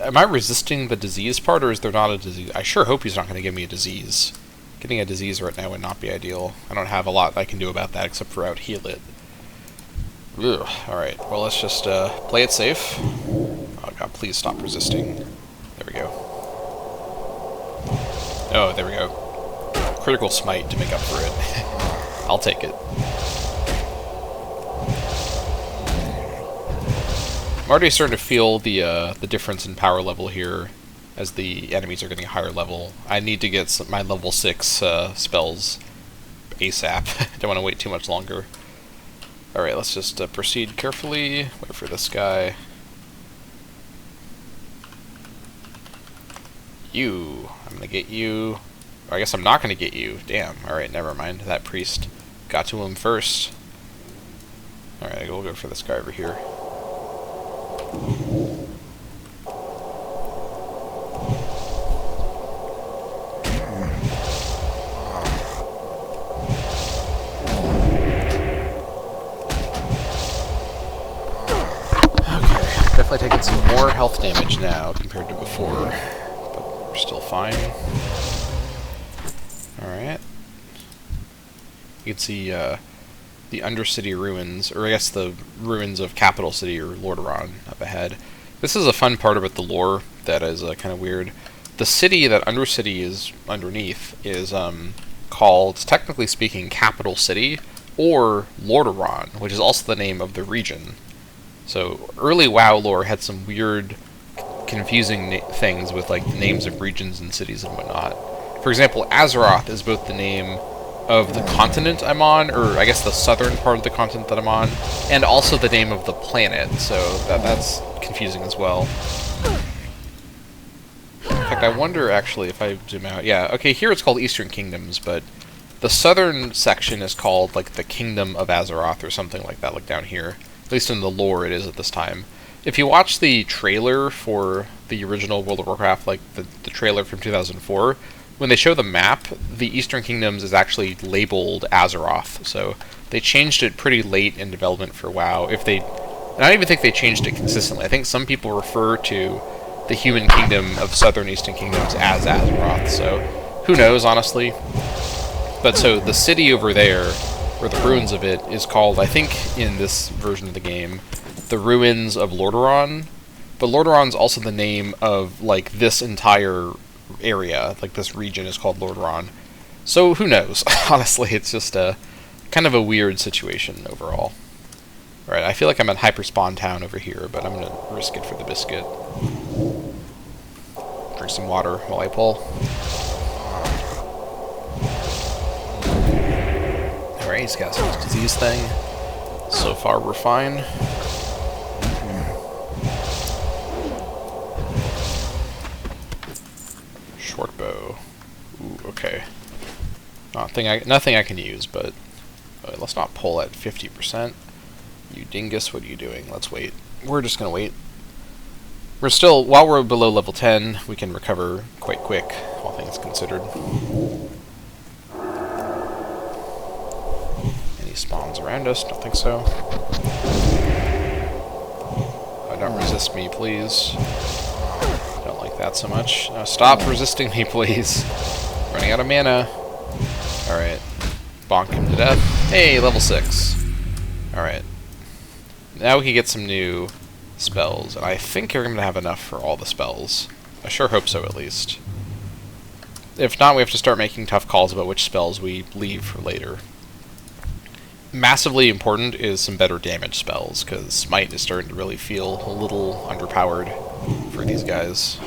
Am I resisting the disease part, or is there not a disease? I sure hope he's not going to give me a disease. Getting a disease right now would not be ideal. I don't have a lot I can do about that except for out-heal it. Ugh. Alright, well let's just play it safe. Oh god, please stop resisting. There we go. Oh, there we go. Critical smite to make up for it. I'll take it. I'm already starting to feel the difference in power level here as the enemies are getting a higher level. I need to get my level 6 spells ASAP. Don't want to wait too much longer. Alright, let's just proceed carefully. Wait for this guy. You. I'm gonna get you. Or I guess I'm not gonna get you. Damn. Alright, never mind. That priest got to him first. Alright, we'll go for this guy over here. Definitely taking some more health damage now compared to before, but we're still fine. Alright. You can see the Undercity ruins, or I guess the ruins of Capital City or Lordaeron up ahead. This is a fun part about the lore that is kind of weird. The city that Undercity is underneath is called, technically speaking, Capital City, or Lordaeron, which is also the name of the region. So early WoW lore had some weird, confusing things with like the names of regions and cities and whatnot. For example, Azeroth is both the name of the continent I'm on, or I guess the southern part of the continent that I'm on, and also the name of the planet, so that's confusing as well. In fact, I wonder actually if I zoom out. Yeah, okay, here it's called Eastern Kingdoms, but the southern section is called like the Kingdom of Azeroth or something like that, like down here. At least in the lore it is at this time. If you watch the trailer for the original World of Warcraft, like the trailer from 2004, when they show the map, the Eastern Kingdoms is actually labeled Azeroth, so they changed it pretty late in development for WoW. And I don't even think they changed it consistently. I think some people refer to the human kingdom of Southern Eastern Kingdoms as Azeroth, so who knows, honestly. But so the city over there, or the ruins of it, is called, I think in this version of the game, the Ruins of Lordaeron. But Lordaeron's also the name of like this entire area, like this region is called Lordaeron. So who knows? Honestly, it's just a kind of a weird situation overall. Alright, I feel like I'm in Hyperspawn Town over here, but I'm gonna risk it for the biscuit. Drink some water while I pull. Alright, he's got some disease thing. So far, we're fine. Short bow. Ooh, okay. Nothing I can use, but let's not pull at 50%. You dingus, what are you doing? Let's wait. We're just gonna wait. We're still, while we're below level 10, we can recover quite quick, all things considered. Any spawns around us? Don't think so. Don't resist me, please. Don't like that so much. No, stop resisting me, please. Running out of mana. Alright. Bonk him to death. Hey, level 6. Alright. Now we can get some new spells, and I think you're going to have enough for all the spells. I sure hope so, at least. If not, we have to start making tough calls about which spells we leave for later. Massively important is some better damage spells, because Smite is starting to really feel a little underpowered for these guys.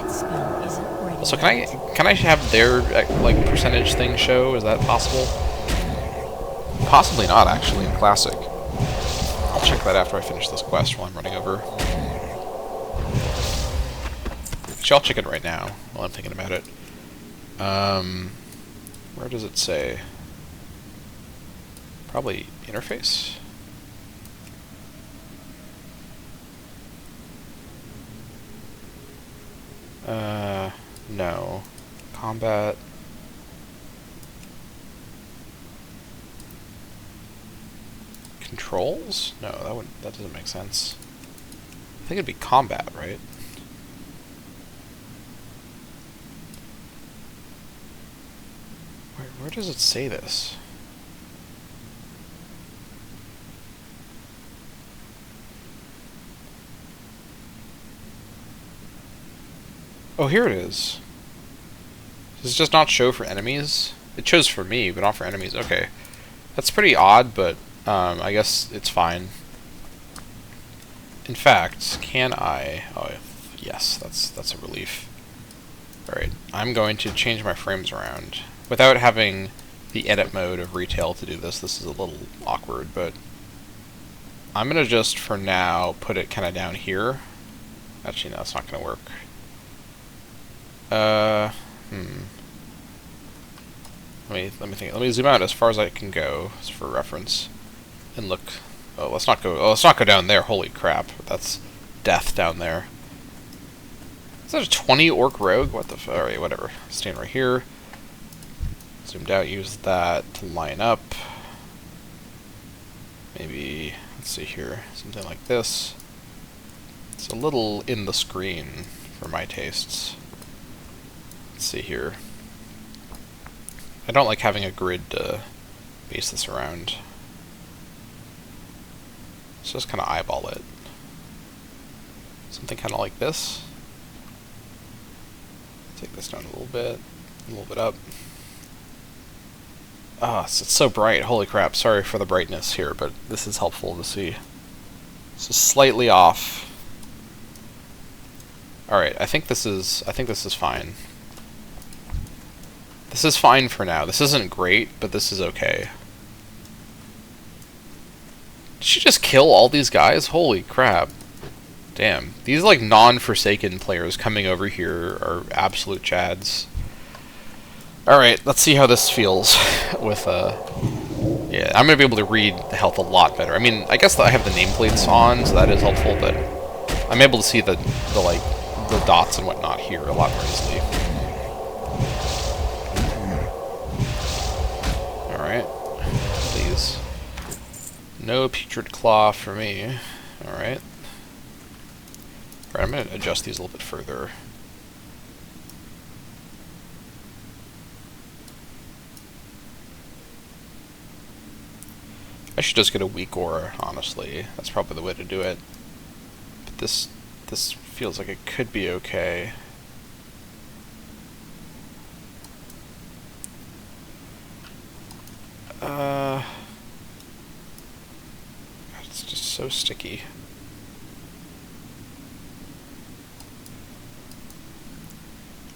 So can I have their like percentage thing show? Is that possible? Possibly not, actually, in Classic. I'll check that after I finish this quest while I'm running over. Actually, I'll check it right now while I'm thinking about it. Where does it say? Probably interface? No. Combat. Controls? No, that doesn't make sense. I think it'd be combat, right? Where does it say this? Oh, here it is. Does it just not show for enemies? It shows for me, but not for enemies. Okay. That's pretty odd, but I guess it's fine. In fact, can I... Oh, yes, that's a relief. Alright, I'm going to change my frames around. Without having the edit mode of retail to do this, this is a little awkward, but I'm going to just, for now, put it kind of down here. Actually, no, it's not going to work. Let me think. Let me zoom out as far as I can go, just for reference, and look. Oh, let's not go. Oh, let's not go down there. Holy crap! That's death down there. Is that a 20 orc rogue? What the? Alright, whatever. Stand right here. Zoomed out. Use that to line up. Maybe, let's see here, something like this. It's a little in the screen for my tastes. Let's see here. I don't like having a grid to base this around. Let's just kind of eyeball it. Something kind of like this. Take this down a little bit up. Ah, it's so bright. Holy crap! Sorry for the brightness here, but this is helpful to see. So slightly off. All right, I think this is fine. This is fine for now. This isn't great, but this is okay. Did she just kill all these guys? Holy crap! Damn, these like non-Forsaken players coming over here are absolute chads. Alright, let's see how this feels with, yeah, I'm gonna be able to read the health a lot better. I mean, I guess I have the nameplates on, so that is helpful, but I'm able to see the dots and whatnot here a lot more easily. Alright, please. No putrid claw for me. Alright. Alright, I'm gonna adjust these a little bit further. I should just get a weak aura, honestly. That's probably the way to do it. But this feels like it could be okay. It's just so sticky.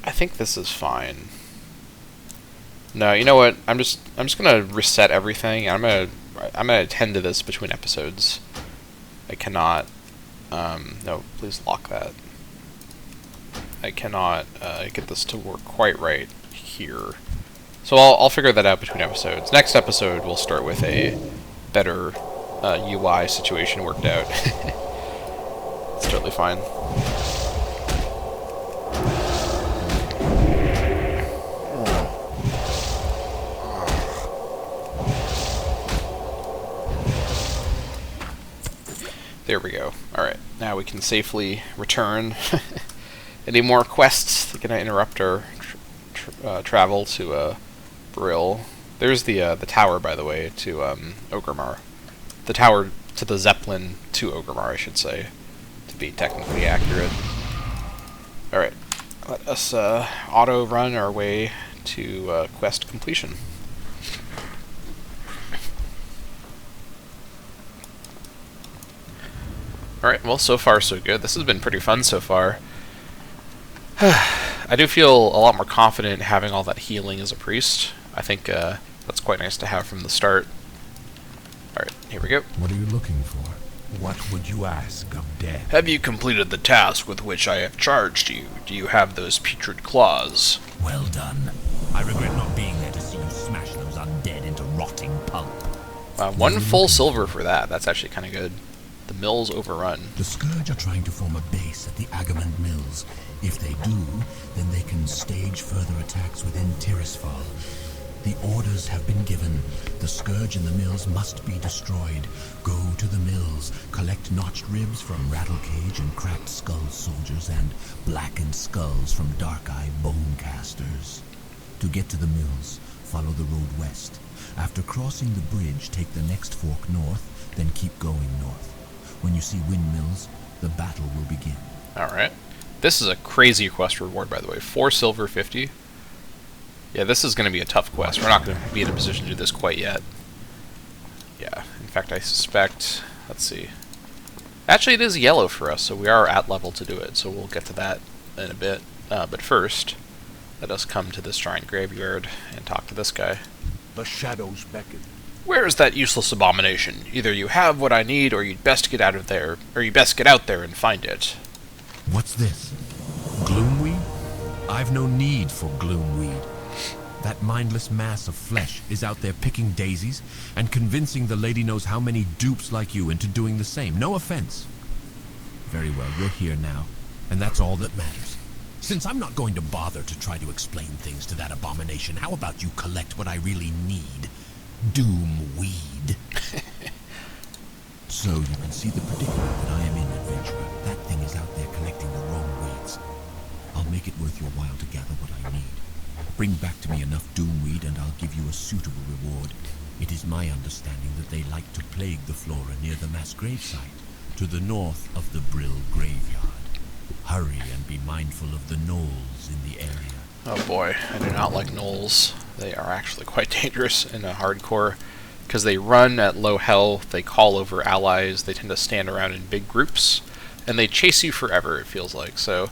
I think this is fine. No, you know what? I'm just gonna reset everything. I'm gonna attend to this between episodes. I cannot. No, please lock that. I cannot get this to work quite right here. So I'll figure that out between episodes. Next episode we'll start with a better UI situation worked out. It's totally fine. There we go. Alright, now we can safely return. Any more quests that are going to interrupt our travel to Brill? There's the tower, by the way, to Orgrimmar. The tower to the Zeppelin to Orgrimmar, I should say, to be technically accurate. Alright, let us auto-run our way to quest completion. Alright, well, so far so good. This has been pretty fun so far. I do feel a lot more confident having all that healing as a priest. I think that's quite nice to have from the start. Alright, here we go. What are you looking for? What would you ask of death? Have you completed the task with which I have charged you? Do you have those putrid claws? Well done. I regret not being there to see you smash those undead into rotting pulp. 1 full silver for that. That's actually kind of good. The mill's overrun. The Scourge are trying to form a base at the Agamand Mills. If they do, then they can stage further attacks within Tirisfal. The orders have been given. The Scourge and the mills must be destroyed. Go to the mills, collect notched ribs from Rattlecage and Cracked Skull soldiers and blackened skulls from Dark-Eye Bonecasters. To get to the mills, follow the road west. After crossing the bridge, take the next fork north, then keep going north. When you see windmills, the battle will begin. Alright. This is a crazy quest reward, by the way. 4 silver, 50. Yeah, this is going to be a tough quest. We're not going to be in a position to do this quite yet. Yeah, in fact, I suspect... Let's see. Actually, it is yellow for us, so we are at level to do it, so we'll get to that in a bit. But first, let us come to this giant graveyard and talk to this guy. The shadows beckon. Where is that useless abomination? Either you have what I need, or you'd best get out of there, or you best get out there and find it. What's this? Gloomweed? I've no need for gloomweed. That mindless mass of flesh is out there picking daisies and convincing the lady knows how many dupes like you into doing the same. No offense. Very well, you're here now, and that's all that matters. Since I'm not going to bother to try to explain things to that abomination, how about you collect what I really need? Doomweed. So you can see the predicament that I am in, adventurer. That thing is out there collecting the wrong weeds. I'll make it worth your while to gather what I need. Bring back to me enough doomweed and I'll give you a suitable reward. It is my understanding that they like to plague the flora near the mass grave site, to the north of the Brill graveyard. Hurry and be mindful of the gnolls in the area. Oh boy, I do not like gnolls. They are actually quite dangerous in a hardcore, because they run at low health, they call over allies, they tend to stand around in big groups, and they chase you forever, it feels like. So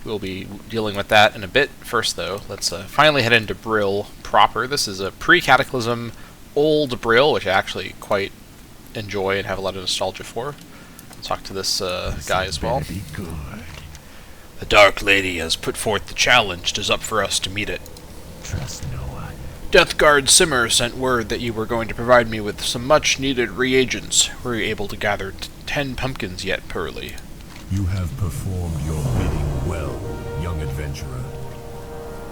we'll be dealing with that in a bit. First, though, let's finally head into Brill proper. This is a pre-Cataclysm old Brill, which I actually quite enjoy and have a lot of nostalgia for. Let's talk to this guy as well. Be good. The Dark Lady has put forth the challenge. 'Tis up for us to meet it. Trust no one. Deathguard Simmer sent word that you were going to provide me with some much-needed reagents. Were you able to gather 10 pumpkins yet, Pearly? You have performed your bidding well, young adventurer.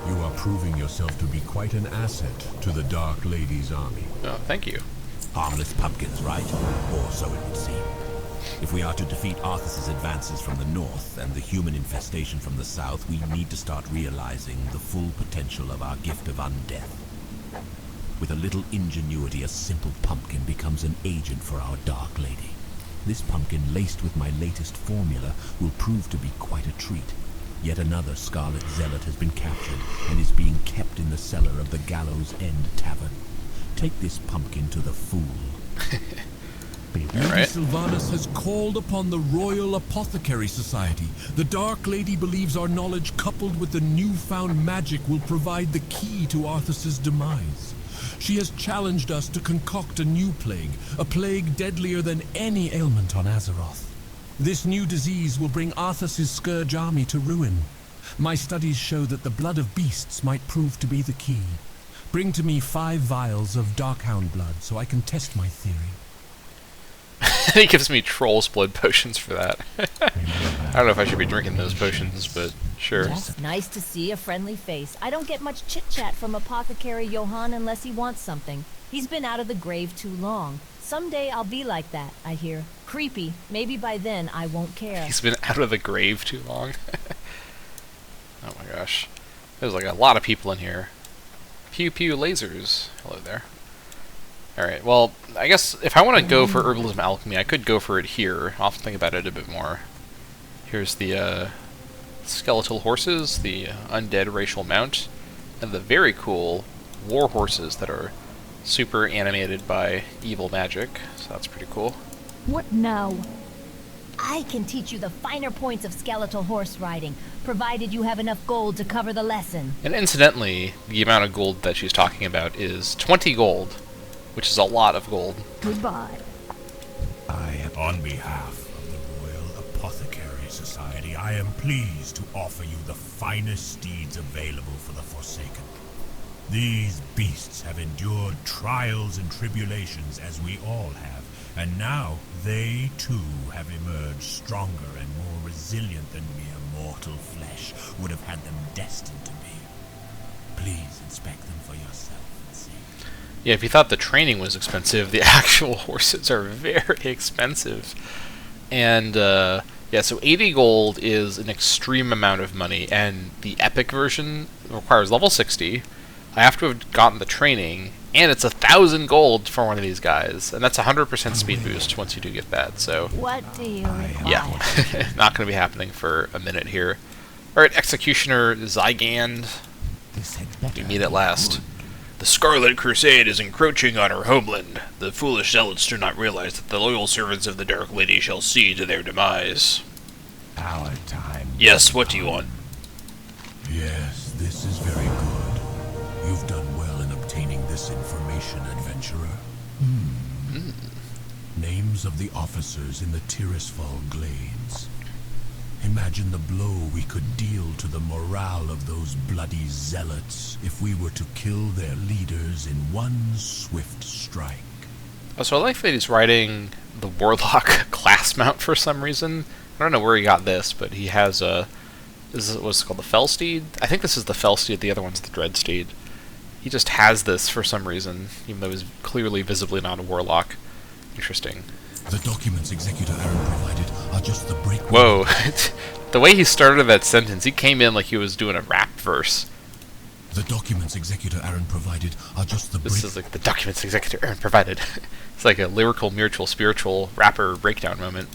You are proving yourself to be quite an asset to the Dark Lady's army. Oh, thank you. Harmless pumpkins, right? Or so it would seem. If we are to defeat Arthas's advances from the north and the human infestation from the south, we need to start realizing the full potential of our gift of undeath. With a little ingenuity, a simple pumpkin becomes an agent for our Dark Lady. This pumpkin, laced with my latest formula, will prove to be quite a treat. Yet another Scarlet Zealot has been captured and is being kept in the cellar of the Gallows End Tavern. Take this pumpkin to the fool. Lady Sylvanas has called upon the Royal Apothecary Society. The Dark Lady believes our knowledge, coupled with the newfound magic, will provide the key to Arthas's demise. She has challenged us to concoct a new plague, a plague deadlier than any ailment on Azeroth. This new disease will bring Arthas's Scourge army to ruin. My studies show that the blood of beasts might prove to be the key. Bring to me 5 vials of Darkhound blood so I can test my theory. He gives me Troll's blood potions for that. I don't know if I should be drinking those potions, but sure. It's nice to see a friendly face. I don't get much chit-chat from Apothecary Johann unless he wants something. He's been out of the grave too long. Someday I'll be like that, I hear. Creepy. Maybe by then I won't care. He's been out of the grave too long. Oh my gosh. There's like a lot of people in here. Pew pew lasers. Hello there. Alright, well, I guess if I want to go for Herbalism Alchemy, I could go for it here. I'll have to think about it a bit more. Here's the skeletal horses, the undead racial mount, and the very cool war horses that are super animated by evil magic. So that's pretty cool. What now? I can teach you the finer points of skeletal horse riding, provided you have enough gold to cover the lesson. And incidentally, the amount of gold that she's talking about is 20 gold, which is a lot of gold. Goodbye. On behalf of the Royal Apothecary Society, I am pleased to offer you the finest steeds available for the Forsaken. These beasts have endured trials and tribulations, as we all have, and now they too have emerged stronger and more resilient than mere mortal flesh would have had them destined to be. Please inspect them for yourself and see. Yeah, if you thought the training was expensive, the actual horses are very expensive. And, yeah, so 80 gold is an extreme amount of money, and the epic version requires level 60. I have to have gotten the training, and it's 1,000 gold for one of these guys, and that's 100% speed boost once you do get that, so... What do you require? Yeah, not going to be happening for a minute here. Alright, Executioner Zygand. We meet at last. The Scarlet Crusade is encroaching on our homeland. The foolish zealots do not realize that the loyal servants of the Dark Lady shall see to their demise. Our time. Yes, what do you want? Yes, this is very good. You've done well in obtaining this information, adventurer. Names of the officers in the Tirisfal Glades. Imagine the blow we could deal to the morale of those bloody zealots if we were to kill their leaders in one swift strike. Oh, so I like that he's riding the Warlock class mount for some reason. I don't know where he got this, but he has a... This is what's called the Fell Steed? I think this is the Fell Steed, the other one's the Dread Steed. He just has this for some reason, even though he's clearly visibly not a Warlock. Interesting. The documents Executor Aaron provided are just the break. Whoa. The way he started that sentence, he came in like he was doing a rap verse. The documents Executor Aaron provided are just the This is like the documents Executor Aaron provided. It's like a lyrical, mutual, spiritual rapper breakdown moment.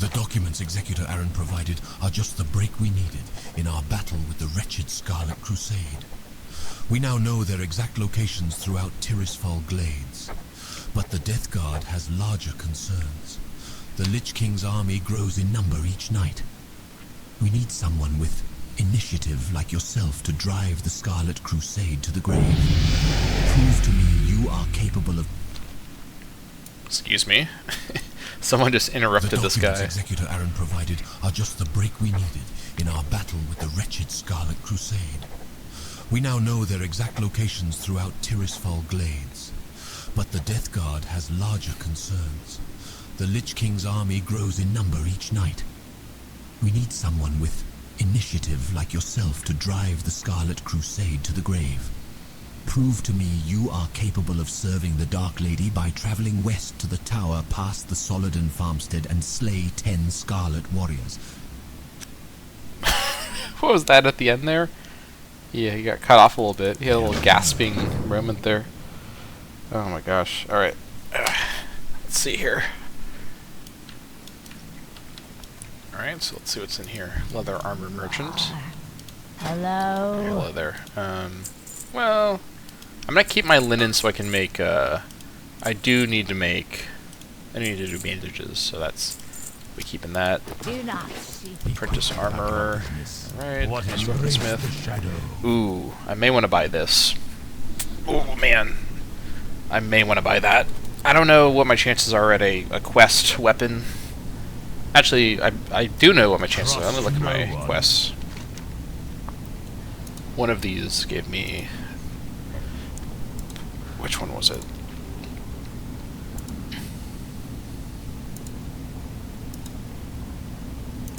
The documents Executor Aaron provided are just the break we needed in our battle with the wretched Scarlet Crusade. We now know their exact locations throughout Tirisfal Glades. But the Death Guard has larger concerns. The Lich King's army grows in number each night. We need someone with initiative like yourself to drive the Scarlet Crusade to the grave. Prove to me you are capable of... Excuse me? Someone just interrupted this guy. The documents Executor Aaron provided are just the break we needed in our battle with the wretched Scarlet Crusade. We now know their exact locations throughout Tirisfal Glades. But the Death Guard has larger concerns. The Lich King's army grows in number each night. We need someone with initiative like yourself to drive the Scarlet Crusade to the grave. Prove to me you are capable of serving the Dark Lady by traveling west to the tower past the Solidon farmstead and slay 10 Scarlet Warriors. What was that at the end there? Yeah, he got cut off a little bit. He had a little gasping moment there. Oh my gosh. Alright. Let's see here. Alright, so let's see what's in here. Leather armor merchant. Hello. Hello there. Well, I'm gonna keep my linen so I can make, I need to do bandages, so that's, we keeping that. Do not seek Apprentice armor. Alright, What is smith. Ooh, I may want to buy this. Oh man. I may want to buy that. I don't know what my chances are at a quest weapon. Actually, I do know what my chances are. Let me look at my quests. One of these gave me... Which one was it?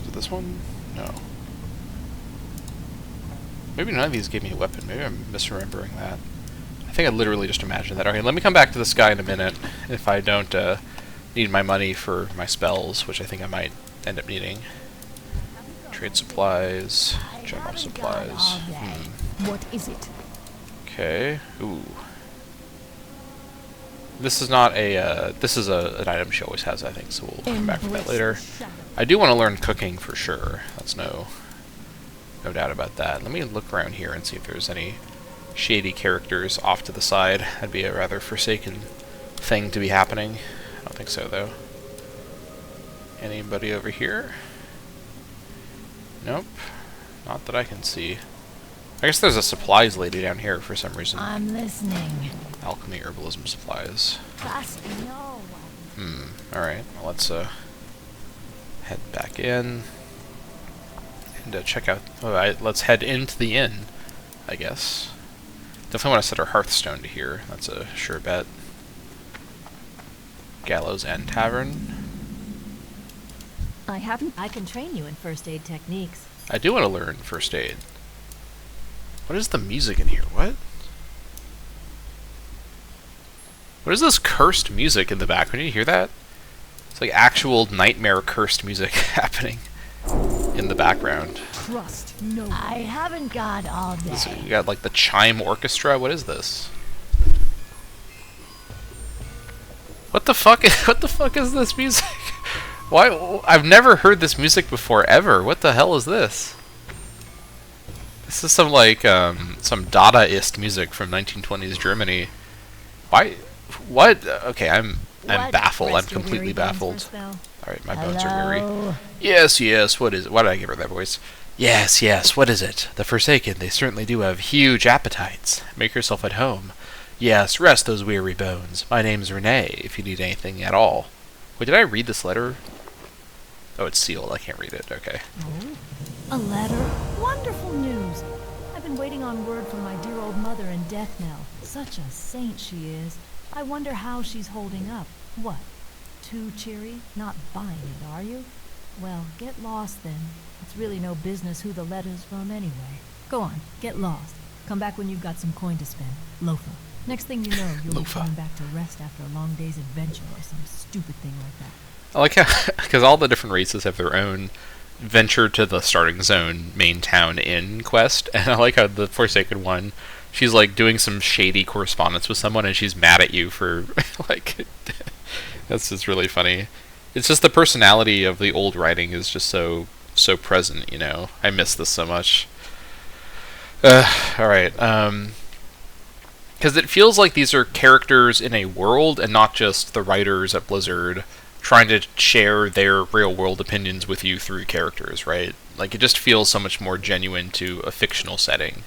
Is it this one? No. Maybe none of these gave me a weapon. Maybe I'm misremembering that. I think I literally just imagined that. Okay, let me come back to this guy in a minute if I don't need my money for my spells, which I think I might end up needing. Trade supplies, general supplies. What is it? Okay. Ooh. This is not a, this is an item she always has, I think, so we'll come back to that later. I do want to learn cooking for sure. That's no doubt about that. Let me look around here and see if there's any shady characters off to the side. That'd be a rather forsaken thing to be happening. I don't think so, though. Anybody over here? Nope. Not that I can see. I guess there's a supplies lady down here for some reason. I'm listening. Alchemy, herbalism supplies. Trust no one. Alright, well, let's head back in and check out... let's head into the inn, I guess. Definitely want to set our Hearthstone to here. That's a sure bet. Gallows and Tavern. I can train you in first aid techniques. I do want to learn first aid. What is the music in here? What? What is this cursed music in the background? Can you hear that? It's like actual nightmare cursed music happening in the background. Trust no one. I haven't got all day. You got like the chime orchestra. What is this? What the fuck? What the fuck is this music? Why? I've never heard this music before ever. What the hell is this? This is some like some Dadaist music from 1920s Germany. Why? What? Okay, I'm baffled. I'm completely baffled. Alright, my bones are weary. Yes, yes, what is it? Why did I give her that voice? Yes, yes, what is it? The Forsaken, they certainly do have huge appetites. Make yourself at home. Yes, rest those weary bones. My name's Renee, if you need anything at all. Wait, did I read this letter? Oh, it's sealed. I can't read it. Okay. Oh, a letter? Wonderful news! I've been waiting on word from my dear old mother in Death Knell. Such a saint she is. I wonder how she's holding up. What? Too cheery? Not buying it, are you? Well, get lost then. It's really no business who the letter's from anyway. Go on, get lost. Come back when you've got some coin to spend. Loafer. Next thing you know, you'll be coming back to rest after a long day's adventure or some stupid thing like that. I like how, because all the different races have their own venture to the starting zone main town inn quest, and I like how the Forsaken one, she's like doing some shady correspondence with someone and she's mad at you for like that's just really funny. It's just the personality of the old writing is just so present, you know. I miss this so much. Alright, because it feels like these are characters in a world and not just the writers at Blizzard trying to share their real-world opinions with you through characters, right? Like, it just feels so much more genuine to a fictional setting.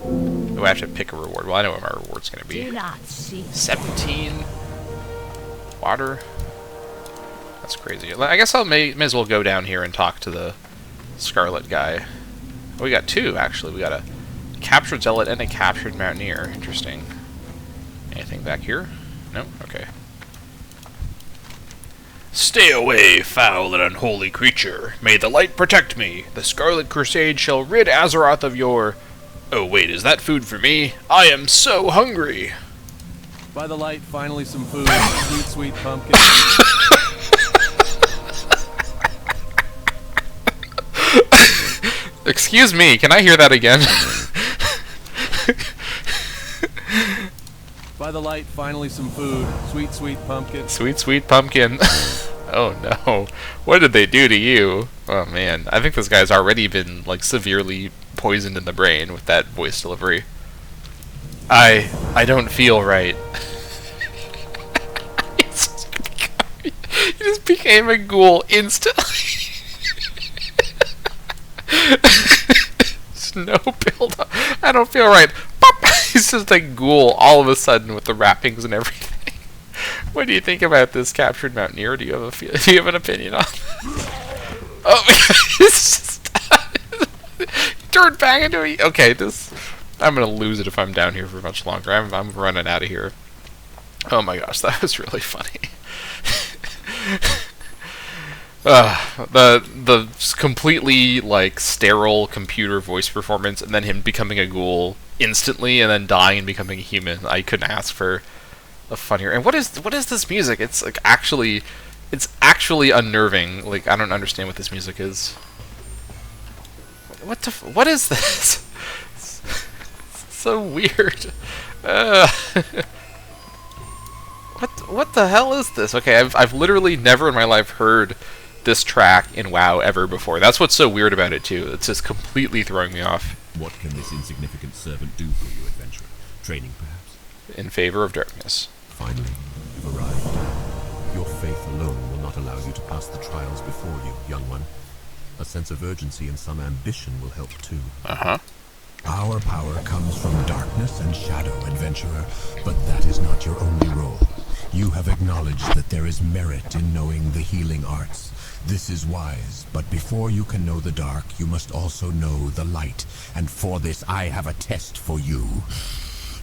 Oh, I have to pick a reward. Well, I know what my reward's going to be. Do not seek 17? Water? That's crazy. I guess I may as well go down here and talk to the Scarlet guy. Oh, we got two, actually. We got a captured zealot and a captured mountaineer. Interesting. Anything back here? No? Okay. Stay away, foul and unholy creature. May the light protect me. The Scarlet Crusade shall rid Azeroth of your... Oh, wait, is that food for me? I am so hungry. By the light, finally some food. Sweet, sweet pumpkin. Excuse me, can I hear that again? By the light, finally some food. Sweet, sweet pumpkin. Sweet, sweet pumpkin. Oh no. What did they do to you? Oh man. I think this guy's already been, like, severely poisoned in the brain with that voice delivery. I don't feel right. He just became a ghoul instantly. Snow build up. I don't feel right. Pop! He's just a ghoul all of a sudden with the wrappings and everything. What do you think about this captured mountaineer? Do you have an opinion on? Oh, it's just turned back into a... Okay, I'm gonna lose it if I'm down here for much longer. I'm running out of here. Oh my gosh, that was really funny. The completely, like, sterile computer voice performance, and then him becoming a ghoul instantly, and then dying and becoming a human. I couldn't ask for a funnier. And what is this music? It's like actually unnerving. Like, I don't understand what this music is. What is this? It's so weird. What the hell is this? Okay, I've literally never in my life heard this track in WoW ever before. That's what's so weird about it too. It's just completely throwing me off. What can this insignificant servant do for you, adventurer? Training, perhaps? In favor of darkness. Finally, you've arrived. Your faith alone will not allow you to pass the trials before you, young one. A sense of urgency and some ambition will help too. Uh-huh. Our power comes from darkness and shadow, adventurer, but that is not your only role. You have acknowledged that there is merit in knowing the healing arts. This is wise, but before you can know the dark, you must also know the light, and for this I have a test for you.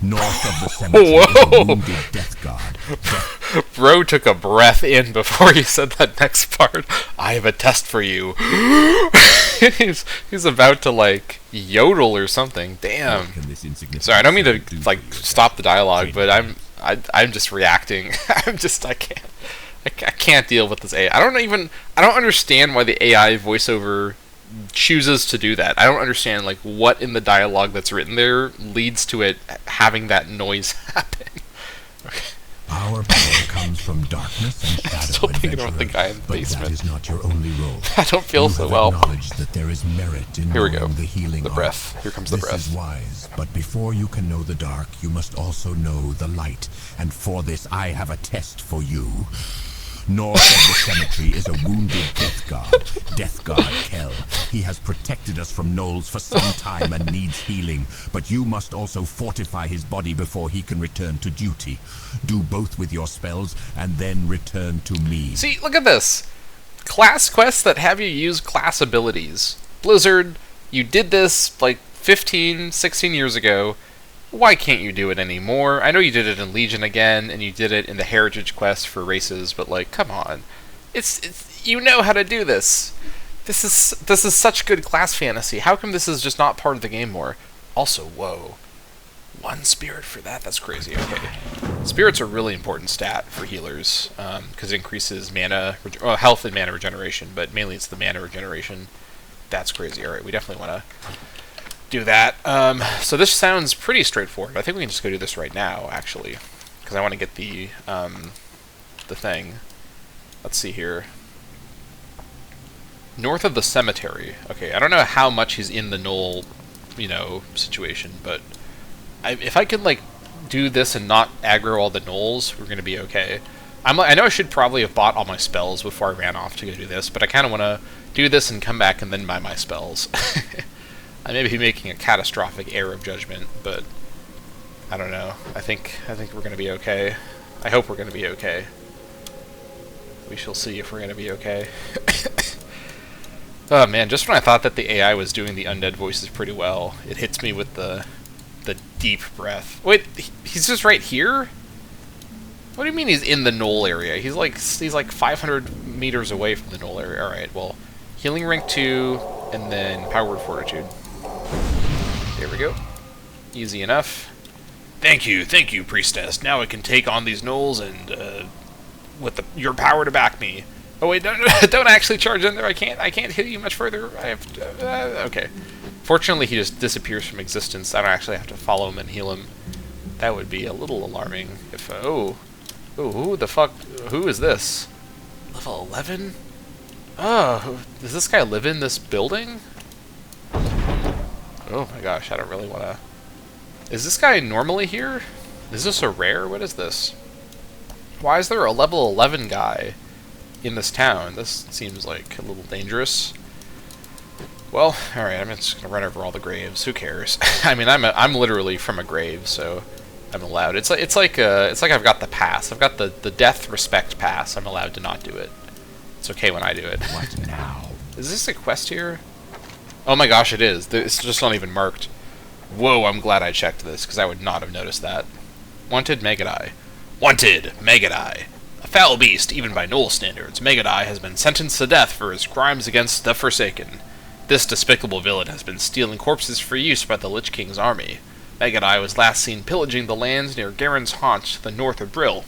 North of the cemetery is a wounded death god. Bro took a breath in before he said that next part. I have a test for you. he's about to, like, yodel or something. Damn. Sorry, I don't mean to, like, stop the dialogue, but I'm just reacting. I can't deal with this AI. I don't understand why the AI voiceover chooses to do that. I don't understand, like, what in the dialogue that's written there leads to it having that noise happen. Okay. Our power comes from darkness and shadow. I'm still thinking about the guy in the basement. That is not your only role. I don't feel so well. That there is merit in Here we go. The healing the breath. Here comes the breath. This is wise, but before you can know the dark, you must also know the light. And for this, I have a test for you. North of the cemetery is a wounded death god Kel. He has protected us from gnolls for some time and needs healing, but you must also fortify his body before he can return to duty. Do both with your spells, and then return to me. See, look at this. class quests that have you use class abilities. Blizzard, you did this like 15, 16 years ago. Why can't you do it anymore? I know you did it in Legion again, and you did it in the Heritage quest for races, but like, come on. It's you know how to do this. This is such good class fantasy. How come this is just not part of the game more? Also, whoa. 1 spirit for that? That's crazy. Okay. Spirits are a really important stat for healers, because it increases mana, health and mana regeneration, but mainly it's the mana regeneration. That's crazy. Alright, we definitely want to do that. So this sounds pretty straightforward. I think we can just go do this right now, actually, because I want to get the thing. Let's see here. North of the cemetery. Okay, I don't know how much he's in the null, situation, but if I could, like, do this and not aggro all the gnolls, we're going to be okay. I know I should probably have bought all my spells before I ran off to go do this, but I kind of want to do this and come back and then buy my spells. I may be making a catastrophic error of judgment, but I don't know. I think we're going to be okay. I hope we're going to be okay. We shall see if we're going to be okay. Oh man, just when I thought that the AI was doing the undead voices pretty well, it hits me with the deep breath. Wait, he's just right here? What do you mean he's in the Knoll area? He's like 500 meters away from the Knoll area. Alright, well, healing rank 2, and then power word fortitude. There we go. Easy enough. Thank you, priestess. Now I can take on these gnolls and, with your power to back me. Oh wait, don't actually charge in there. I can't hit you much further. I have to, okay. Fortunately, he just disappears from existence. I don't actually have to follow him and heal him. That would be a little alarming. If who the fuck? Who is this? Level 11? Oh, does this guy live in this building? Oh my gosh, I don't really want to. Is this guy normally here? Is this a rare? What is this? Why is there a level 11 guy in this town? This seems like a little dangerous. Well, alright, I'm just gonna run over all the graves. Who cares? I mean, I'm literally from a grave, so I'm allowed. It's like I've got the pass. I've got the death respect pass. I'm allowed to not do it. It's okay when I do it. What now? Is this a quest here? Oh my gosh, it is. It's just not even marked. Whoa, I'm glad I checked this, because I would not have noticed that. Wanted Megadai. Wanted Megadai. A foul beast, even by Knoll standards, Megadai has been sentenced to death for his crimes against the Forsaken. This despicable villain has been stealing corpses for use by the Lich King's army. Megadai was last seen pillaging the lands near Garen's Haunt to the north of Brill.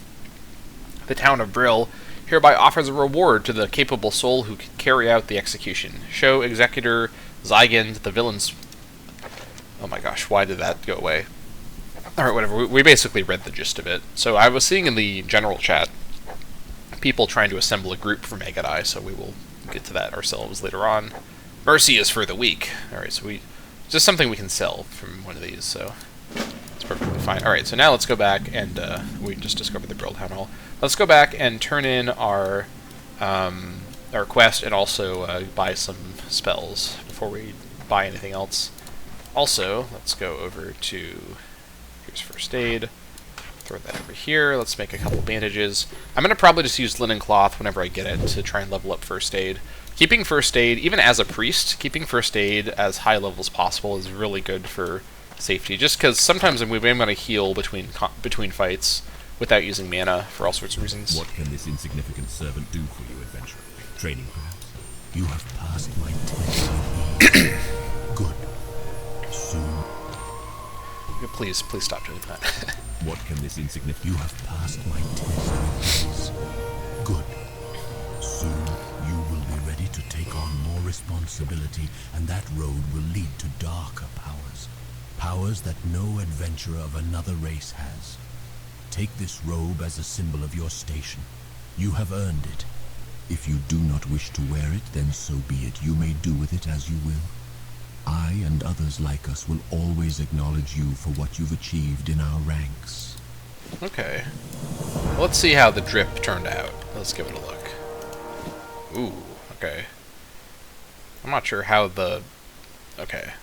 The town of Brill hereby offers a reward to the capable soul who can carry out the execution. Show Executor Zygand the villain's... Oh my gosh, why did that go away? Alright, whatever. We basically read the gist of it. So I was seeing in the general chat people trying to assemble a group for Megadai, so we will get to that ourselves later on. Mercy is for the weak. Alright, so just something we can sell from one of these, so it's perfectly fine. Alright, so now let's go back and, we just discovered the Brill Town Hall. Let's go back and turn in our quest and also buy some spells before we buy anything else. Also, let's go over to, here's first aid. Throw that over here. Let's make a couple bandages. I'm going to probably just use linen cloth whenever I get it to try and level up first aid. Keeping first aid, even as a priest, keeping first aid as high level as possible is really good for safety. Just because sometimes I'm going to heal between fights without using mana for all sorts of reasons. What can this insignificant servant do for you, adventurer? Training, perhaps? You have passed my test with ease. Good. Soon. Please stop doing that. What can this insignificant... You have passed my test with ease. Good. Soon you will be ready to take on more responsibility, and that road will lead to darker powers. Powers that no adventurer of another race has. Take this robe as a symbol of your station. You have earned it. If you do not wish to wear it, then so be it. You may do with it as you will. I and others like us will always acknowledge you for what you've achieved in our ranks. Okay. Well, let's see how the drip turned out. Let's give it a look. Ooh, okay. I'm not sure how the... Okay.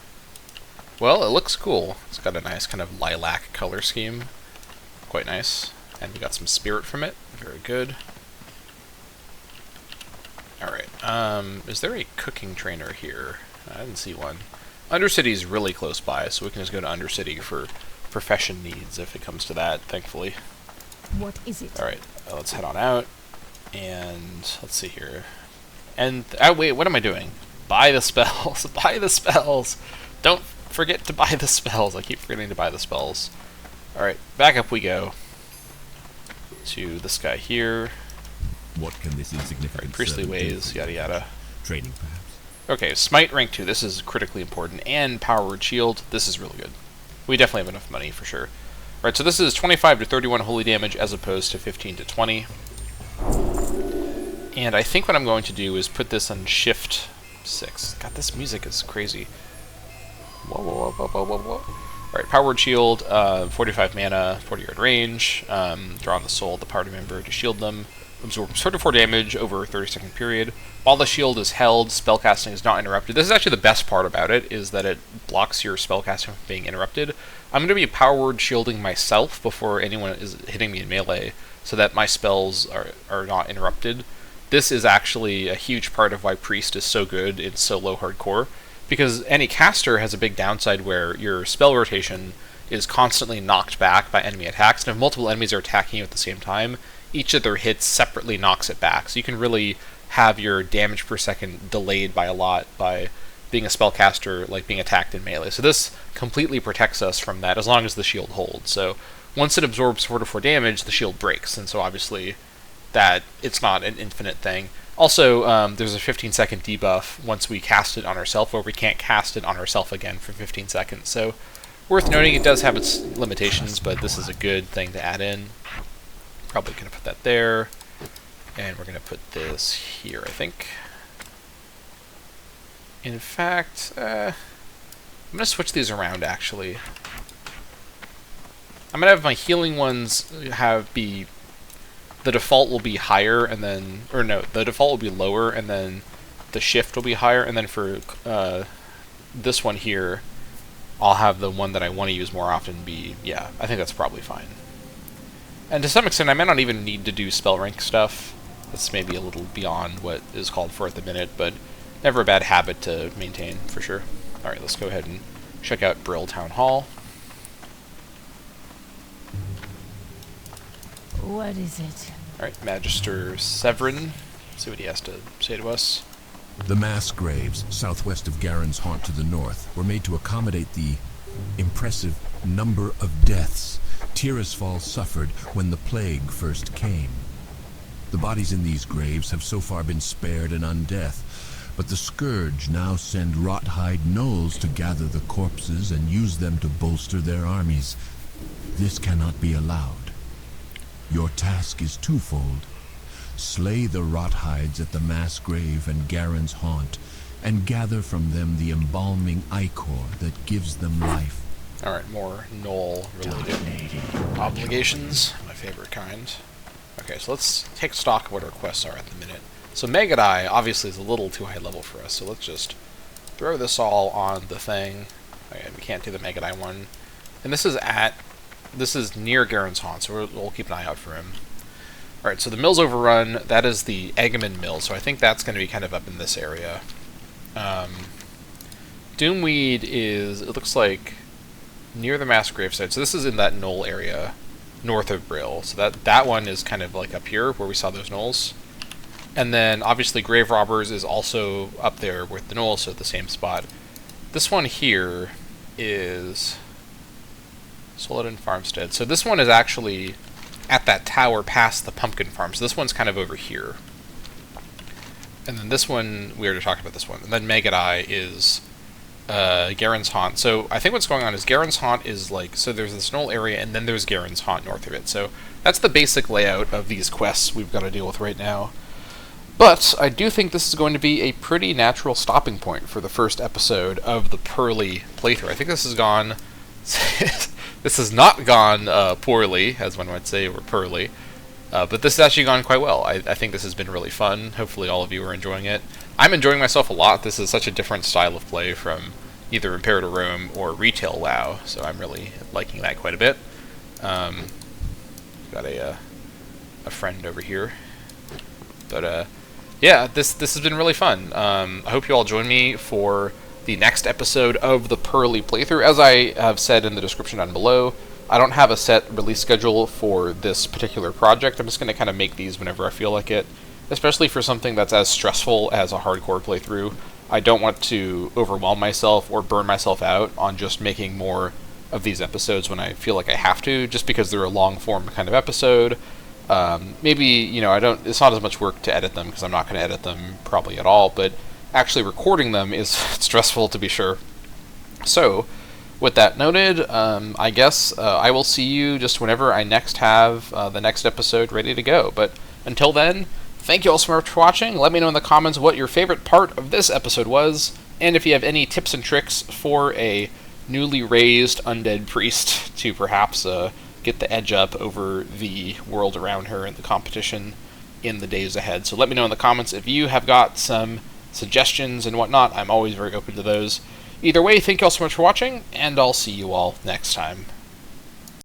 Well, it looks cool. It's got a nice kind of lilac color scheme. Quite nice. And we got some spirit from it. Very good. Alright, is there a cooking trainer here? I didn't see one. Undercity's really close by, so we can just go to Undercity for profession needs if it comes to that, thankfully. What is it? Alright, let's head on out. And let's see here. And, oh wait, what am I doing? Buy the spells! Buy the spells! Don't forget to buy the spells. I keep forgetting to buy the spells. Alright, back up we go. To this guy here. What can this insignificant Priestly servant do ways, for yada you? yada. Training, perhaps? Okay, Smite rank 2, this is critically important, and Power Word Shield, this is really good. We definitely have enough money for sure. Alright, so this is 25 to 31 holy damage as opposed to 15 to 20. And I think what I'm going to do is put this on Shift 6. God, this music is crazy. Whoa, whoa, whoa, whoa, whoa, whoa. Alright, Power Word Shield, 45 mana, 40 yard range, draw on the soul of the party member to shield them. Absorbs 34 damage over a 30-second period. While the shield is held, spellcasting is not interrupted. This is actually the best part about it, is that it blocks your spellcasting from being interrupted. I'm going to be power word shielding myself before anyone is hitting me in melee, so that my spells are not interrupted. This is actually a huge part of why Priest is so good in solo hardcore, because any caster has a big downside where your spell rotation is constantly knocked back by enemy attacks, and if multiple enemies are attacking you at the same time, each of their hits separately knocks it back. So you can really have your damage per second delayed by a lot by being a spellcaster, like being attacked in melee. So this completely protects us from that as long as the shield holds. So once it absorbs 4 damage, the shield breaks, and so obviously that it's not an infinite thing. Also, there's a 15-second debuff once we cast it on ourselves, or we can't cast it on ourselves again for 15 seconds. So worth noting, it does have its limitations, but this is a good thing to add in. Probably going to put that there, and we're going to put this here, I think. In fact, I'm going to switch these around, actually. I'm going to have my healing ones the default will be higher, and then, or no, the default will be lower, and then the shift will be higher, and then for this one here, I'll have the one that I want to use more often be, yeah, I think that's probably fine. And to some extent, I may not even need to do spell rank stuff. That's maybe a little beyond what is called for at the minute, but never a bad habit to maintain, for sure. Alright, let's go ahead and check out Brill Town Hall. What is it? Alright, Magister Severin. Let's see what he has to say to us. The mass graves, southwest of Garen's haunt to the north, were made to accommodate the impressive number of deaths Tirisfal suffered when the plague first came. The bodies in these graves have so far been spared an undeath, but the Scourge now send rot-hide gnolls to gather the corpses and use them to bolster their armies. This cannot be allowed. Your task is twofold. Slay the rot-hides at the mass grave and Garen's haunt, and gather from them the embalming ichor that gives them life. Alright, more Gnoll-related obligations. My favorite kind. Okay, so let's take stock of what our quests are at the minute. So Megadai obviously is a little too high level for us, so let's just throw this all on the thing. Okay, we can't do the Megadai one. And this is near Garen's haunt, so we'll keep an eye out for him. Alright, so the mill's overrun. That is the Eggman mill, so I think that's going to be kind of up in this area. Doomweed is, it looks like, near the mass gravesite. So this is in that knoll area north of Brill. So that one is kind of like up here where we saw those knolls. And then obviously Grave Robbers is also up there with the knolls, so at the same spot. This one here is Soledad Farmstead. So this one is actually at that tower past the pumpkin farm. So this one's kind of over here. And then this one, we already talked about this one. And then Megadai is Garen's Haunt. So I think what's going on is Garen's Haunt is like, so there's this knoll area and then there's Garen's Haunt north of it. So that's the basic layout of these quests we've got to deal with right now. But I do think this is going to be a pretty natural stopping point for the first episode of the Pearly playthrough. I think this has gone... this has not gone poorly, as one might say, or Pearly. But this has actually gone quite well. I think this has been really fun. Hopefully all of you are enjoying it. I'm enjoying myself a lot. This is such a different style of play from either Imperator Rome or Retail WoW, so I'm really liking that quite a bit. Got a friend over here. But yeah, this has been really fun. I hope you all join me for the next episode of the Pearly playthrough. As I have said in the description down below, I don't have a set release schedule for this particular project. I'm just going to kind of make these whenever I feel like it, especially for something that's as stressful as a hardcore playthrough. I don't want to overwhelm myself or burn myself out on just making more of these episodes when I feel like I have to, just because they're a long-form kind of episode. Maybe, you know, it's not as much work to edit them, because I'm not going to edit them probably at all, but actually recording them is stressful, to be sure. So, with that noted, I guess I will see you just whenever I next have the next episode ready to go. But until then, thank you all so much for watching. Let me know in the comments what your favorite part of this episode was, and if you have any tips and tricks for a newly raised undead priest to perhaps get the edge up over the world around her in the competition in the days ahead. So let me know in the comments if you have got some suggestions and whatnot. I'm always very open to those. Either way, thank you all so much for watching, and I'll see you all next time.